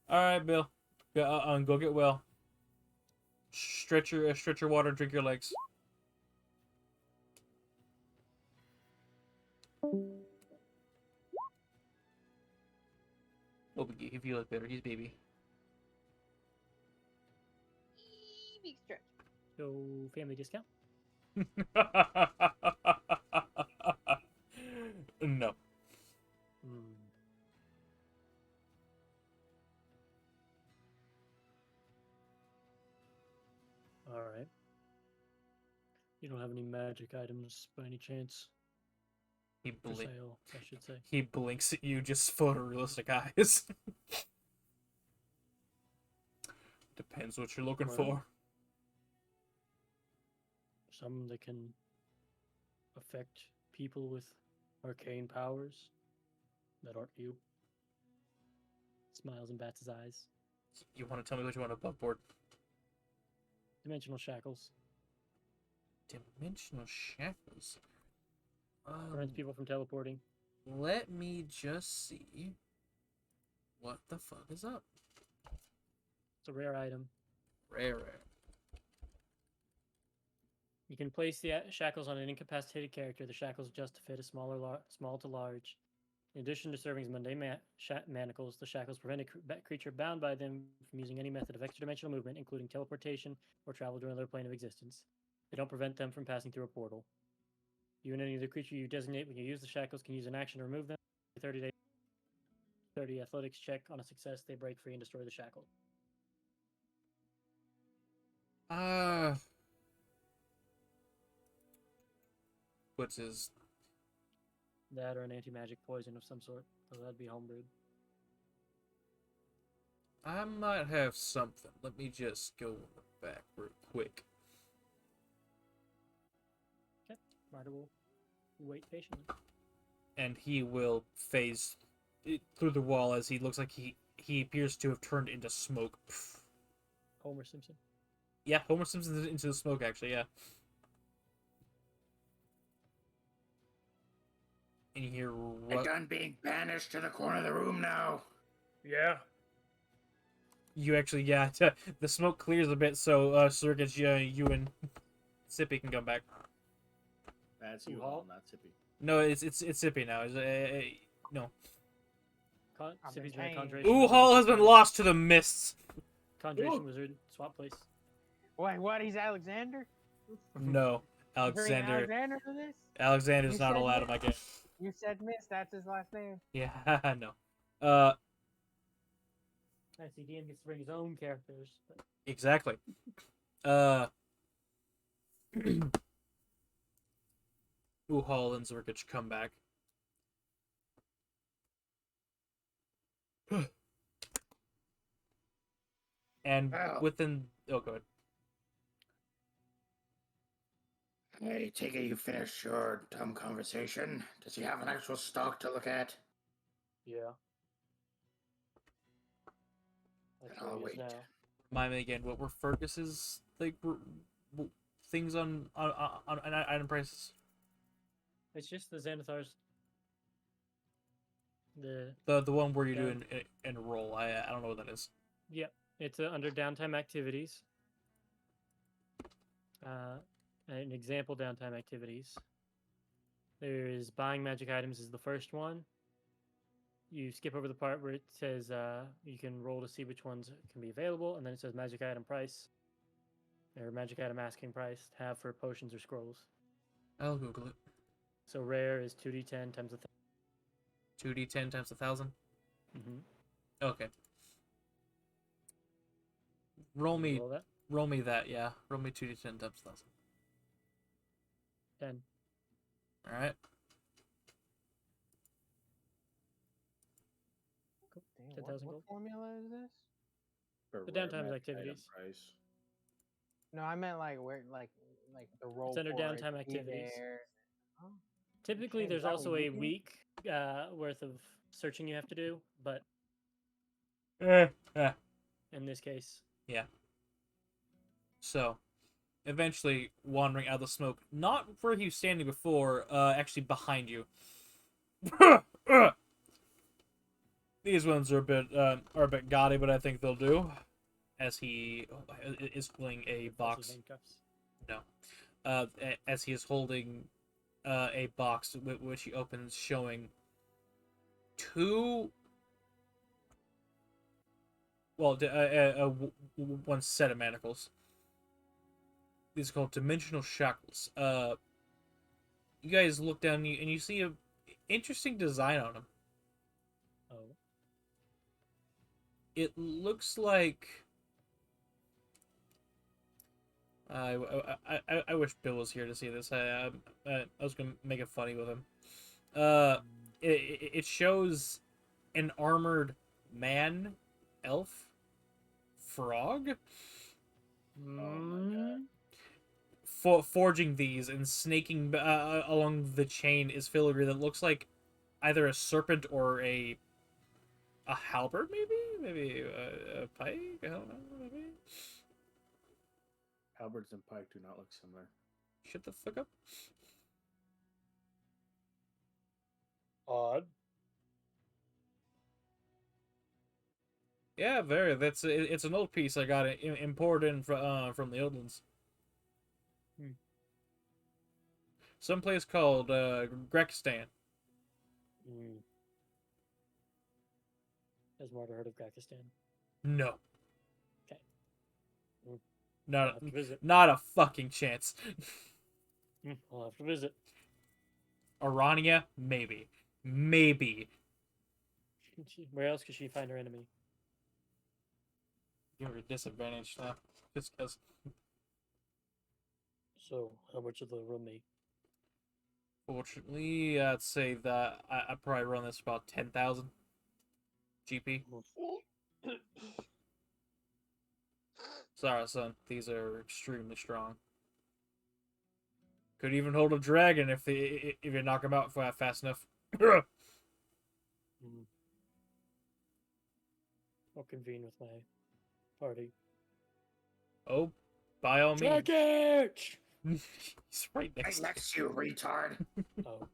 All right, Bill. Go get well. Stretch your water. Drink your legs. Oh, if you look better, he's baby. Big stretch. So family discount. No. All right. You don't have any magic items by any chance? He For sale, I should say. He blinks at you, just photorealistic eyes. Depends what you're looking for. Some that can affect people with arcane powers that aren't you. Smiles and bats his eyes. You want to tell me what you want above board? Dimensional shackles. Dimensional shackles? Prevents people from teleporting. Let me just see what the fuck is up. It's a rare item. Rare. You can place the shackles on an incapacitated character. The shackles adjust to fit a small to large. In addition to serving as mundane manacles, the shackles prevent a creature bound by them from using any method of extra-dimensional movement, including teleportation or travel to another plane of existence. They don't prevent them from passing through a portal. You and any other creature you designate when you use the shackles can use an action to remove them. 30 athletics check. On a success, they break free and destroy the shackle. What's his? That or an anti-magic poison of some sort. So that'd be homebrewed. I might have something. Let me just go back real quick. Okay. Ryder will wait patiently. And he will phase through the wall as he looks like he appears to have turned into smoke. Homer Simpson. Yeah, Homer Simpson into the smoke, actually, yeah. And you hear... You're done being banished to the corner of the room now. Yeah. You actually, yeah, the smoke clears a bit, so Circus, you and Sippy can come back. That's you all, not Sippy. No, it's Sippy now. No. Sippy's been a conjuration. Ooh, Hall has been lost to the mists. Conjuration wizard, swap place. Wait, what? He's Alexander? No, Alexander. Alexander for this? Alexander's not allowed in my game. You said Miss, that's his last name. Yeah, no. I see DM gets to bring his own characters. But... Exactly. Ooh, Hall and Zerkich come back. And within... Oh, go ahead. I take it you finished your dumb conversation. Does he have an actual stock to look at? Yeah. I'll wait. Remind me again, what were Fergus's things on item prices? It's just the Xanathar's. The one where you do an roll. I don't know what that is. Yep, it's under downtime activities. an example downtime activities. There's buying magic items is the first one. You skip over the part where it says you can roll to see which ones can be available, and then it says magic item price or magic item asking price to have for potions or scrolls. I'll Google it. So rare is 2d10 times 2d10 times 1,000. Mm-hmm. Okay. Roll me Roll that. Roll me that, yeah. Roll me 2d10 times 1,000. 10. Alright. Cool. Damn, 10,000 what gold. formula is this? For The rare downtime magic activities. item price. No, I meant like where, like the roll. It's under for it, downtime be activities. there. Oh, Typically, shame, is there's that also what a you do? week worth of searching you have to do, but in this case, Yeah. So, eventually wandering out of the smoke, not where he was standing before, actually behind you. These ones are a bit gaudy, but I think they'll do. As he is holding a box. handcuffs. No. As he is holding a box which he opens, showing two. Well, one set of manacles. These are called dimensional shackles. You guys look down and you see a interesting design on them. Oh. It looks like. I wish Bill was here to see this. I was gonna make it funny with him. It shows an armored man, elf, frog. Oh my god. Forging these and snaking along the chain is filigree that looks like either a serpent or a halberd, maybe a pike. I don't know, maybe. Halberds and pike do not look similar. Shut the fuck up. Odd. Yeah, very. It's an old piece I got it imported in from the Oldlands. Some place called Grekistan. Has Marta heard of Grakistan? No. Okay. Not I'll have to visit. not a fucking chance. I'll have to visit. Arania, maybe. Maybe. Where else could she find her enemy? Give her a disadvantage now. Just because. So, how much of the roommate? Fortunately, I'd say that I'd probably run this about 10,000 GP. Sorry, son. These are extremely strong. Could even hold a dragon if you knock them out fast enough. I'll convene with my party. Oh, by all means. Draggage! He's right next Next to you, retard. Oh,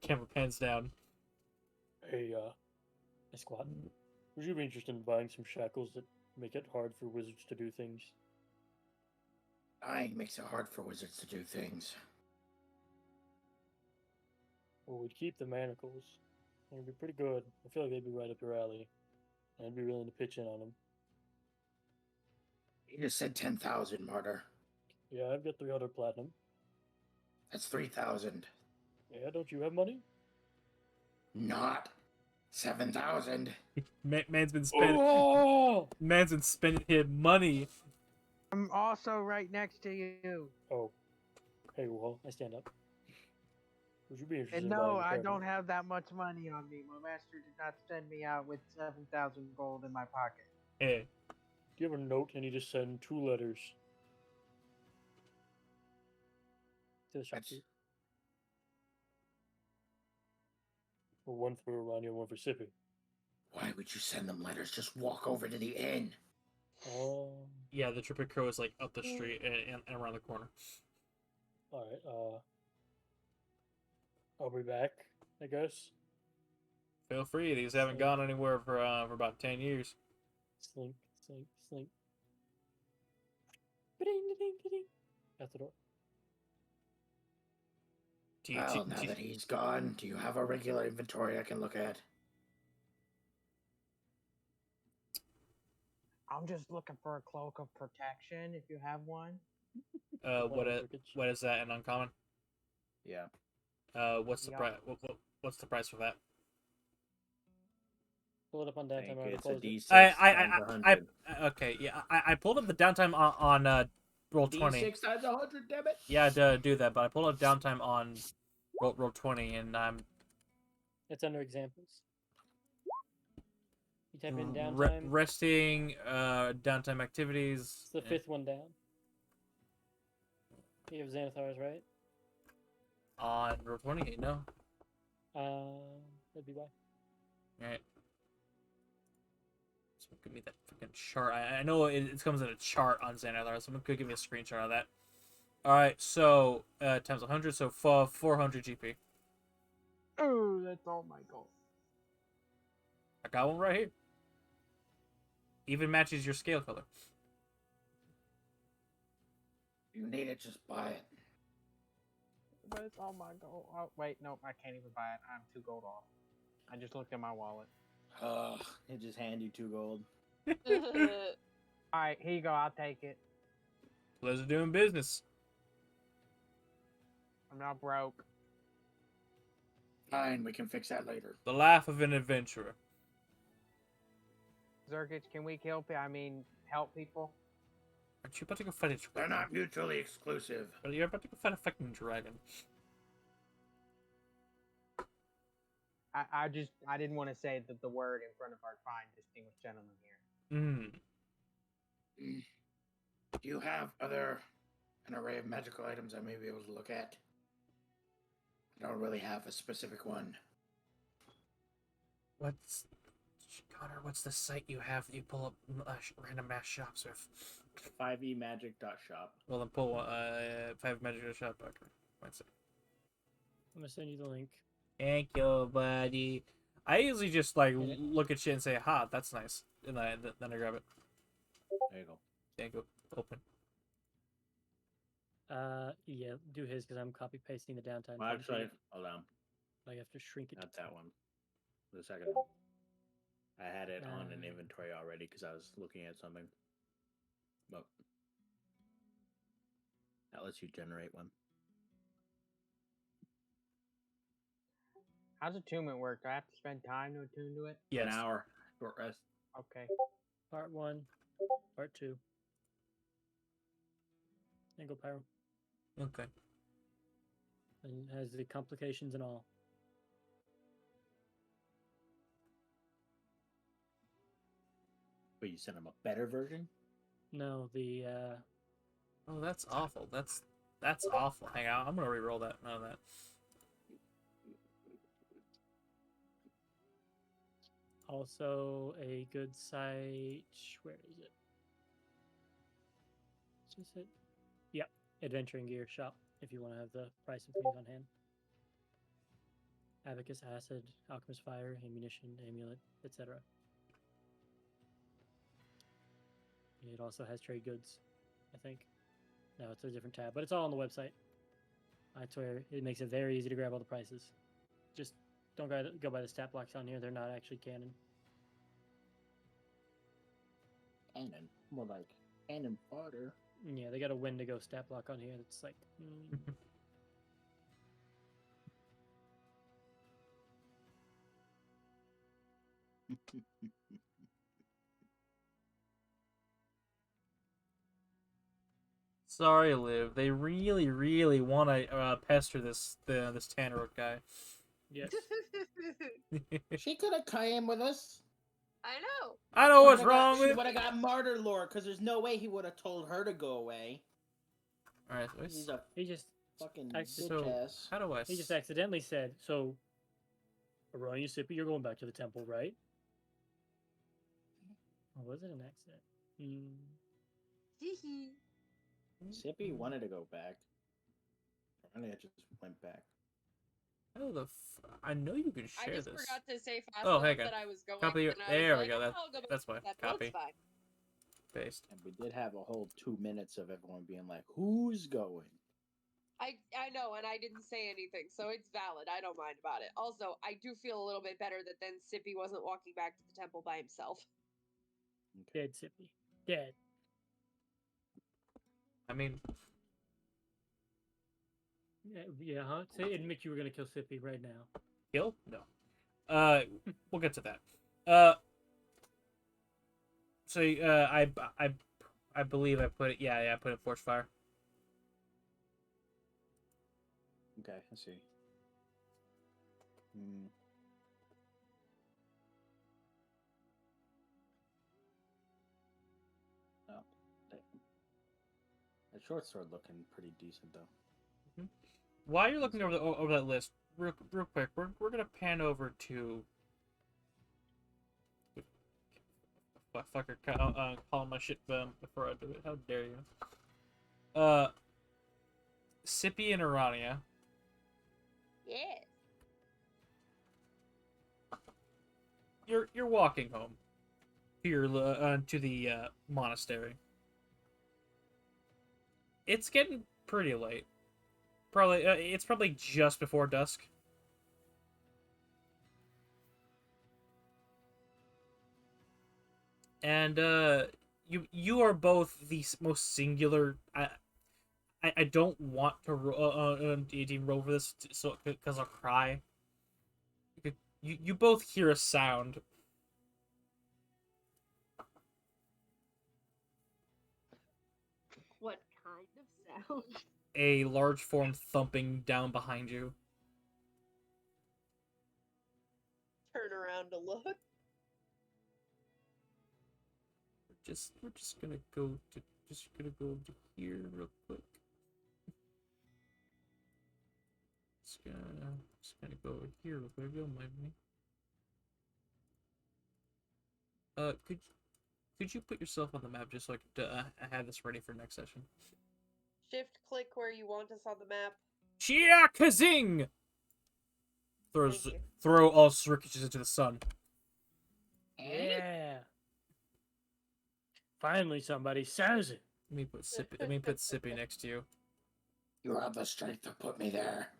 Camera pans down. hey, squad. Would you be interested in buying some shackles that make it hard for wizards to do things? Dying makes it hard for wizards to do things. Well, we'd keep the manacles. They'd be pretty good. I feel like they'd be right up your alley. And I'd be willing to pitch in on them. You just said 10,000, Martyr. Yeah, I've got 300 platinum. That's 3,000. Yeah, don't you have money? Not 7,000. Man's been spending. Oh! Man's been spending his money. I'm also right next to you. Oh. Hey, well, I stand up. Would you be interested And in no, buying a I pair? don't have that much money on me. My master did not send me out with 7,000 gold in my pocket. Hey, Do you have a note and you just send 2 letters to the shopkeep? Or one for Arania, one for Sippy. Why would you send them letters? Just walk over to the inn. Oh. yeah, the Trippy Crow is like up the street and around the corner. Alright, I'll be back, I guess. Feel free. These haven't gone anywhere for about 10 years. Slink, slink, slink. Ba-ding, da-ding, da-ding. Out the door. door. Well, now that he's gone, do you have a regular inventory I can look at? I'm just looking for a cloak of protection if you have one. What is that? An uncommon? Yeah. What's the price? What's the price for that? Pull it up on I downtime. think I already it's a closed it. D6 times 100. Okay, yeah, I pulled up the downtime on roll 20. D6 times 100, damn it. Yeah, do that, but I pulled up downtime on roll 20, and I'm It's under examples. You type in downtime. resting, downtime activities. It's the fifth one down. You have Xanathars, right? On roll 20, no. That'd be why. Alright. So give me that freaking chart. I know it comes in a chart on Xanathar, so I'm gonna give me a screenshot of that. Alright, so times 100, so 400 GP. Oh, that's all my goal. I got one right here. Even matches your scale color. You need it, just buy it. But it's all my gold. Oh, wait, no, I can't even buy it. I'm 2 gold off. I just looked at my wallet. He'll just hand you 2 gold. Alright, here you go. I'll take it. Pleasure doing business. I'm not broke. Fine, we can fix that later. The life of an adventurer. Zerkich, can we help people? Aren't you about to go fight a dragon? They're not mutually exclusive. But you're about to go fight a fucking dragon. I didn't want to say the word in front of our fine distinguished gentleman here. Do you have an array of magical items I may be able to look at? I don't really have a specific one. Connor, what's the site you have that you pull up random mass shops with? 5emagic.shop. Well, then pull 5 magic shop. Okay. One sec. I'm gonna send you the link. Thank you, buddy. I usually just look at shit and say, "Ha, that's nice," and then I grab it. There you go. Thank you. Open. Yeah, do his because I'm copy pasting the downtime. Well, actually, hold on. I have to shrink it. Not that one. The second one. I had it on an inventory already because I was looking at something. But that lets you generate one. How's attunement work? Do I have to spend time to attune to it? Yes. An hour. Short rest. Okay. Part 1, Part 2. Angle pyro. Okay. And has the complications and all. But you sent him a better version? No, the Oh, that's awful. That's awful. Hang on, I'm gonna re-roll that. None of that. also a good site. Where is it? Is this it? Yep, Adventuring Gear Shop. If you want to have the price of things on hand. Abacus Acid, Alchemist Fire, Ammunition, Amulet, etc. It also has trade goods, I think. No, it's a different tab, but it's all on the website. That's where it makes it very easy to grab all the prices. Just don't go by the stat blocks on here. They're not actually canon. Cannon. More like cannon fodder. Yeah, they got a Wendigo stat block on here that's like... Sorry, Liv. They really, really want to pester this Tanrook guy. Yes. She could have came with us. I know. I know what's wrong She with. would have got martyr lore because there's no way he would have told her to go away. All right, He's a He just fucking so bitch ass. how do I? he just accidentally said, so Arroyo Sippy, you're going back to the temple, right? Or was it an accident? Sippy wanted to go back. Apparently, I just went back. Oh, I know you can I share just this. forgot to say fast Oh, enough hey, that I was going. Copy. and I was There we like, go. "Oh, I'll go back That's to fine. the temple, Copy. it's fine." based. And we did have a whole 2 minutes of everyone being like, "Who's going?" I know, and I didn't say anything, so it's valid. I don't mind about it. Also, I do feel a little bit better that then Sippy wasn't walking back to the temple by himself. Dead Sippy. Dead. I mean, Yeah, huh? Say, admit you were gonna kill Sippy right now. kill? No. We'll get to that. So, I believe I put it. Yeah, I put it ForgeFire. Okay, I see. Hmm. Oh, damn. That short sword looking pretty decent though. While you're looking over that list, real quick, we're gonna pan over to fucker calling my shit before I do it. How dare you? Sippy and Arania. Yes. You're walking home to your to the monastery. It's getting pretty late. Probably it's probably just before dusk. And you are both the most singular. I don't want to even roll for this, so because I'll cry. You both hear a sound. What kind of sound? A large form thumping down behind you. Turn around to look. We're just gonna go to here real quick. Just gonna go over here real quick. Don't mind me. Could you put yourself on the map just so I could have this ready for next session? Shift click where you want us on the map. Chia Kazing! Throw all circuits into the sun. Yeah. Finally, somebody says it. Let me put Sippy next to you. You have the strength to put me there.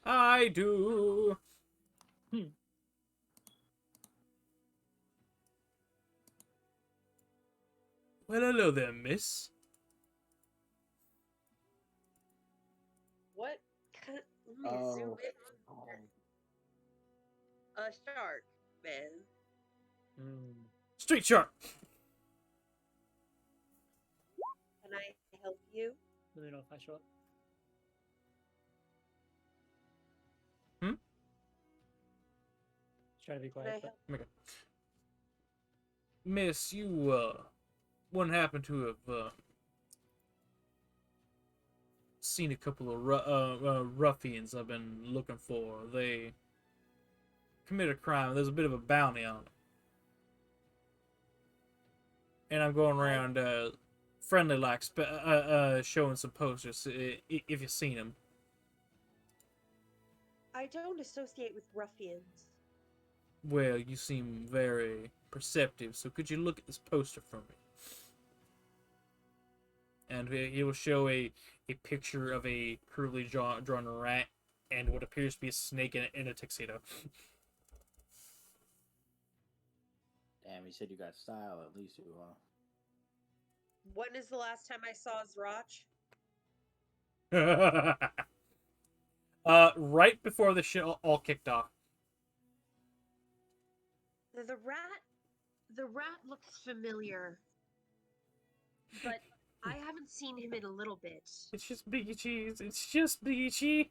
I do. Well, hello there, miss. What? Let me zoom in. A shark, man. Street shark. Can I help you? Let me know if I show up. Just trying to be quiet. Okay. Miss, you wouldn't happen to have seen a couple of ruffians I've been looking for. They committed a crime. There's a bit of a bounty on them. And I'm going around friendly like showing some posters if you've seen them. I don't associate with ruffians. Well, you seem very perceptive, so could you look at this poster for me? And he will show a picture of a crudely drawn rat and what appears to be a snake in a tuxedo. Damn, he said you got style, at least you When is the last time I saw Zroch? Right before the shit all kicked off. The rat looks familiar, but I haven't seen him in a little bit. It's just Biggie Cheese. It's just Biggie Cheese.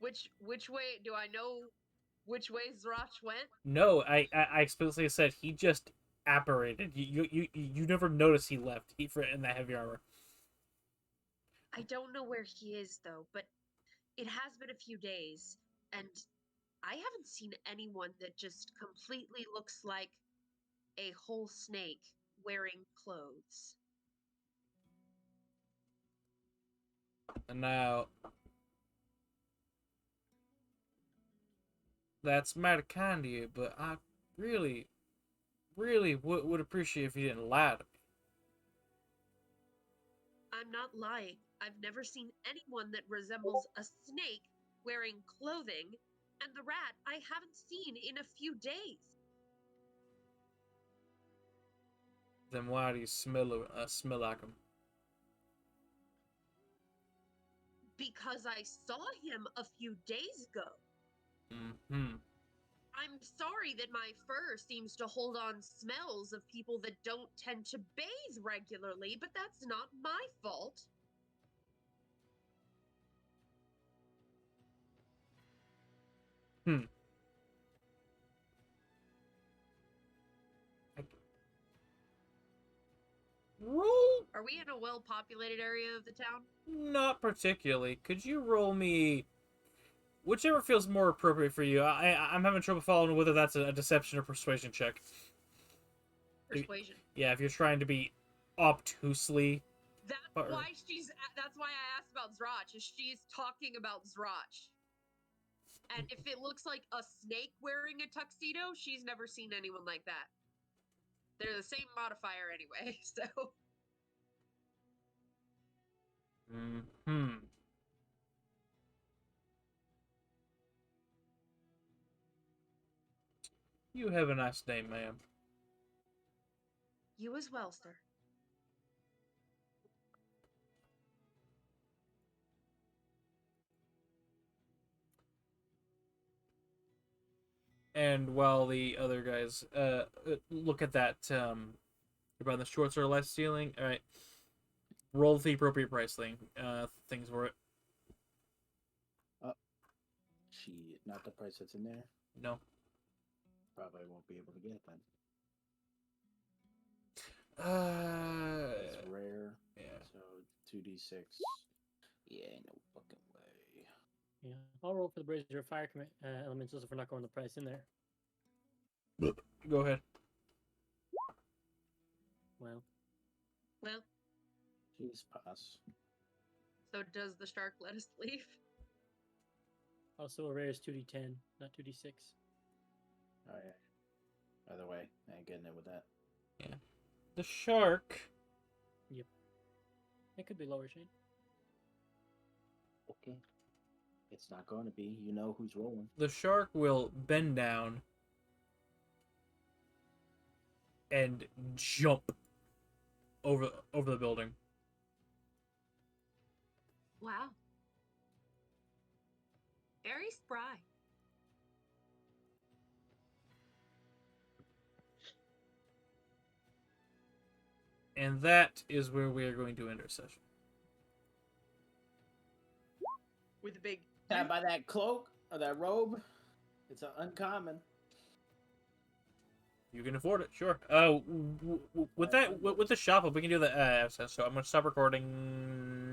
Which way do I know? Which way Zroch went? No, I explicitly said he just apparated. You never noticed he left. He for in that heavy armor. I don't know where he is though, but it has been a few days, and I haven't seen anyone that just completely looks like a whole snake wearing clothes. And now that's mighty kind of you, but I really really would appreciate if you didn't lie to me. I'm not lying. I've never seen anyone that resembles a snake wearing clothing, and the rat I haven't seen in a few days. Then why do you smell like him? Because I saw him a few days ago. Mm-hmm. I'm sorry that my fur seems to hold on smells of people that don't tend to bathe regularly, but that's not my fault. Hmm. Roll? Are we in a well-populated area of the town? Not particularly. Could you roll me whichever feels more appropriate for you? I'm having trouble following whether that's a deception or persuasion check. Persuasion. Yeah, if you're trying to be obtusely. That's why I asked about Zrach, is she's talking about Zrach. And if it looks like a snake wearing a tuxedo, she's never seen anyone like that. They're the same modifier anyway, so. Hmm. You have a nice day, ma'am. You as well, sir. And while the other guys look at that about the shorts or less ceiling, all right, roll the appropriate price things for it. Not the price that's in there. No. Probably won't be able to get it then. It's rare. Yeah. So 2d6. Yeah, no fucking way. Yeah, I'll roll for the brazier fire elements also for not going the price in there. Go ahead. Well, Jeez, pass. So does the shark let us leave? also a rare is 2d10, not 2d6. Oh yeah. Either way, I ain't getting it with that. Yeah. The shark. Yep. It could be lower, Shane. Okay. It's not going to be. You know who's rolling. The shark will bend down and jump over the building. Wow. Very spry. And that is where we are going to end our session. With a big. Can I buy that cloak or that robe? It's an uncommon. You can afford it, sure. With the shop, we can do the. So I'm gonna stop recording now.